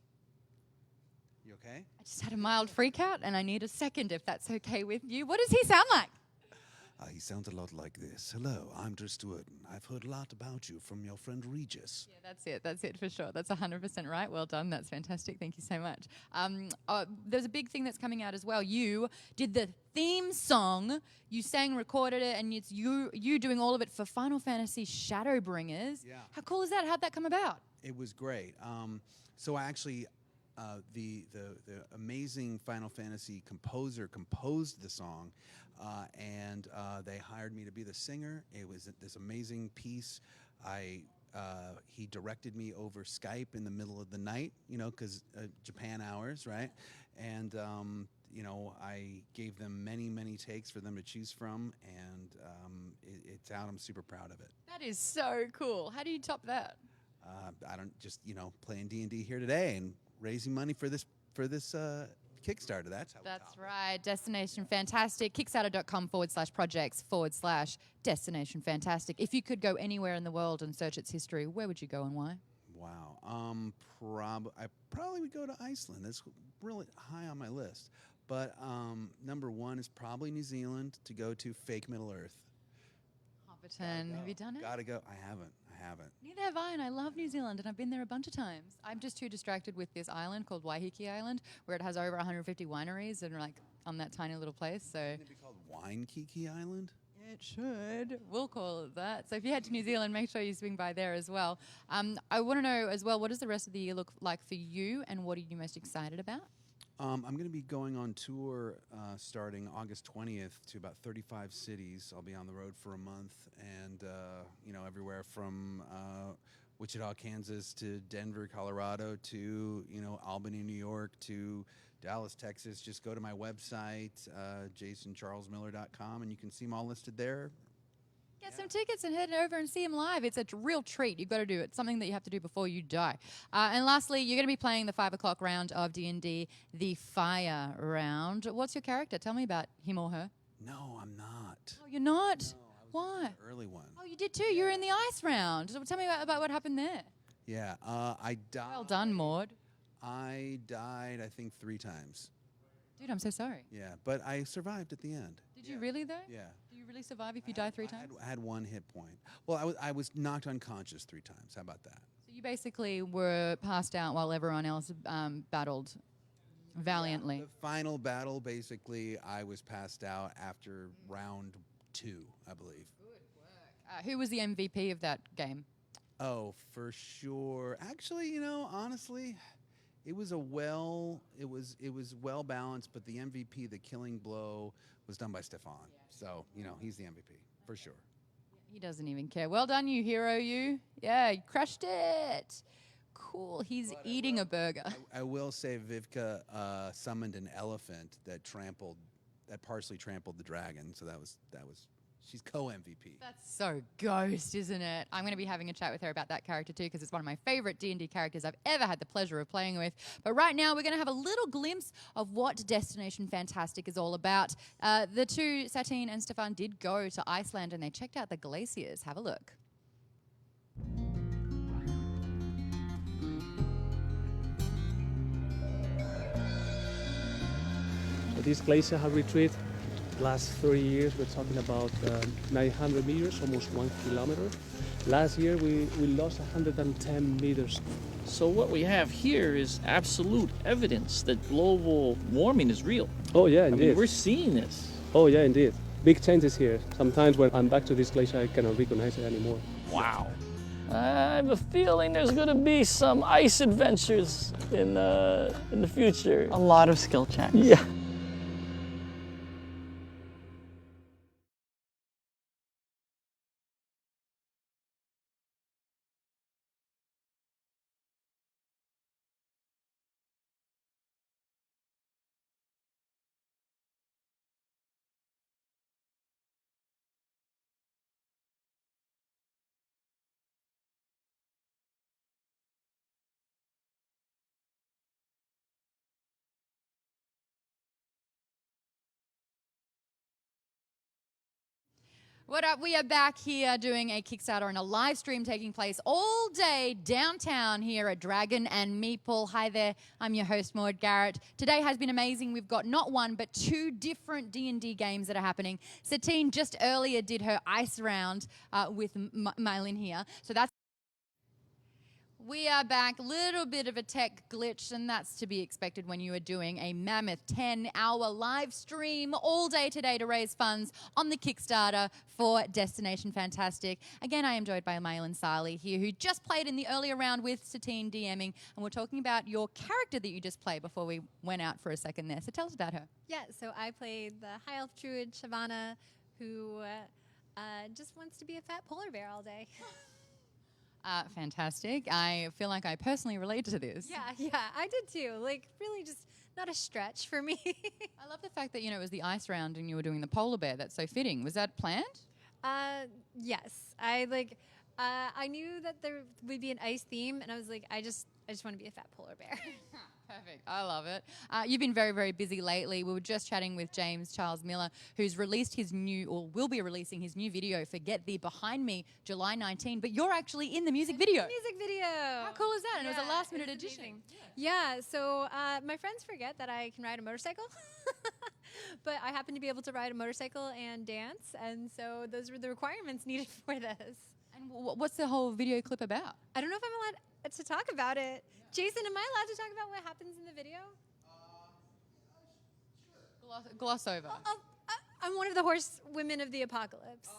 You okay? I just had a mild freak out, and I need a second if that's okay with you. What does he sound like? He sounds a lot like this. Hello, I'm Drizzt Do'Urden. I've heard a lot about you from your friend Regis. Yeah, that's it for sure. That's 100% right. Well done. That's fantastic. Thank you so much. There's a big thing that's coming out as well. You did the theme song. You sang, recorded it, and it's you doing all of it for Final Fantasy Shadowbringers. Yeah. How cool is that? How'd that come about? It was great. So I actually... the amazing Final Fantasy composer composed the song, and they hired me to be the singer. It was this amazing piece. I he directed me over Skype in the middle of the night, you know, because Japan hours, right? And you know, I gave them many, many takes for them to choose from, and it's out. I'm super proud of it. That is so cool. How do you top that? I don't just, you know, playing D&D here today and raising money for this Kickstarter. That's how. That's right. Destination Fantastic. Kickstarter.com/projects/Destination Fantastic. If you could go anywhere in the world and search its history, where would you go and why? Wow. I probably would go to Iceland. That's really high on my list. But number one is probably New Zealand to go to. Fake Middle Earth. Hobbiton. Have you done it? Gotta go. I haven't. Neither have I, and I love New Zealand, and I've been there a bunch of times. I'm just too distracted with this island called Waiheke Island, where it has over 150 wineries and like on that tiny little place. So Shouldn't it be called Waikiki Island? it should. We'll call it that. So if you head to New Zealand, make sure you swing by there as well. I want to know as well, what does the rest of the year look like for you, and what are you most excited about? I'm going to be going on tour starting August 20th to about 35 cities. I'll be on the road for a month, and you know, everywhere from Wichita, Kansas to Denver, Colorado to, you know, Albany, New York to Dallas, Texas. Just go to my website, jasoncharlesmiller.com, and you can see them all listed there. Get some tickets and head over and see him live. It's a real treat. You've got to do it. It's something that you have to do before you die. And lastly, you're going to be playing the 5 o'clock round of D&D, the Fire round. What's your character? Tell me about him or her. No, I'm not. Oh, you're not? No, Why? the early one. Oh, you did too. You were in the ice round. So tell me about what happened there. Yeah, I died. Well done, Maud. I died, I think, 3 times. Dude, I'm so sorry. Yeah, but I survived at the end. Did you really, though? Yeah. Do you really survive if you die 3 times? I had 1 hit point. Well, I was knocked unconscious 3 times. How about that? So you basically were passed out while everyone else battled valiantly. Yeah, the final battle, basically, I was passed out after round 2, I believe. Who was the MVP of that game? Oh, for sure. Actually, you know, honestly, it was well balanced, but the MVP, the killing blow, was done by Stefan. So, you know, he's the MVP for sure. He doesn't even care. Well done, you hero, you. Yeah, you crushed it. Cool. He's eating a burger. I will say Vivka summoned an elephant that partially trampled the dragon. So that was she's co-MVP. That's so Ghost, isn't it? I'm going to be having a chat with her about that character too, because it's one of my favorite D&D characters I've ever had the pleasure of playing with. But right now, we're going to have a little glimpse of what Destination Fantastic is all about. The two, Satine and Stefan, did go to Iceland and they checked out the glaciers. Have a look. This glacier has retreated last 30 years. We're talking about 900 meters, almost 1 kilometer. Last year we lost 110 meters. So what we have here is absolute evidence that global warming is real. Oh yeah, indeed. I mean, we're seeing this. Oh yeah, indeed. Big changes here. Sometimes when I'm back to this glacier, I cannot recognize it anymore. Wow. I have a feeling there's going to be some ice adventures in the future. A lot of skill checks. Yeah. What up? We are back here doing a Kickstarter and a live stream taking place all day downtown here at Dragon and Meeple. Hi there, I'm your host, Maud Garrett. Today has been amazing. We've got not one, but 2 different D&D games that are happening. Satine just earlier did her ice round with Mylin here. So that's We are back. Little bit of a tech glitch, and that's to be expected when you are doing a mammoth 10-hour live stream all day today to raise funds on the Kickstarter for Destination Fantastic. Again, I am joined by Maylin Sali here, who just played in the earlier round with Satine DMing, and we're talking about your character that you just played before we went out for a second there. So tell us about her. Yeah, so I played the High Elf Druid Shavana, who just wants to be a fat polar bear all day. Fantastic. I feel like I personally relate to this. Yeah, I did too. Like, really just not a stretch for me. I love the fact that, it was the ice round and you were doing the polar bear. That's so fitting. Was that planned? Yes. I knew that there would be an ice theme, and I was like, I just want to be a fat polar bear. Perfect. I love it. You've been very, very busy lately. We were just chatting with James Charles Miller, who's released his new, or will be releasing his new video for Get Thee Behind Me, July 19. But you're actually in the music video. Music video. How cool is that? And it was a last-minute addition. Yeah, so my friends forget that I can ride a motorcycle. But I happen to be able to ride a motorcycle and dance, and so those were the requirements needed for this. And what's the whole video clip about? I don't know if I'm allowed to talk about it. Jason, am I allowed to talk about what happens in the video? Gloss over. I'm one of the horse women of the apocalypse.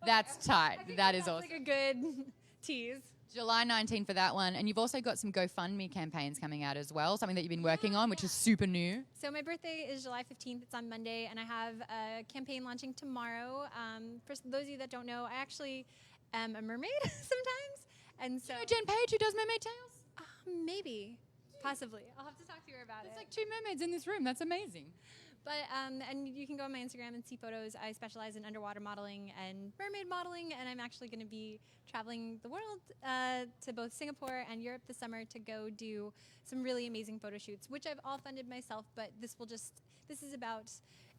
That's tight. That is that's awesome. like a good tease. July 19 for that one. And you've also got some GoFundMe campaigns coming out as well, something that you've been working on, which is super new. So my birthday is July 15th. It's on Monday, and I have a campaign launching tomorrow. For those of you that don't know, I actually am a mermaid sometimes. And so Jen Page, who does Mermaid Tales? Maybe. Possibly. I'll have to talk to her about it. There's like 2 mermaids in this room. That's amazing. But and you can go on my Instagram and see photos. I specialize in underwater modeling and mermaid modeling, and I'm actually going to be traveling the world to both Singapore and Europe this summer to go do some really amazing photo shoots, which I've all funded myself. But this is about,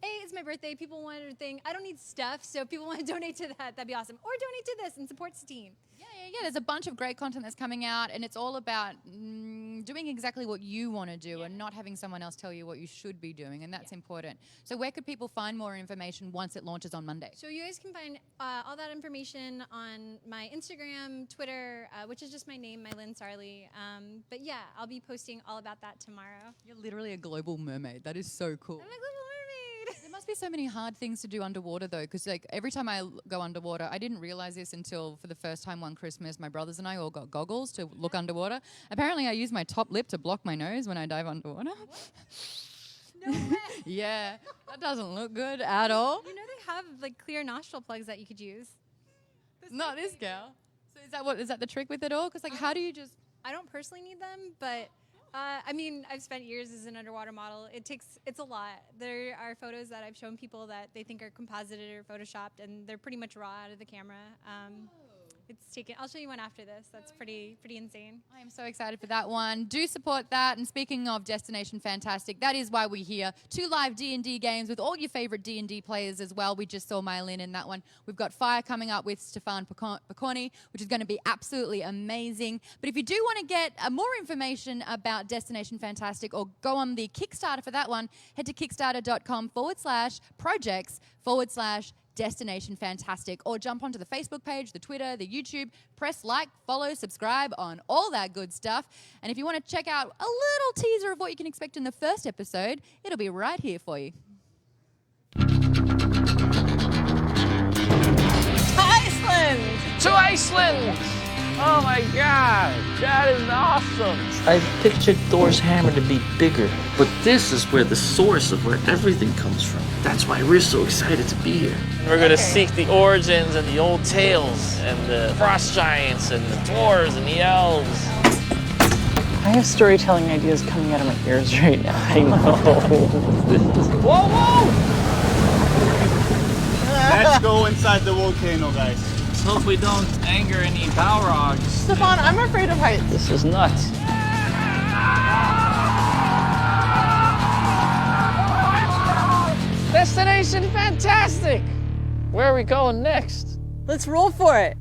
it's my birthday. People want a thing. I don't need stuff, so if people want to donate to that, that'd be awesome. Or donate to this and support Steam. Yeah. There's a bunch of great content that's coming out, and it's all about doing exactly what you want to do and not having someone else tell you what you should be doing, and that's important. So where could people find more information once it launches on Monday? So you guys can find all that information on my Instagram, Twitter, which is just my name, Mylin Sarli. But yeah, I'll be posting all about that tomorrow. You're literally a global mermaid. That is so cool. I'm a global mermaid. There must be so many hard things to do underwater, though, because like every time I go underwater, I didn't realize this until for the first time one Christmas, my brothers and I all got goggles to look underwater. Apparently, I use my top lip to block my nose when I dive underwater. No way. Yeah, that doesn't look good at all. You know they have like clear nostril plugs that you could use. Not this gal. So is that the trick with it all? Because like, how do you just? I don't personally need them, but I mean, I've spent years as an underwater model. It's a lot. There are photos that I've shown people that they think are composited or photoshopped, and they're pretty much raw out of the camera. It's taken. I'll show you one after this. That's pretty insane. I am so excited for that one. Do support that. And speaking of Destination Fantastic, that is why we're here. 2 live D&D games with all your favorite D&D players as well. We just saw Mylin in that one. We've got Fire coming up with Stefan Picconi, which is going to be absolutely amazing. But if you do want to get more information about Destination Fantastic or go on the Kickstarter for that one, head to kickstarter.com/projects/Destination Fantastic, or jump onto the Facebook page, the Twitter, the YouTube, press like, follow, subscribe on all that good stuff. And if you want to check out a little teaser of what you can expect in the first episode, it'll be right here for you. Iceland! To Iceland! Oh my god, that is awesome! I pictured Thor's hammer to be bigger, but this is where the source of where everything comes from. That's why we're so excited to be here. We're gonna seek the origins and the old tales, and the frost giants, and the dwarves, and the elves. I have storytelling ideas coming out of my ears right now. I know. Whoa, whoa! Let's go inside the volcano, guys. Let's hope we don't anger any Balrogs. Stefan, I'm afraid of heights. This is nuts. Destination Fantastic! Where are we going next? Let's roll for it.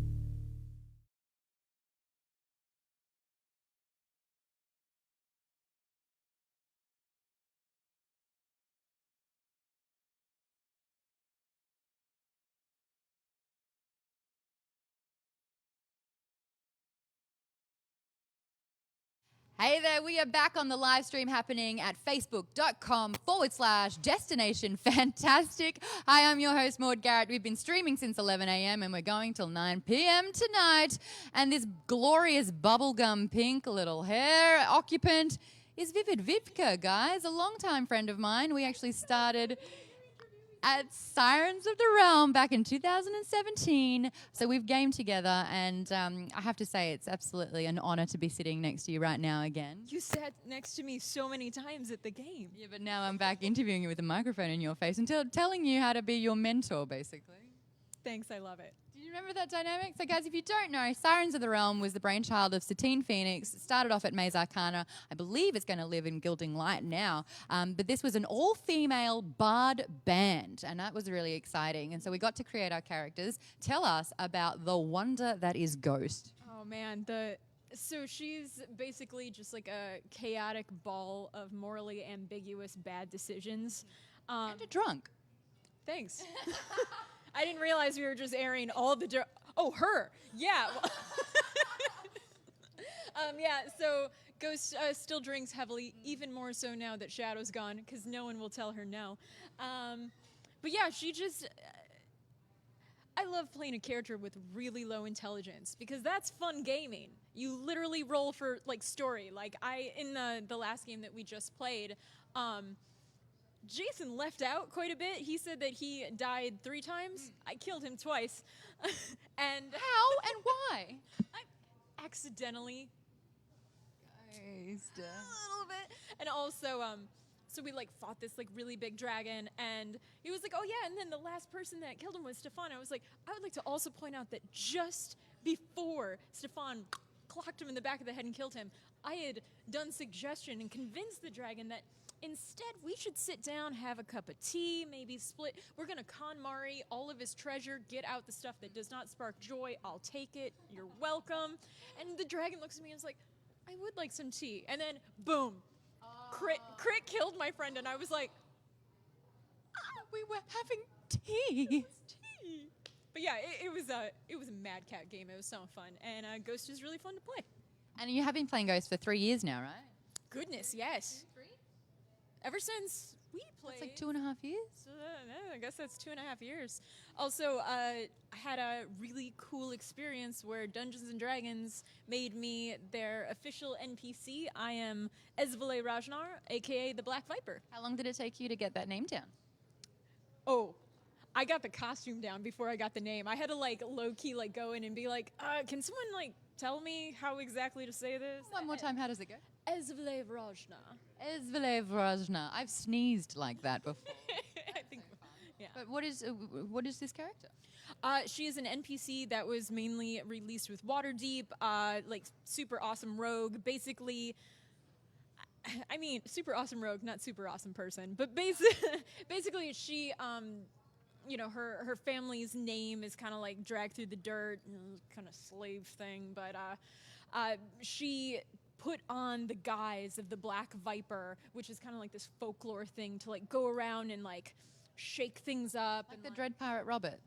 Hey there, we are back on the live stream happening at facebook.com/Destination Fantastic. Hi, I'm your host, Maud Garrett. We've been streaming since 11 a.m. and we're going till 9 p.m. tonight. And this glorious bubblegum pink little hair occupant is Vivid Vivka, guys, a longtime friend of mine. We actually started... at Sirens of the Realm back in 2017. So we've gamed together, and I have to say it's absolutely an honor to be sitting next to you right now again. You sat next to me so many times at the game. Yeah, but now I'm back interviewing you with a microphone in your face and telling you how to be your mentor, basically. Thanks, I love it. Do you remember that dynamic? So, guys, if you don't know, Sirens of the Realm was the brainchild of Satine Phoenix. It started off at Maze Arcana. I believe it's going to live in Gilding Light now. But this was an all-female bard band, and that was really exciting. And so we got to create our characters. Tell us about the wonder that is Ghost. Oh, man. So she's basically just like a chaotic ball of morally ambiguous bad decisions. And a drunk. Thanks. I didn't realize we were just airing all the... Oh, her. Yeah. Yeah, so Ghost still drinks heavily, even more so now that Shadow's gone, because no one will tell her no. But yeah, she just... I love playing a character with really low intelligence, because that's fun gaming. You literally roll for, like, story. Like, in the last game that we just played... Jason left out quite a bit. He said that he died 3 times. I killed him twice. And how and why? I accidentally. Ghost. A little bit. And also, so we like fought this like really big dragon, and he was like, "Oh yeah," and then the last person that killed him was Stefan. I was like, I would like to also point out that just before Stefan clocked him in the back of the head and killed him, I had done suggestion and convinced the dragon that instead, we should sit down, have a cup of tea, maybe split. We're going to con Mari all of his treasure, get out the stuff that does not spark joy. I'll take it. You're welcome. And the dragon looks at me and is like, I would like some tea. And then, boom. Crit killed my friend, and I was like, we were having tea. But yeah, it was a Mad Cat game. It was so fun. And Ghost is really fun to play. And you have been playing Ghost for 3 years now, right? Goodness, yes. Ever since we played. That's like 2.5 years? I guess that's 2.5 years. Also, I had a really cool experience where Dungeons & Dragons made me their official NPC. I am Ezvele Rajnar, a.k.a. the Black Viper. How long did it take you to get that name down? Oh, I got the costume down before I got the name. I had to, like, low-key, like, go in and be like, can someone, like, tell me how exactly to say this? One more time, how does it go? Ezvele Rajnar. Ezvele Rajnar. I've sneezed like that before. I think, yeah. But what is this character? She is an NPC that was mainly released with Waterdeep, like super awesome rogue. Basically, I mean, super awesome rogue, not super awesome person. But basically, she, you know, her family's name is kind of like dragged through the dirt, kind of slave thing. But she put on the guise of the Black Viper, which is kind of like this folklore thing to like go around and like shake things up. Like and the Dread Pirate Roberts.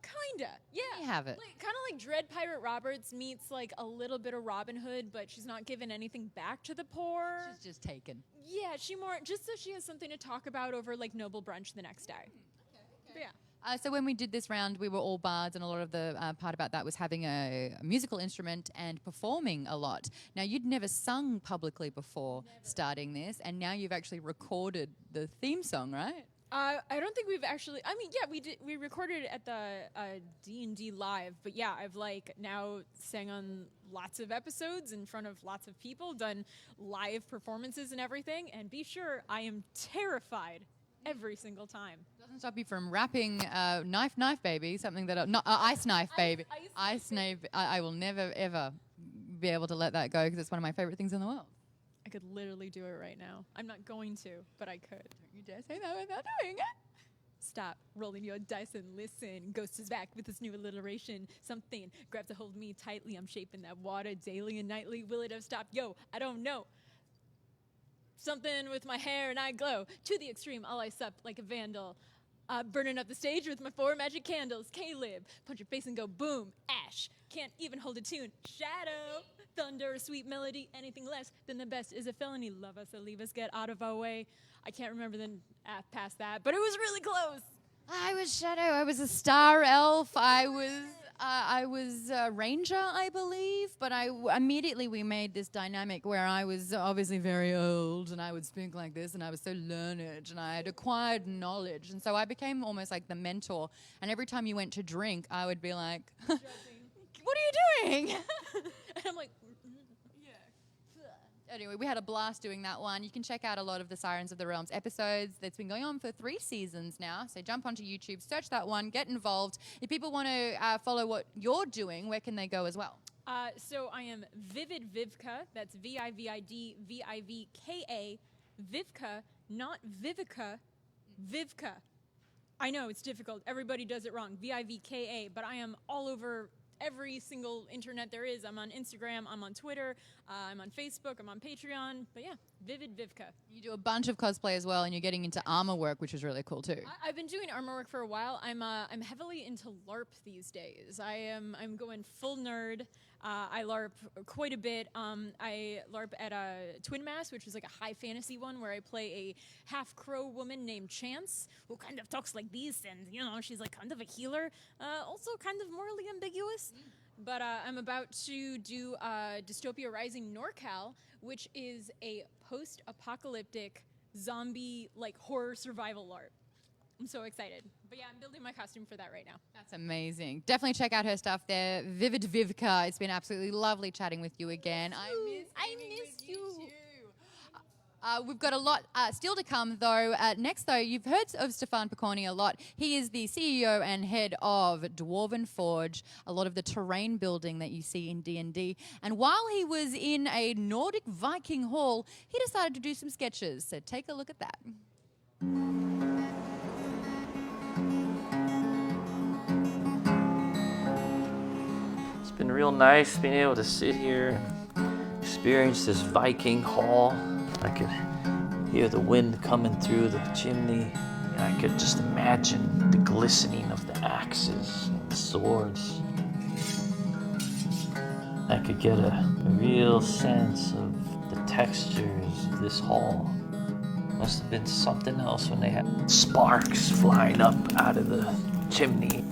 Kinda, yeah. You have it. Like, kind of like Dread Pirate Roberts meets like a little bit of Robin Hood, but she's not giving anything back to the poor. She's just taken. Yeah, she more just so she has something to talk about over like noble brunch the next day. Okay. But yeah. So when we did this round, we were all bards, and a lot of the part about that was having a musical instrument and performing a lot. Now, you'd never sung publicly before starting this, and now you've actually recorded the theme song, right? I don't think we've actually. I mean, yeah, we did. We recorded it at the D&D Live, but yeah, I've like now sang on lots of episodes in front of lots of people, done live performances and everything, and be sure I am terrified every single time. Doesn't stop you from rapping Knife Knife Baby, something that Ice Knife Baby. Ice Knife. I will never ever be able to let that go because it's one of my favorite things in the world. I could literally do it right now. I'm not going to, but I could. Don't you dare say that without doing it. Stop rolling your dice and listen. Ghost is back with this new alliteration. Something grabs a hold of me tightly. I'm shaping that water daily and nightly. Will it have stopped? Yo, I don't know. Something with my hair and I glow. To the extreme, I'll ice up like a vandal. Burning up the stage with my 4 magic candles. Caleb, punch your face and go boom. Ash, can't even hold a tune. Shadow, thunder, a sweet melody. Anything less than the best is a felony. Love us or leave us, get out of our way. I can't remember the past that, but it was really close. I was Shadow. I was a star elf. I was a ranger, I believe. But immediately we made this dynamic where I was obviously very old and I would speak like this and I was so learned and I had acquired knowledge. And so I became almost like the mentor. And every time you went to drink, I would be like, what are you doing? And I'm like, Anyway, we had a blast doing that one. You can check out a lot of the Sirens of the Realms episodes. That's been going on for 3 seasons now. So jump onto YouTube, search that one, get involved. If people want to follow what you're doing, where can they go as well? So I am Vivid Vivka. That's VIVID VIVKA. Vivka, not Vivica. Vivka. I know it's difficult. Everybody does it wrong. VIVKA. But I am all over every single internet there is. I'm on Instagram, I'm on Twitter, I'm on Facebook, I'm on Patreon. But yeah, Vivid Vivka. You do a bunch of cosplay as well, and you're getting into armor work, which is really cool too. I've been doing armor work for a while. I'm heavily into LARP these days. I'm going full nerd. I LARP quite a bit. I LARP at a Twin Mass, which is like a high fantasy one where I play a half crow woman named Chance, who kind of talks like this, and she's like kind of a healer, also kind of morally ambiguous. But I'm about to do Dystopia Rising NorCal, which is a post-apocalyptic zombie like horror survival LARP. I'm so excited. But yeah, I'm building my costume for that right now. That's amazing. Definitely check out her stuff there. Vivid Vivka. It's been absolutely lovely chatting with you again. I miss you. We've got a lot still to come, though. Next, though, you've heard of Stefan Picconi a lot. He is the CEO and head of Dwarven Forge, a lot of the terrain building that you see in D&D. And while he was in a Nordic Viking hall, he decided to do some sketches. So take a look at that. It's been real nice being able to sit here and experience this Viking hall. I could hear the wind coming through the chimney. And I could just imagine the glistening of the axes and the swords. I could get a real sense of the textures of this hall. Must have been something else when they had sparks flying up out of the chimney.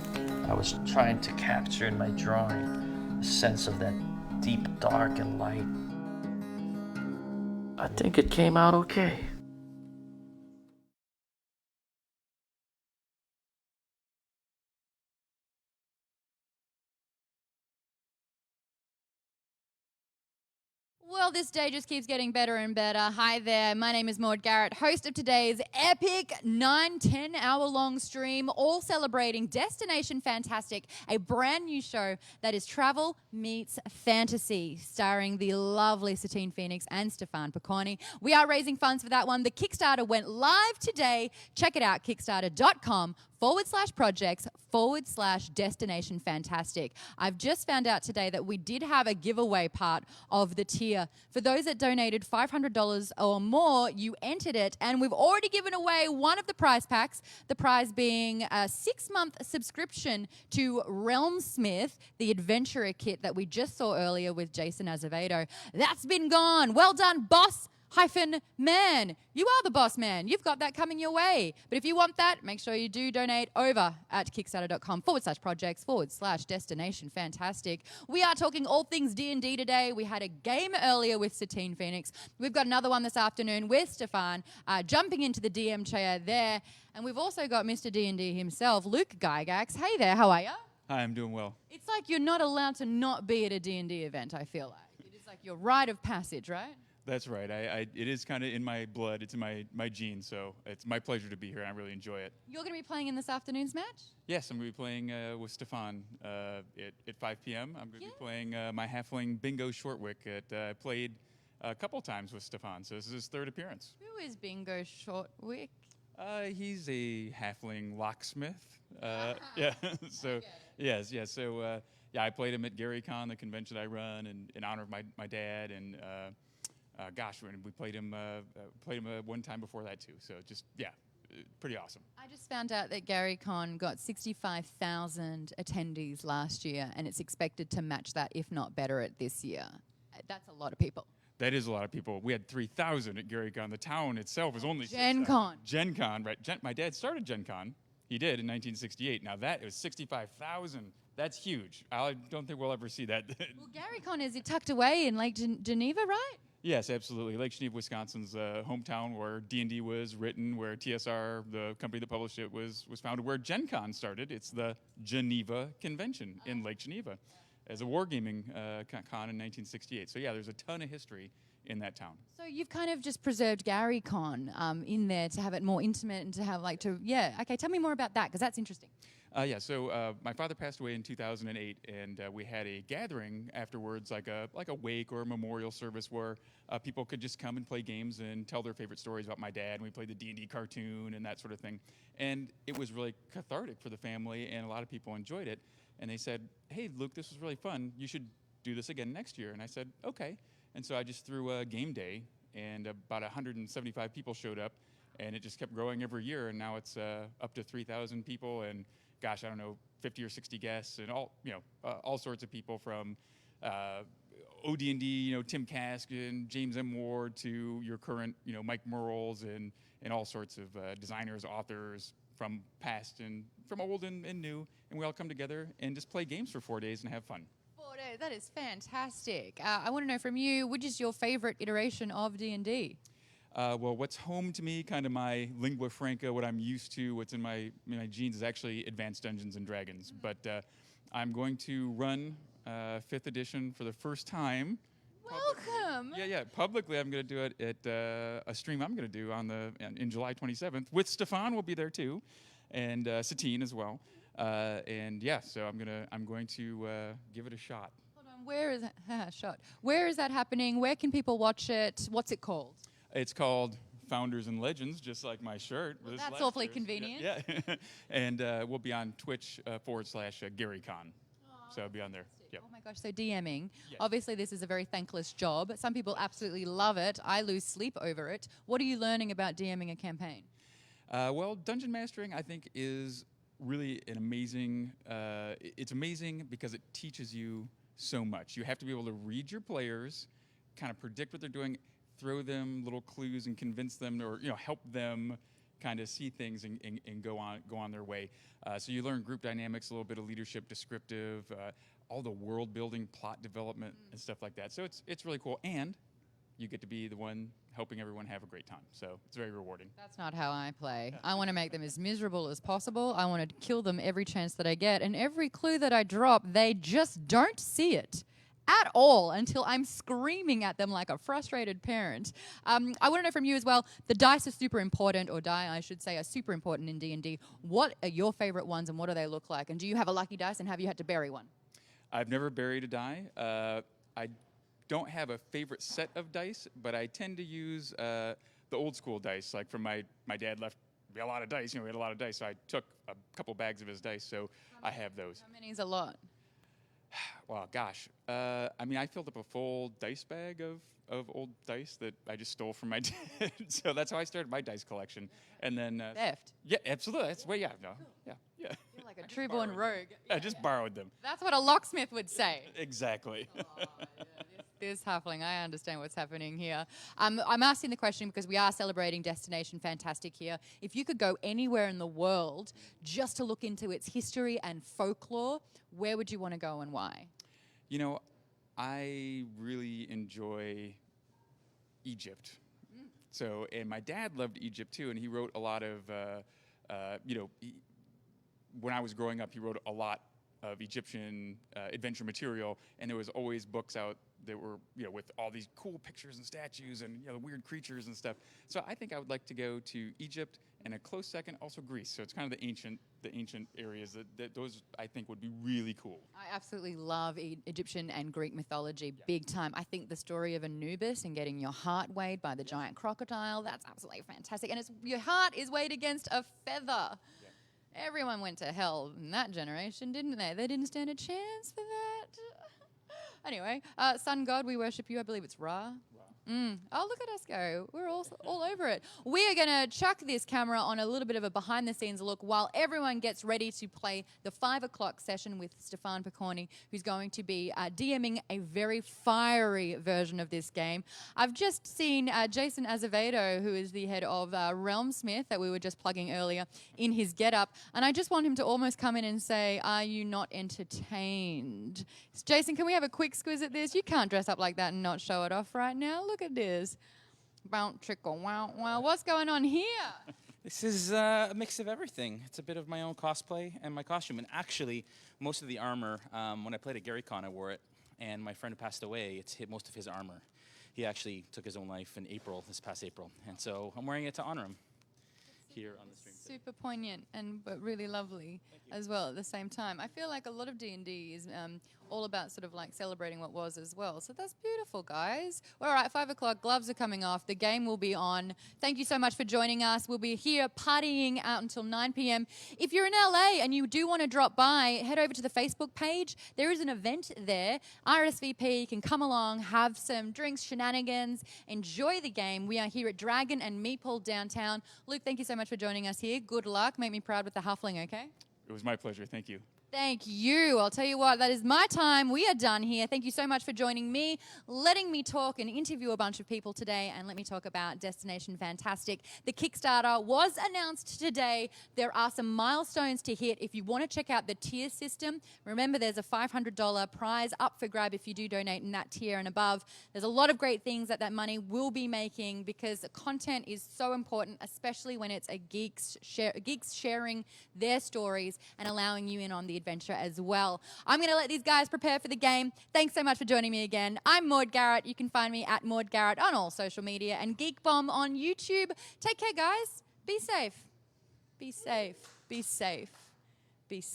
I was trying to capture in my drawing a sense of that deep dark and light. I think it came out okay. Well, this day just keeps getting better and better. Hi there, my name is Maud Garrett, host of today's epic 9-10 hour long stream, all celebrating Destination Fantastic, a brand new show that is travel meets fantasy, starring the lovely Satine Phoenix and Stefan Picconi. We are raising funds for that one. The Kickstarter went live today. Check it out, kickstarter.com/projects/Destination Fantastic. I've just found out today that we did have a giveaway part of the tier. For those that donated $500 or more, you entered it, and we've already given away one of the prize packs, the prize being a 6-month subscription to Realmsmith, the adventurer kit that we just saw earlier with Jason Azevedo. That's been gone. Well done, boss. -man. You are the boss man. You've got that coming your way. But if you want that, make sure you do donate over at kickstarter.com/projects/Destination Fantastic. We are talking all things D&D today. We had a game earlier with Satine Phoenix. We've got another one this afternoon with Stefan, jumping into the DM chair there. And we've also got Mr. D&D himself, Luke Gygax. Hey there, how are you? Hi, I'm doing well. It's like you're not allowed to not be at a D&D event, I feel like. It is like your rite of passage, right? That's right. It is kind of in my blood. It's in my genes, so it's my pleasure to be here. I really enjoy it. You're going to be playing in this afternoon's match? Yes, I'm going to be playing with Stefan at 5 p.m. I'm going to be playing my halfling Bingo Shortwick. I played a couple times with Stefan, so this is his 3rd appearance. Who is Bingo Shortwick? He's a halfling locksmith. Yeah. So okay. Yes. So I played him at GaryCon, the convention I run, in honor of my dad, and we played him one time before that too. So just pretty awesome. I just found out that GaryCon got 65,000 attendees last year, and it's expected to match that, if not better, at this year. That's a lot of people. That is a lot of people. We had 3,000 at GaryCon. The town itself was only Gen Con. Gen Con, right? My dad started Gen Con He did in 1968. Now that was 65,000. That's huge. I don't think we'll ever see that. Well, GaryCon is tucked away in Lake Geneva, right? Yes, absolutely. Lake Geneva, Wisconsin's hometown, where D&D was written, where TSR, the company that published it, was founded, where Gen Con started. It's the Geneva Convention in Lake Geneva as a wargaming con in 1968. So yeah, there's a ton of history in that town. So you've kind of just preserved GaryCon in there to have it more intimate and to have okay, tell me more about that, because that's interesting. So my father passed away in 2008, and we had a gathering afterwards, like a wake or a memorial service, where people could just come and play games and tell their favorite stories about my dad. And we played the D&D cartoon and that sort of thing, and it was really cathartic for the family, and a lot of people enjoyed it. And they said, "Hey, Luke, this was really fun. You should do this again next year." And I said, "Okay." And so I just threw a game day, and about 175 people showed up, and it just kept growing every year, and now it's up to 3,000 people, and gosh, I don't know, 50 or 60 guests, and all sorts of people from OD&D, Tim Kaskin, James M. Ward, to your current, Mike Merles, and all sorts of designers, authors from past and from old and new, and we all come together and just play games for 4 days and have fun. 4 days, that is fantastic. I want to know from you, which is your favorite iteration of D&D? Well, what's home to me, kind of my lingua franca, what I'm used to, what's in my genes, is actually Advanced Dungeons and Dragons. But I'm going to run 5th edition for the first time. Welcome. Yeah. Publicly, I'm going to do it at a stream I'm going to do in July 27th with Stefan. Will be there too, and Satine as well. So I'm going to give it a shot. Hold on, where is that? Shot. Where is that happening? Where can people watch it? What's it called? It's called Founders and Legends, just like my shirt. Well, that's awfully convenient. Yeah. And we'll be on Twitch /GaryCon. So I'll be on there. Yep. Oh my gosh, so DMing. Yes. Obviously, this is a very thankless job. Some people absolutely love it. I lose sleep over it. What are you learning about DMing a campaign? Well, dungeon mastering, I think, is really an amazing, it's amazing because it teaches you so much. You have to be able to read your players, kind of predict what they're doing, throw them little clues and convince them, or help them kind of see things and go on their way. So you learn group dynamics, a little bit of leadership, descriptive, all the world building, plot development, and stuff like that. So it's really cool, and you get to be the one helping everyone have a great time. So it's very rewarding. That's not how I play. I want to make them as miserable as possible. I want to kill them every chance that I get, and every clue that I drop, they just don't see it at all until I'm screaming at them like a frustrated parent. I want to know from you as well, the dice are super important, or die, I should say, are super important in D&D. What are your favorite ones, and what do they look like? And do you have a lucky dice, and have you had to bury one? I've never buried a die. I don't have a favorite set of dice, but I tend to use the old school dice. Like from my dad left me a lot of dice. We had a lot of dice, so I took a couple bags of his dice, so I have those. How many is a lot? Well, gosh. I filled up a full dice bag of old dice that I just stole from my dad. So that's how I started my dice collection. And then theft. Yeah, absolutely. That's yeah. You're like a true-born rogue. I just borrowed them. That's what a locksmith would say. Exactly. This halfling, I understand what's happening here. I'm asking the question because we are celebrating Destination Fantastic here. If you could go anywhere in the world just to look into its history and folklore, where would you want to go and why? I really enjoy Egypt. So, and my dad loved Egypt too, and he wrote a lot of, when I was growing up, he wrote a lot of Egyptian adventure material, and there was always books out that were, with all these cool pictures and statues and, weird creatures and stuff. So I think I would like to go to Egypt, and a close second, also Greece. So it's kind of the ancient areas that those I think would be really cool. I absolutely love Egyptian and Greek mythology, big time. I think the story of Anubis and getting your heart weighed by the giant crocodile, that's absolutely fantastic. And your heart is weighed against a feather. Everyone went to hell in that generation, didn't they? They didn't stand a chance for that. Anyway, sun god, we worship you. I believe it's Ra. Oh, look at us go. We're all over it. We are going to chuck this camera on a little bit of a behind-the-scenes look while everyone gets ready to play the 5 o'clock session with Stefan Picconi, who's going to be DMing a very fiery version of this game. I've just seen Jason Azevedo, who is the head of Realmsmith that we were just plugging earlier, in his getup, and I just want him to almost come in and say, "Are you not entertained?" Jason, can we have a quick squiz at this? You can't dress up like that and not show it off right now. Look at this. Bounce, trickle, wow, wow. What's going on here? This is a mix of everything. It's a bit of my own cosplay and my costume. And actually, most of the armor, when I played at GaryCon, I wore it. And my friend who passed away, it's most of his armor. He actually took his own life in April, this past April. And so I'm wearing it to honor him here on the stream. Super poignant but really lovely as well at the same time. I feel like a lot of D&D is all about sort of like celebrating what was as well. So that's beautiful, guys. All right, 5 o'clock, gloves are coming off. The game will be on. Thank you so much for joining us. We'll be here partying out until 9 p.m. If you're in LA and you do want to drop by, head over to the Facebook page. There is an event there. RSVP, you can come along, have some drinks, shenanigans, enjoy the game. We are here at Dragon and Meeple downtown. Luke, thank you so much for joining us here. Good luck. Make me proud with the Huffling, okay? It was my pleasure. Thank you. Thank you. I'll tell you what, that is my time. We are done here. Thank you so much for joining me, letting me talk and interview a bunch of people today, and let me talk about Destination Fantastic. The Kickstarter was announced today. There are some milestones to hit. If you want to check out the tier system, remember there's a $500 prize up for grab if you do donate in that tier and above. There's a lot of great things that money will be making because the content is so important, especially when it's a geeks sharing their stories and allowing you in on the adventure as well. I'm going to let these guys prepare for the game. Thanks so much for joining me again. I'm Maud Garrett. You can find me at Maud Garrett on all social media and Geek Bomb on YouTube. Take care, guys. Be safe. Be safe. Be safe. Be safe.